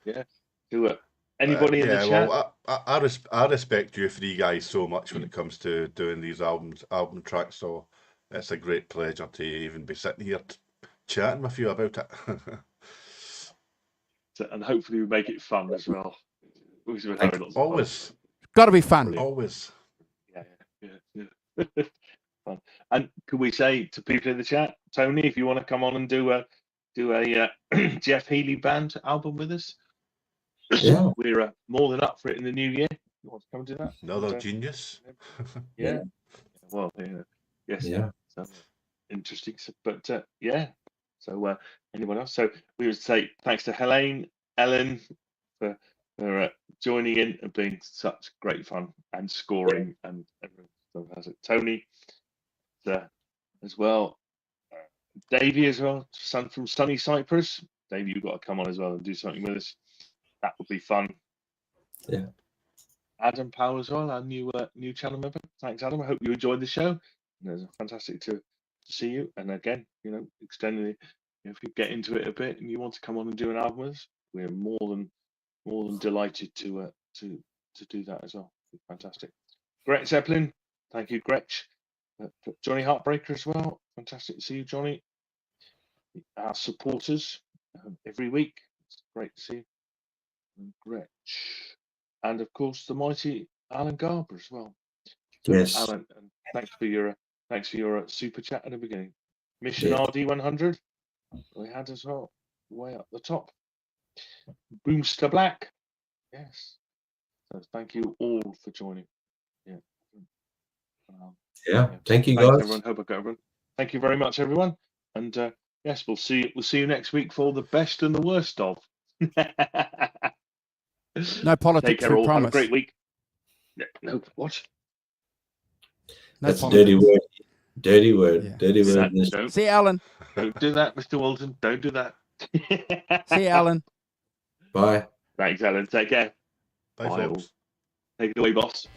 Yeah. To anybody in the chat? Well, I respect you three guys so much when it comes to doing these album tracks. So it's a great pleasure to even be sitting here chatting with you about it. And hopefully we make it fun as well. We've been having lots of Always. Got to be fun. Brilliant. Always. Yeah. Fun. And can we say to people in the chat, Tony, if you want to come on and do a Jeff Healey band album with us, Yeah. we're more than up for it in the new year. You want to come and do that? Another genius. Yeah. Well, yes. Yeah. So interesting. But yeah. So anyone else? So we would say thanks to Helene, Ellen for joining in and being such great fun and scoring and everything. Fantastic. Tony as well. Davey as well, son from sunny Cyprus. Davey, you've got to come on as well and do something with us. That would be fun. Yeah. Adam Powell as well, our new channel member. Thanks, Adam. I hope you enjoyed the show. It's fantastic to see you. And again, extending it. If you get into it a bit and you want to come on and do an album with us, we're more than delighted to do that as well. Fantastic. Gretch Zeppelin, thank you, Gretch. Johnny Heartbreaker as well. Fantastic to see you, Johnny. Our supporters every week. It's great to see you. And Gretch. And of course the mighty Alan Garber as well. Yes. Alan, and thanks for your super chat at the beginning. Mission Yeah. RD100 we had as well, way up the top. Boomster Black, yes. So thank you all for joining. Yeah. Yeah. Thank you, Thanks, guys. everyone. Hope I got everyone. Thank you very much, everyone. And yes, we'll see you next week for the best and the worst of. No politics, Take care, we all. promise. Have a great week. No, what? No That's politics. a dirty word. Dirty word. Yeah. Dirty word. See you, Alan. Don't do that, Mr. Walton. Don't do that. See you, Alan. Bye. Thanks, Alan. Take care. Bye, Bye, folks. all. Take it away, boss.